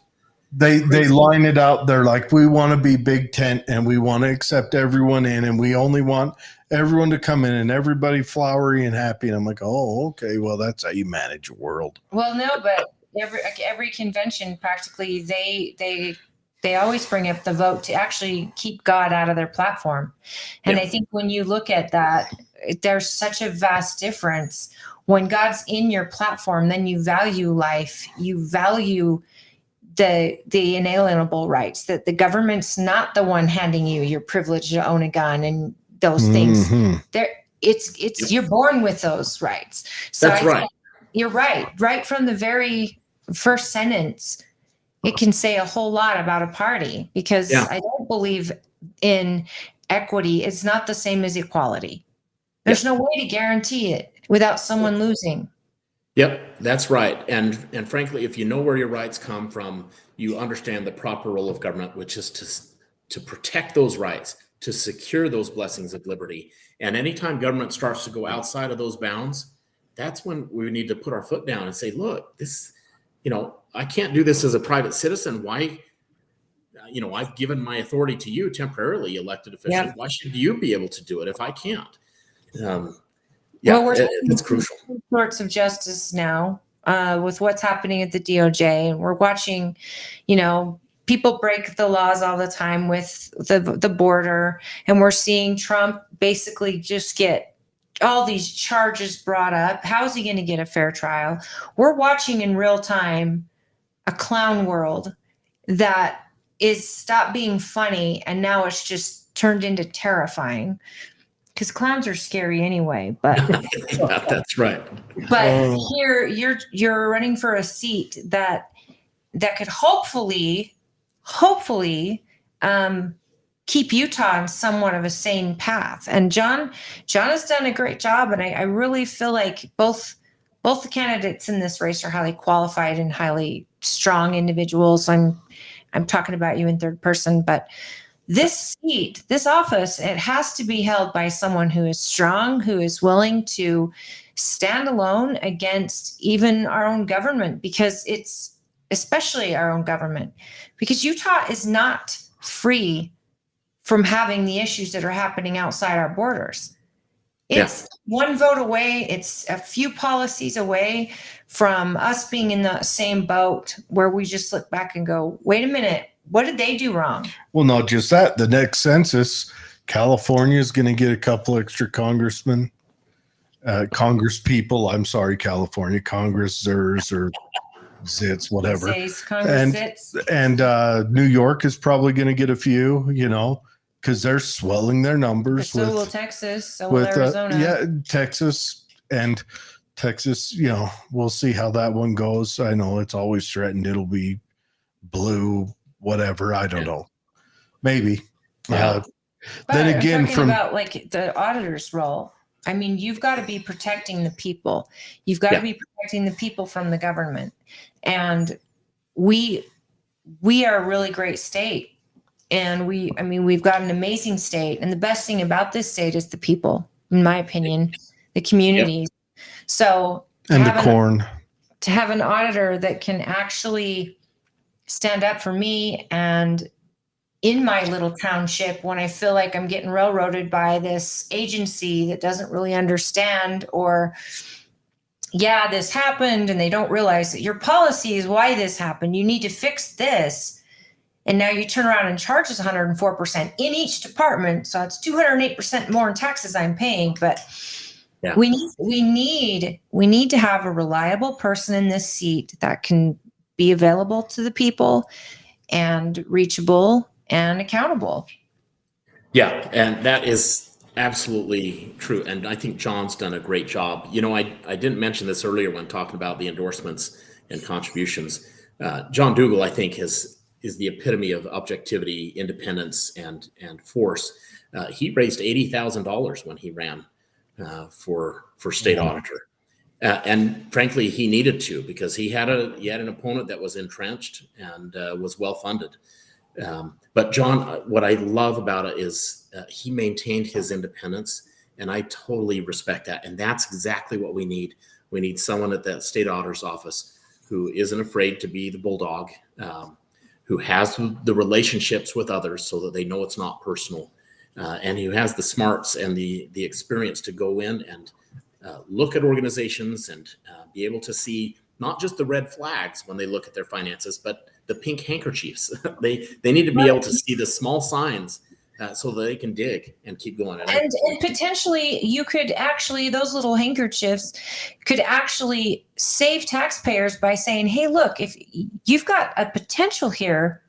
They line it out. They're like, we want to be big tent and we want to accept everyone in, and we only want everyone to come in and everybody flowery and happy. And I'm like, oh, okay, well, that's how you manage a world. Well, no, but every convention practically they always bring up the vote to actually keep God out of their platform. And I think when you look at that, there's such a vast difference. When God's in your platform, then you value life, you value the inalienable rights, that the government's not the one handing you your privilege to own a gun and those things. You're born with those rights. So That's right. You're right. Right from the very first sentence, it can say a whole lot about a party, because I don't believe in equity. It's not the same as equality. There's no way to guarantee it without someone losing. Yep, that's right. And frankly, if you know where your rights come from, you understand the proper role of government, which is to protect those rights, to secure those blessings of liberty. And anytime government starts to go outside of those bounds, that's when we need to put our foot down and say, look, this, I can't do this as a private citizen. Why? I've given my authority to you, temporarily elected officials. Yeah. Why should you be able to do it if I can't? Well, we're it's crucial. sorts of justice now with what's happening at the DOJ, and we're watching, people break the laws all the time with the border, and we're seeing Trump basically just get all these charges brought up. How's he going to get a fair trial? We're watching in real time a clown world that is stopped being funny, and now it's just turned into terrifying. Because clowns are scary anyway, but Yeah, that's right. But here you're running for a seat that could hopefully keep Utah on somewhat of a sane path. And John has done a great job, and I really feel like both the candidates in this race are highly qualified and highly strong individuals. I'm talking about you in third person, but this seat, this office, it has to be held by someone who is strong, who is willing to stand alone against even our own government, because it's especially our own government, because Utah is not free from having the issues that are happening outside our borders. It's one vote away. It's a few policies away from us being in the same boat where we just look back and go, wait a minute, what did they do wrong? Well, not just that. The next census, California is going to get a couple extra congressmen, Congress people. I'm sorry, California, Congressers or zits, whatever. And New York is probably going to get a few, because they're swelling their numbers. So will Texas, so will Arizona. Texas, we'll see how that one goes. I know it's always threatened it'll be blue, whatever. I don't know. Maybe. But Then again, I'm about like the auditor's role. I mean, you've got to be protecting the people. You've got to be protecting the people from the government. And we are a really great state. And we've got an amazing state. And the best thing about this state is the people, in my opinion, the communities. So and the corn. To have an auditor that can actually stand up for me and in my little township when I feel like I'm getting railroaded by this agency that doesn't really understand, or this happened and they don't realize that your policy is why this happened. You need to fix this. And now you turn around and charge us 104% in each department. So it's 208% more in taxes I'm paying. But we need to have a reliable person in this seat that can be available to the people and reachable and accountable. Yeah, and that is absolutely true. And I think John's done a great job. I didn't mention this earlier when talking about the endorsements and contributions. John Dougal, I think, is the epitome of objectivity, independence, and force. He raised $80,000 when he ran for state auditor. And frankly, he needed to, because he had an opponent that was entrenched and was well funded. But John, what I love about it is he maintained his independence, and I totally respect that. And that's exactly what we need. We need someone at that state auditor's office who isn't afraid to be the bulldog, who has the relationships with others so that they know it's not personal, and who has the smarts and the experience to go in and look at organizations and be able to see not just the red flags when they look at their finances, but the pink handkerchiefs. They need to be able to see the small signs so that they can dig and keep going. And potentially you could actually, those little handkerchiefs could actually save taxpayers by saying, hey, look, if you've got a potential here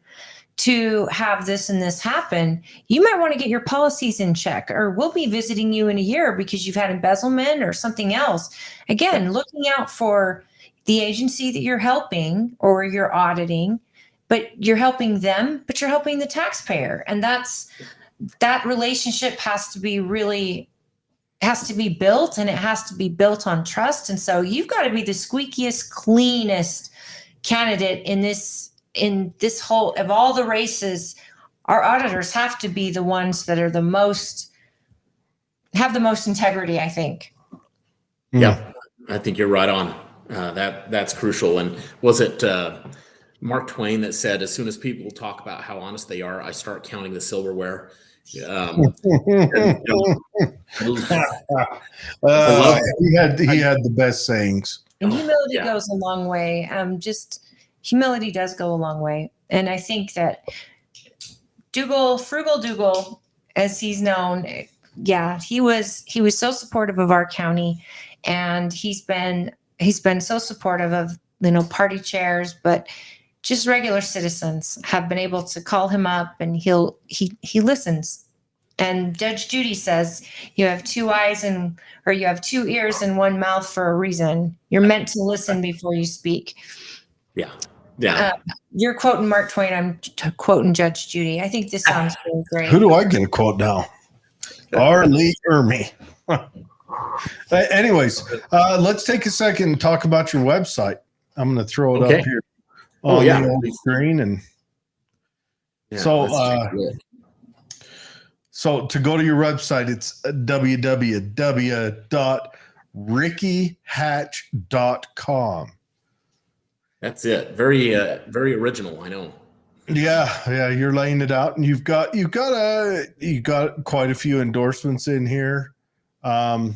to have this and this happen, you might want to get your policies in check, or we'll be visiting you in a year because you've had embezzlement or something else. Again, looking out for the agency that you're helping or you're auditing, but you're helping them, but you're helping the taxpayer. And that relationship has to be built, and it has to be built on trust. And so you've got to be the squeakiest, cleanest candidate in this whole, of all the races. Our auditors have to be the ones that are have the most integrity, I think. Yeah, I think you're right on. That's crucial. And was it Mark Twain that said, as soon as people talk about how honest they are, I start counting the silverware. And, you know, I love he had the best sayings. And humility Yeah. goes a long way. Just humility does go a long way. And I think that Frugal Dougal, as he's known, yeah, he was so supportive of our county, and he's been so supportive of, you know, party chairs, but just regular citizens have been able to call him up, and he listens. And Judge Judy says you have two ears and one mouth for a reason. You're meant to listen before you speak. Yeah. Yeah. You're quoting Mark Twain. I'm quoting Judge Judy. I think this sounds really great. Who do I get a quote now? Arlie Ermy. Anyways, let's take a second and talk about your website. I'm going to throw it up here on the old screen. And so to go to your website, it's www.rickyhatch.com. That's it. Very original. I know. Yeah, you're laying it out, and you've got quite a few endorsements in here. Well,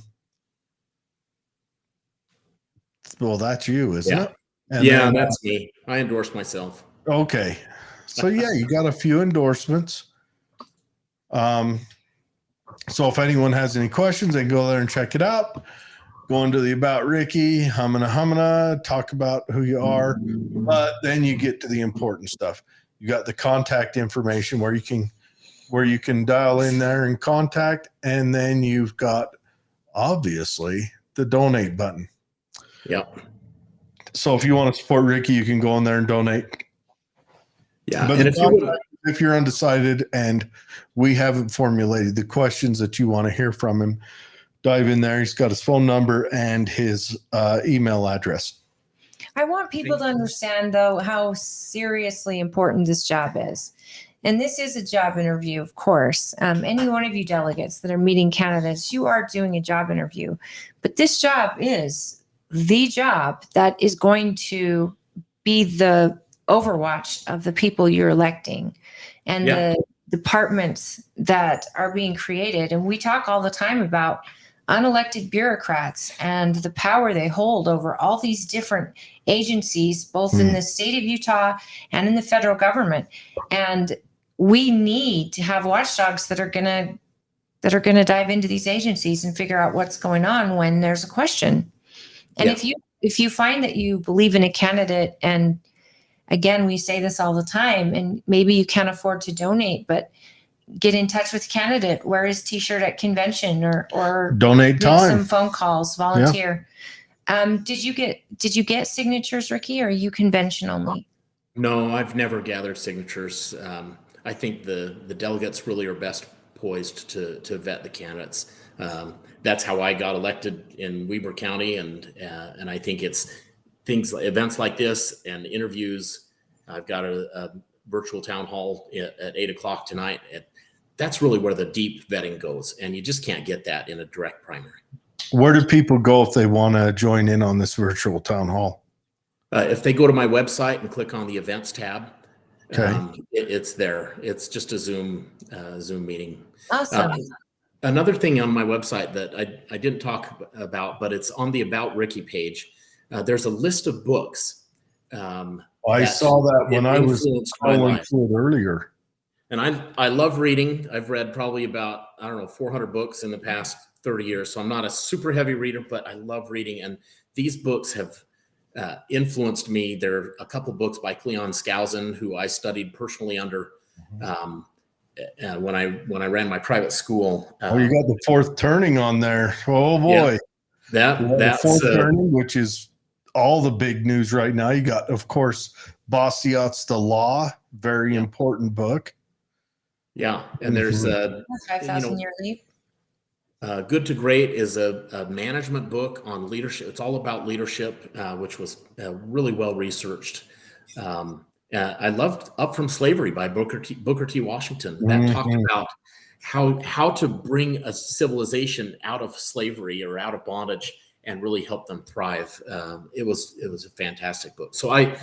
that's you, isn't it? And then, that's me. I endorse myself. Okay, so yeah, you got a few endorsements. So if anyone has any questions, they can go there and check it out. Go into the About Ricky, humana, talk about who you are, but then you get to the important stuff. You got the contact information where you can dial in there and contact, and then you've got obviously the donate button. Yep. So if you want to support Ricky, you can go in there and donate. Yeah, but and if you're undecided and we haven't formulated the questions that you want to hear from him, dive in there. He's got his phone number and his email address. I want people to understand, though, how seriously important this job is. And this is a job interview, of course. Any one of you delegates that are meeting candidates, you are doing a job interview. But this job is the job that is going to be the overwatch of the people you're electing and the departments that are being created. And we talk all the time about unelected bureaucrats and the power they hold over all these different agencies, both in the state of Utah and in the federal government. And we need to have watchdogs that are going to dive into these agencies and figure out what's going on when there's a question. And if you find that you believe in a candidate, and again, we say this all the time, and maybe you can't afford to donate, but get in touch with candidate, wear his t-shirt at convention, or donate time, some phone calls, volunteer. Did you get signatures, Ricky, or are you convention only? No, I've never gathered signatures. I think the delegates really are best poised to vet the candidates. That's how I got elected in Weber County, and I think it's events like this and interviews. I've got a virtual town hall at 8:00 tonight. That's really where the deep vetting goes, and you just can't get that in a direct primary. Where do people go if they want to join in on this virtual town hall? If they go to my website and click on the events tab, it's there. It's just a Zoom meeting. Awesome. Another thing on my website that I didn't talk about, but it's on the About Ricky page. There's a list of books. I saw that when I was scrolling through it earlier. And I love reading. I've read probably about, 400 books in the past 30 years. So I'm not a super heavy reader, but I love reading. And these books have influenced me. There are a couple books by Cleon Skousen, who I studied personally under when I ran my private school. You got the Fourth Turning on there. Oh boy. Yeah. That's Fourth Turning, which is all the big news right now. You got, of course, Bastiat's The Law, very important book. Yeah, and there's 5,000 Year Leap. Good to Great is a management book on leadership. It's all about leadership, which was really well researched. I loved Up From Slavery by Booker T. Washington. That talked about how to bring a civilization out of slavery or out of bondage and really help them thrive. It was a fantastic book. So I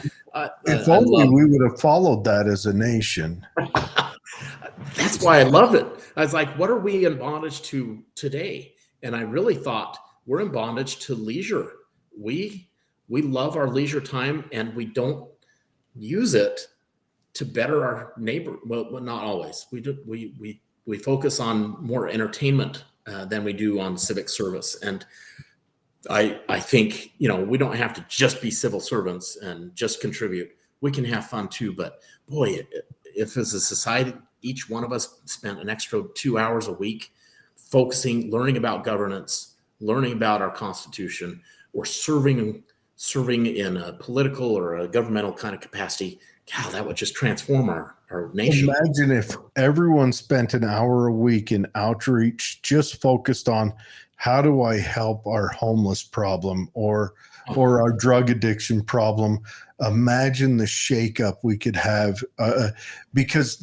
if only we would have followed that as a nation. That's why I love it. I was like, what are we in bondage to today? And I really thought we're in bondage to leisure. We love our leisure time, and we don't use it to better our neighbor. Well, not always. We focus on more entertainment than we do on civic service. And I think, we don't have to just be civil servants and just contribute. We can have fun too. But boy, if as a society, each one of us spent an extra 2 hours a week focusing, learning about governance, learning about our Constitution, or serving in a political or a governmental kind of capacity, God, that would just transform our nation. Imagine if everyone spent an hour a week in outreach just focused on how do I help our homeless problem or our drug addiction problem. Imagine the shakeup we could have, because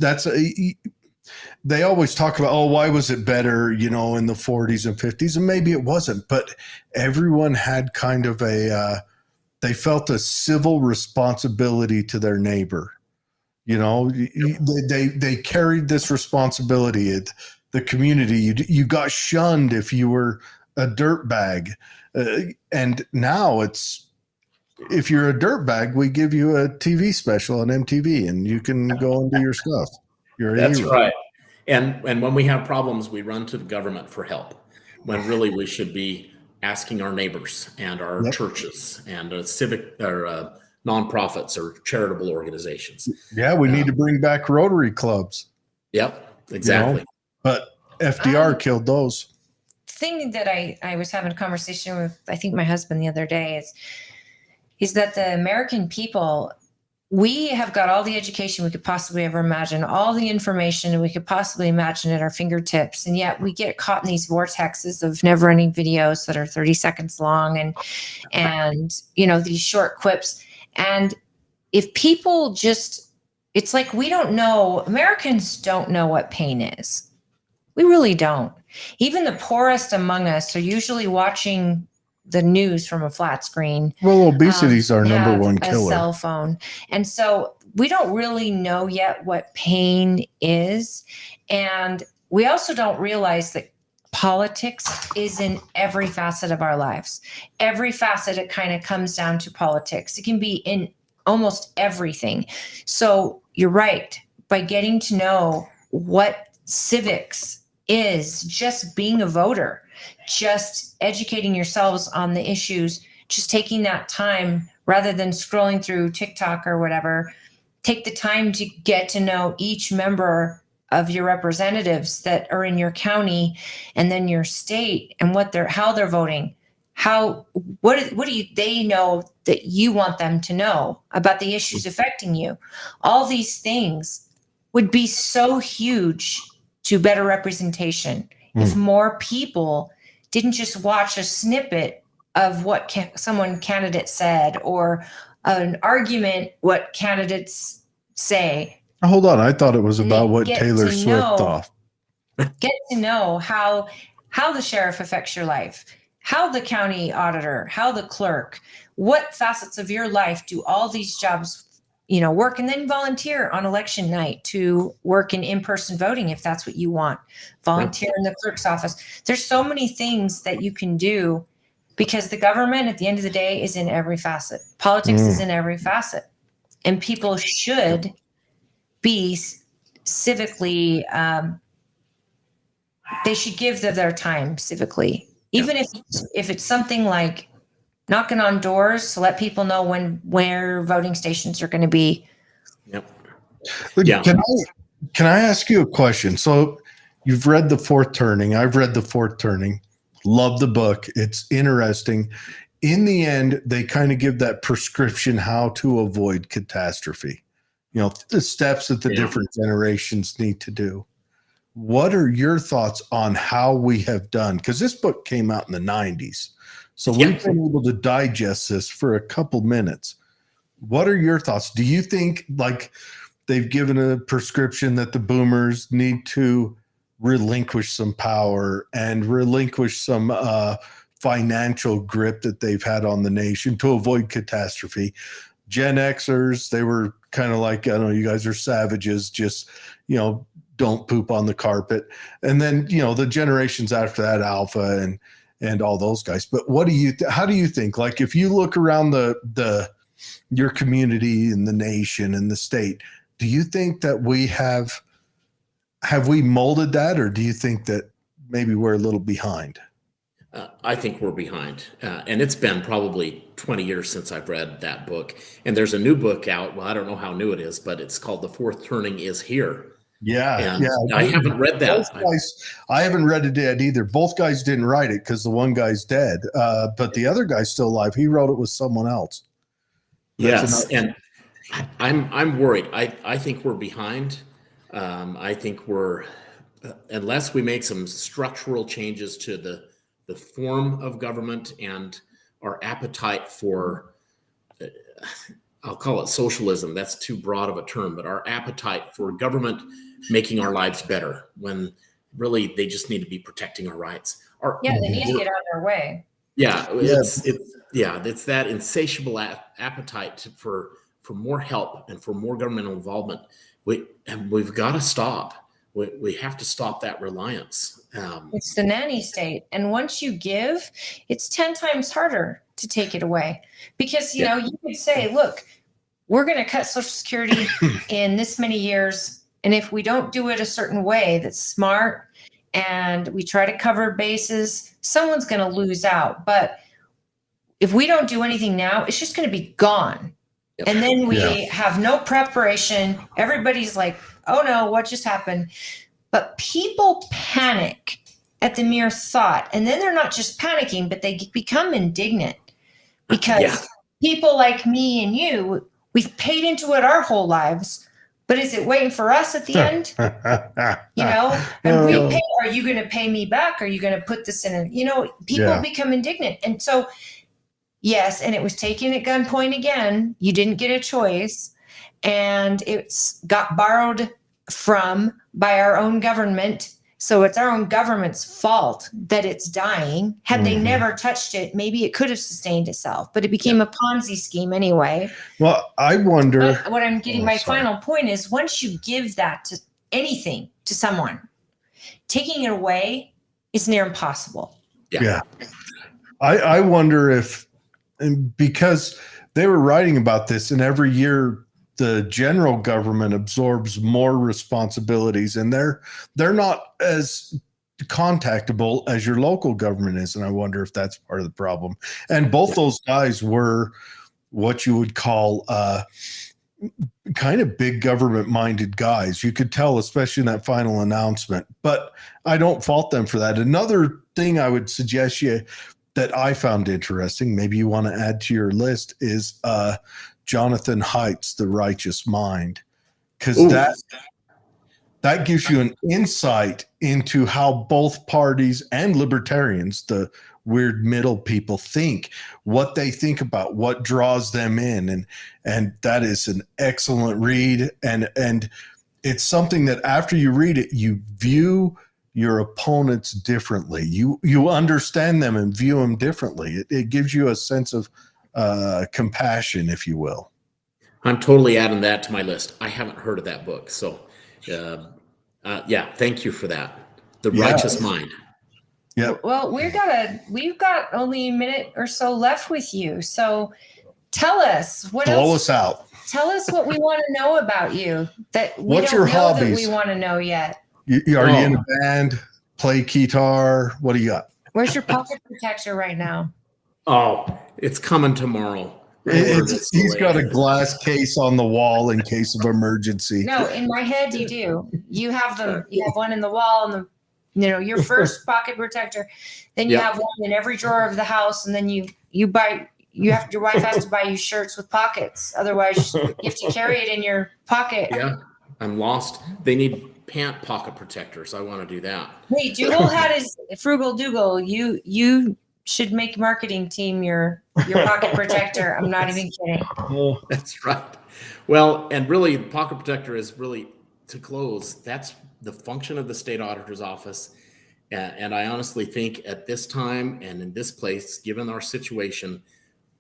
they always talk about, why was it better, in the 40s and 50s? And maybe it wasn't, but everyone had kind of they felt a civil responsibility to their neighbor. They carried this responsibility at the community. You got shunned if you were a dirtbag. And now if you're a dirtbag, we give you a TV special on MTV and you can go and do your stuff. That's right. And when we have problems, we run to the government for help, when really we should be asking our neighbors and our churches and civic or nonprofits or charitable organizations. Yeah, we need to bring back Rotary clubs. Yep, exactly. But FDR killed those. Thing that I was having a conversation with, I think, my husband the other day is that the American people, we have got all the education we could possibly ever imagine, all the information we could possibly imagine at our fingertips. And yet we get caught in these vortexes of never ending videos that are 30 seconds long and these short quips. And if people it's like, we don't know, Americans don't know what pain is. We really don't. Even the poorest among us are usually watching the news from a flat screen. Well, obesity is our number one a killer. Cell phone. And so we don't really know yet what pain is. And we also don't realize that politics is in every facet of our lives. Every facet, it kind of comes down to politics. It can be in almost everything. So you're right. By getting to know what civics is, just being a voter, just educating yourselves on the issues, just taking that time rather than scrolling through TikTok or whatever, take the time to get to know each member of your representatives that are in your county and then your state and how they're voting. What do they know that you want them to know about the issues affecting you? All these things would be so huge to better representation if more people didn't just watch a snippet of what someone candidate said or an argument what candidates say. Hold on, I thought it was about what Taylor Swift thought. Get to know how the sheriff affects your life, how the county auditor, how the clerk, what facets of your life do all these jobs work, and then volunteer on election night to work in in-person voting if that's what you want. Volunteer in the clerk's office. There's so many things that you can do because the government at the end of the day is in every facet. Politics is in every facet. And people should be civically, they should give their time civically. Even if it's something like knocking on doors to let people know where voting stations are going to be. Yep. Yeah. Can I ask you a question? So you've read The Fourth Turning. I've read The Fourth Turning. Love the book. It's interesting. In the end, they kind of give that prescription how to avoid catastrophe. The steps that the different generations need to do. What are your thoughts on how we have done? Because this book came out in the 90s. So we've been able to digest this for a couple minutes. What are your thoughts? Do you think they've given a prescription that the boomers need to relinquish some power and relinquish some financial grip that they've had on the nation to avoid catastrophe. Gen Xers, they were kind of like, I don't know, you guys are savages, just, don't poop on the carpet. And then, the generations after that, Alpha and all those guys. But how do you think, like, if you look around your community and the nation and the state, do you think that we have we molded that, or do you think that maybe we're a little behind? I think we're behind. And it's been probably 20 years since I've read that book. And there's a new book out. Well, I don't know how new it is, but it's called The Fourth Turning is Here. Yeah. I haven't read that. I haven't read it yet either. Both guys didn't write it because the one guy's dead. But the other guy's still alive. He wrote it with someone else. And I'm worried. I think we're behind. I think unless we make some structural changes to the form of government and our appetite for, I'll call it socialism. That's too broad of a term, but our appetite for government making our lives better, when really they just need to be protecting our rights. They need to get out of their way. Yeah, it's that insatiable appetite for more help and for more governmental involvement. We've got to stop. We have to stop that reliance. It's the nanny state. And once you give, it's 10 times harder to take it away. Because, you could say, look, we're going to cut Social Security in this many years. And if we don't do it a certain way that's smart and we try to cover bases, someone's going to lose out. But if we don't do anything now, it's just going to be gone. Yep. And then we have no preparation. Everybody's like, oh no, what just happened? But people panic at the mere thought. And then they're not just panicking, but they become indignant because people like me and you, we've paid into it our whole lives. But is it waiting for us at the end? And we pay, are you going to pay me back? Are you going to put this in? People become indignant. And so, yes, and it was taken at gunpoint again. You didn't get a choice. And it's got borrowed from by our own government. So it's our own government's fault that it's dying. Had they never touched it, maybe it could have sustained itself, but it became a Ponzi scheme anyway. Well, I wonder. But what I'm getting, my final point is, once you give that to anything to someone, taking it away is near impossible. Yeah. I wonder if, and because they were writing about this, and every year the general government absorbs more responsibilities, and they're not as contactable as your local government is. And I wonder if that's part of the problem. And both those guys were what you would call kind of big government minded guys. You could tell, especially in that final announcement, but I don't fault them for that. Another thing I would suggest that I found interesting, maybe you want to add to your list, is Jonathan Haidt's The Righteous Mind, because that gives you an insight into how both parties and libertarians, the weird middle people, think, what they think about, what draws them in, and that is an excellent read, and it's something that after you read it, you view your opponents differently. You understand them and view them differently. It gives you a sense of compassion, if you will. I'm totally adding that to my list. I haven't heard of that book. So, thank you for that. The Righteous Mind. Yeah. Well, we've got only a minute or so left with you. So tell us blow us out. Tell us what we want to know about you that we What's don't your know hobbies? that we want to know yet. Are you in a band? Play guitar? What do you got? Where's your pocket protector right now? Oh, it's coming tomorrow. He's got a glass case on the wall in case of emergency. No, in my head you do. You have them. You have one in the wall, and your first pocket protector. Then you have one in every drawer of the house, and then your wife has to buy you shirts with pockets. Otherwise, you have to carry it in your pocket. Yeah, I'm lost. They need pant pocket protectors. I want to do that. Hey, Dougal had his Frugal Dougal. You should make marketing team your pocket protector. I'm not even kidding. That's right. Well, and really, the pocket protector is really, to close, that's the function of the state auditor's office. And I honestly think at this time and in this place, given our situation,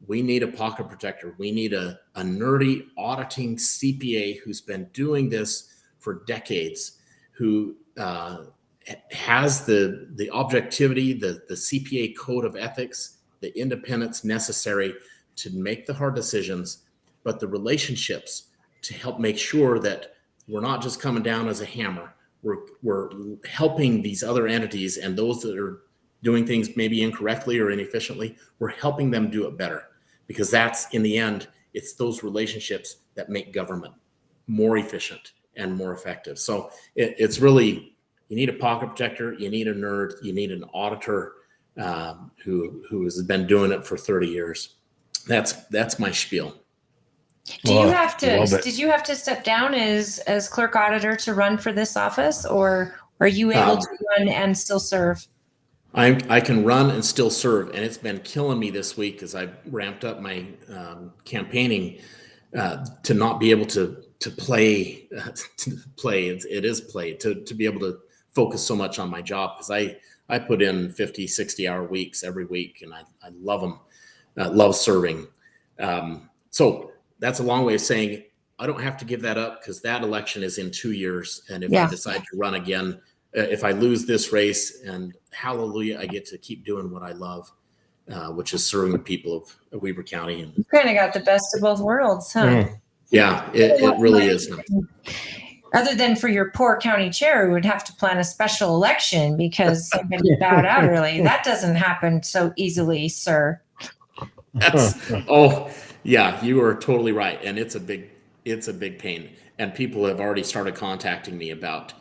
we need a pocket protector. We need a nerdy auditing CPA who's been doing this for decades, who has the objectivity, the CPA code of ethics, the independence necessary to make the hard decisions, but the relationships to help make sure that we're not just coming down as a hammer. We're helping these other entities and those that are doing things maybe incorrectly or inefficiently, we're helping them do it better, because that's, in the end, it's those relationships that make government more efficient and more effective. So it's really, you need a pocket protector, you need a nerd, you need an auditor who has been doing it for 30 years. That's my spiel. Do you have to? Did you have to step down as clerk auditor to run for this office, or are you able to run and still serve? I can run and still serve, and it's been killing me this week as I ramped up my campaigning to not be able to play. It is play to be able to focus so much on my job, because I put in 50, 60-hour weeks every week, and I love them. Love serving. So that's a long way of saying I don't have to give that up, because that election is in 2 years. And if I decide to run again, if I lose this race, and hallelujah, I get to keep doing what I love, which is serving the people of Weber County. And you kind of got the best of both worlds, huh? Yeah, it really is. Other than for your poor county chair who would have to plan a special election because somebody bowed out early. That doesn't happen so easily, sir. Yeah, you are totally right. And it's a big pain. And people have already started contacting me about,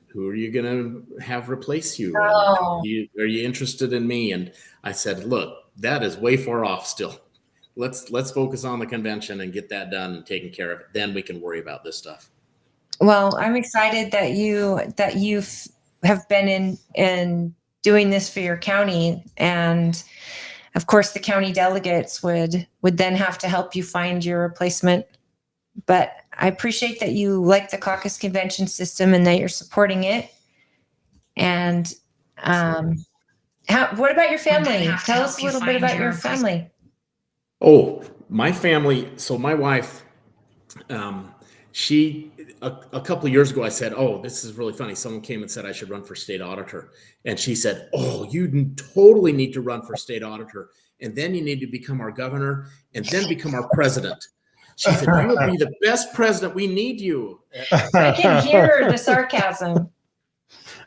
who are you going to have replace you? Are you interested in me? And I said, look, that is way far off still. Let's focus on the convention and get that done and taken care of. Then we can worry about this stuff. Well, I'm excited that you have been in doing this for your county, and of course the county delegates would then have to help you find your replacement. But I appreciate that you like the caucus convention system and that you're supporting it. And what about your family? Tell us a little bit about your family. Oh, my family. So my wife, a couple of years ago, I said, oh, this is really funny. Someone came and said I should run for state auditor. And she said, oh, you totally need to run for state auditor. And then you need to become our governor and then become our president. She said, you would be the best president. We need you. I can hear the sarcasm.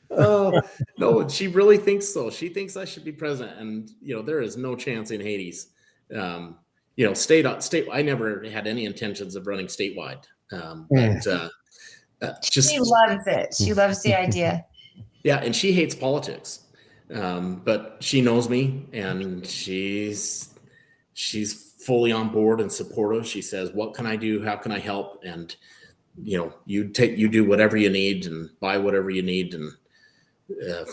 Oh, no, she really thinks so. She thinks I should be president. And, there is no chance in Hades. State, I never had any intentions of running statewide. She loves it. She loves the idea. Yeah, and she hates politics, but she knows me, and she's fully on board and supportive. She says, "What can I do? How can I help?" And you do whatever you need and buy whatever you need and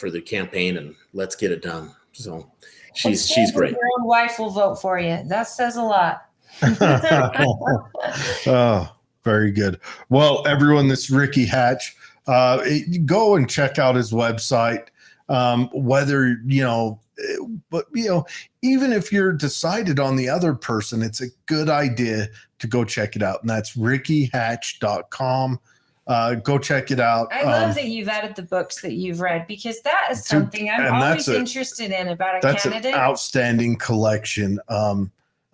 for the campaign, and let's get it done. So she's great. Your own wife will vote for you. That says a lot. Oh, very good. Well, everyone, this is Ricky Hatch. Go and check out his website. But even if you're decided on the other person, it's a good idea to go check it out. And that's rickyhatch.com. Go check it out. I love that you've added the books that you've read, because that is something I'm always interested in about a candidate. That's an outstanding collection.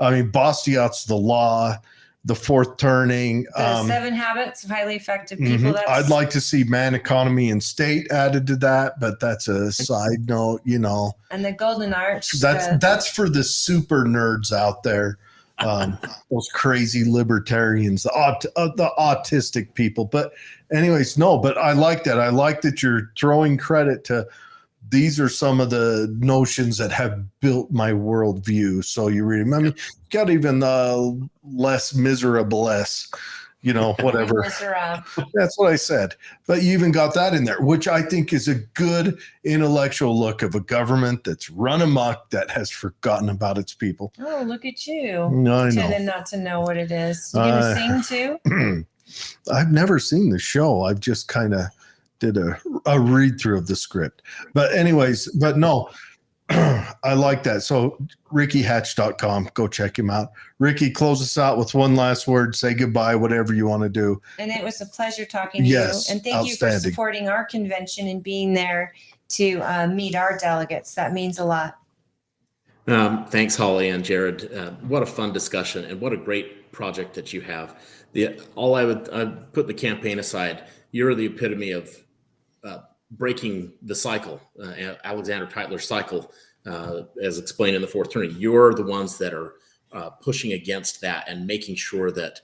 Bastiat's The Law, The Fourth Turning. The 7 Habits of Highly Effective People. I'd like to see Man, Economy, and State added to that, but that's a side note, And the Golden Arch. That's for the super nerds out there. Those crazy libertarians, the autistic people. But anyways, but I like that. I like that you're throwing credit to, these are some of the notions that have built my worldview. So you read them. Got even less miserable, whatever. That's what I said. But you even got that in there, which I think is a good intellectual look of a government that's run amok, that has forgotten about its people. Oh, look at you. No, I know. Pretending not to know what it is. You going to sing too? I've never seen the show. I've just kind of did a read through of the script. But anyways, but no, I like that. So rickyhatch.com, go check him out. Ricky, close us out with one last word. Say goodbye, whatever you want to do. And it was a pleasure talking to Yes, you. And thank you for outstanding. supporting our convention and being there to meet our delegates. That means a lot. Thanks, Holly and Jared. What a fun discussion, and what a great project that you have. I'd put the campaign aside. You're the epitome of breaking the cycle, Alexander Tytler's cycle, as explained in the fourth turning. You're the ones that are pushing against that and making sure that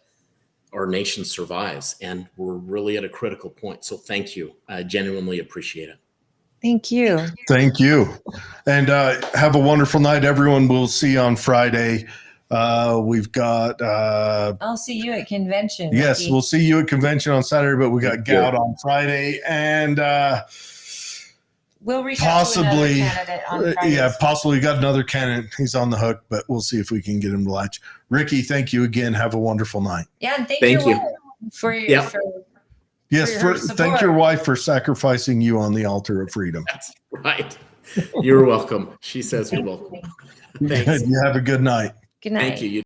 our nation survives. And we're really at a critical point. So thank you. I genuinely appreciate it. Thank you. Thank you. And have a wonderful night, everyone. We'll see you on Friday. We've got I'll see you at convention. yes, Ricky. we'll see you at convention on Saturday, but we got gout on Friday, and We'll reach possibly out to another candidate on Friday. yeah, possibly got another candidate. He's on the hook, but we'll see if we can get him to latch. Ricky, thank you again. Have a wonderful night. Yeah, and Thank thank you. you for your Yeah. Yes, For your thank your support. wife for sacrificing you on the altar of freedom. That's right. You're welcome. She says you're Thank welcome. you. Thanks. You have a good night. Good night. Thank you.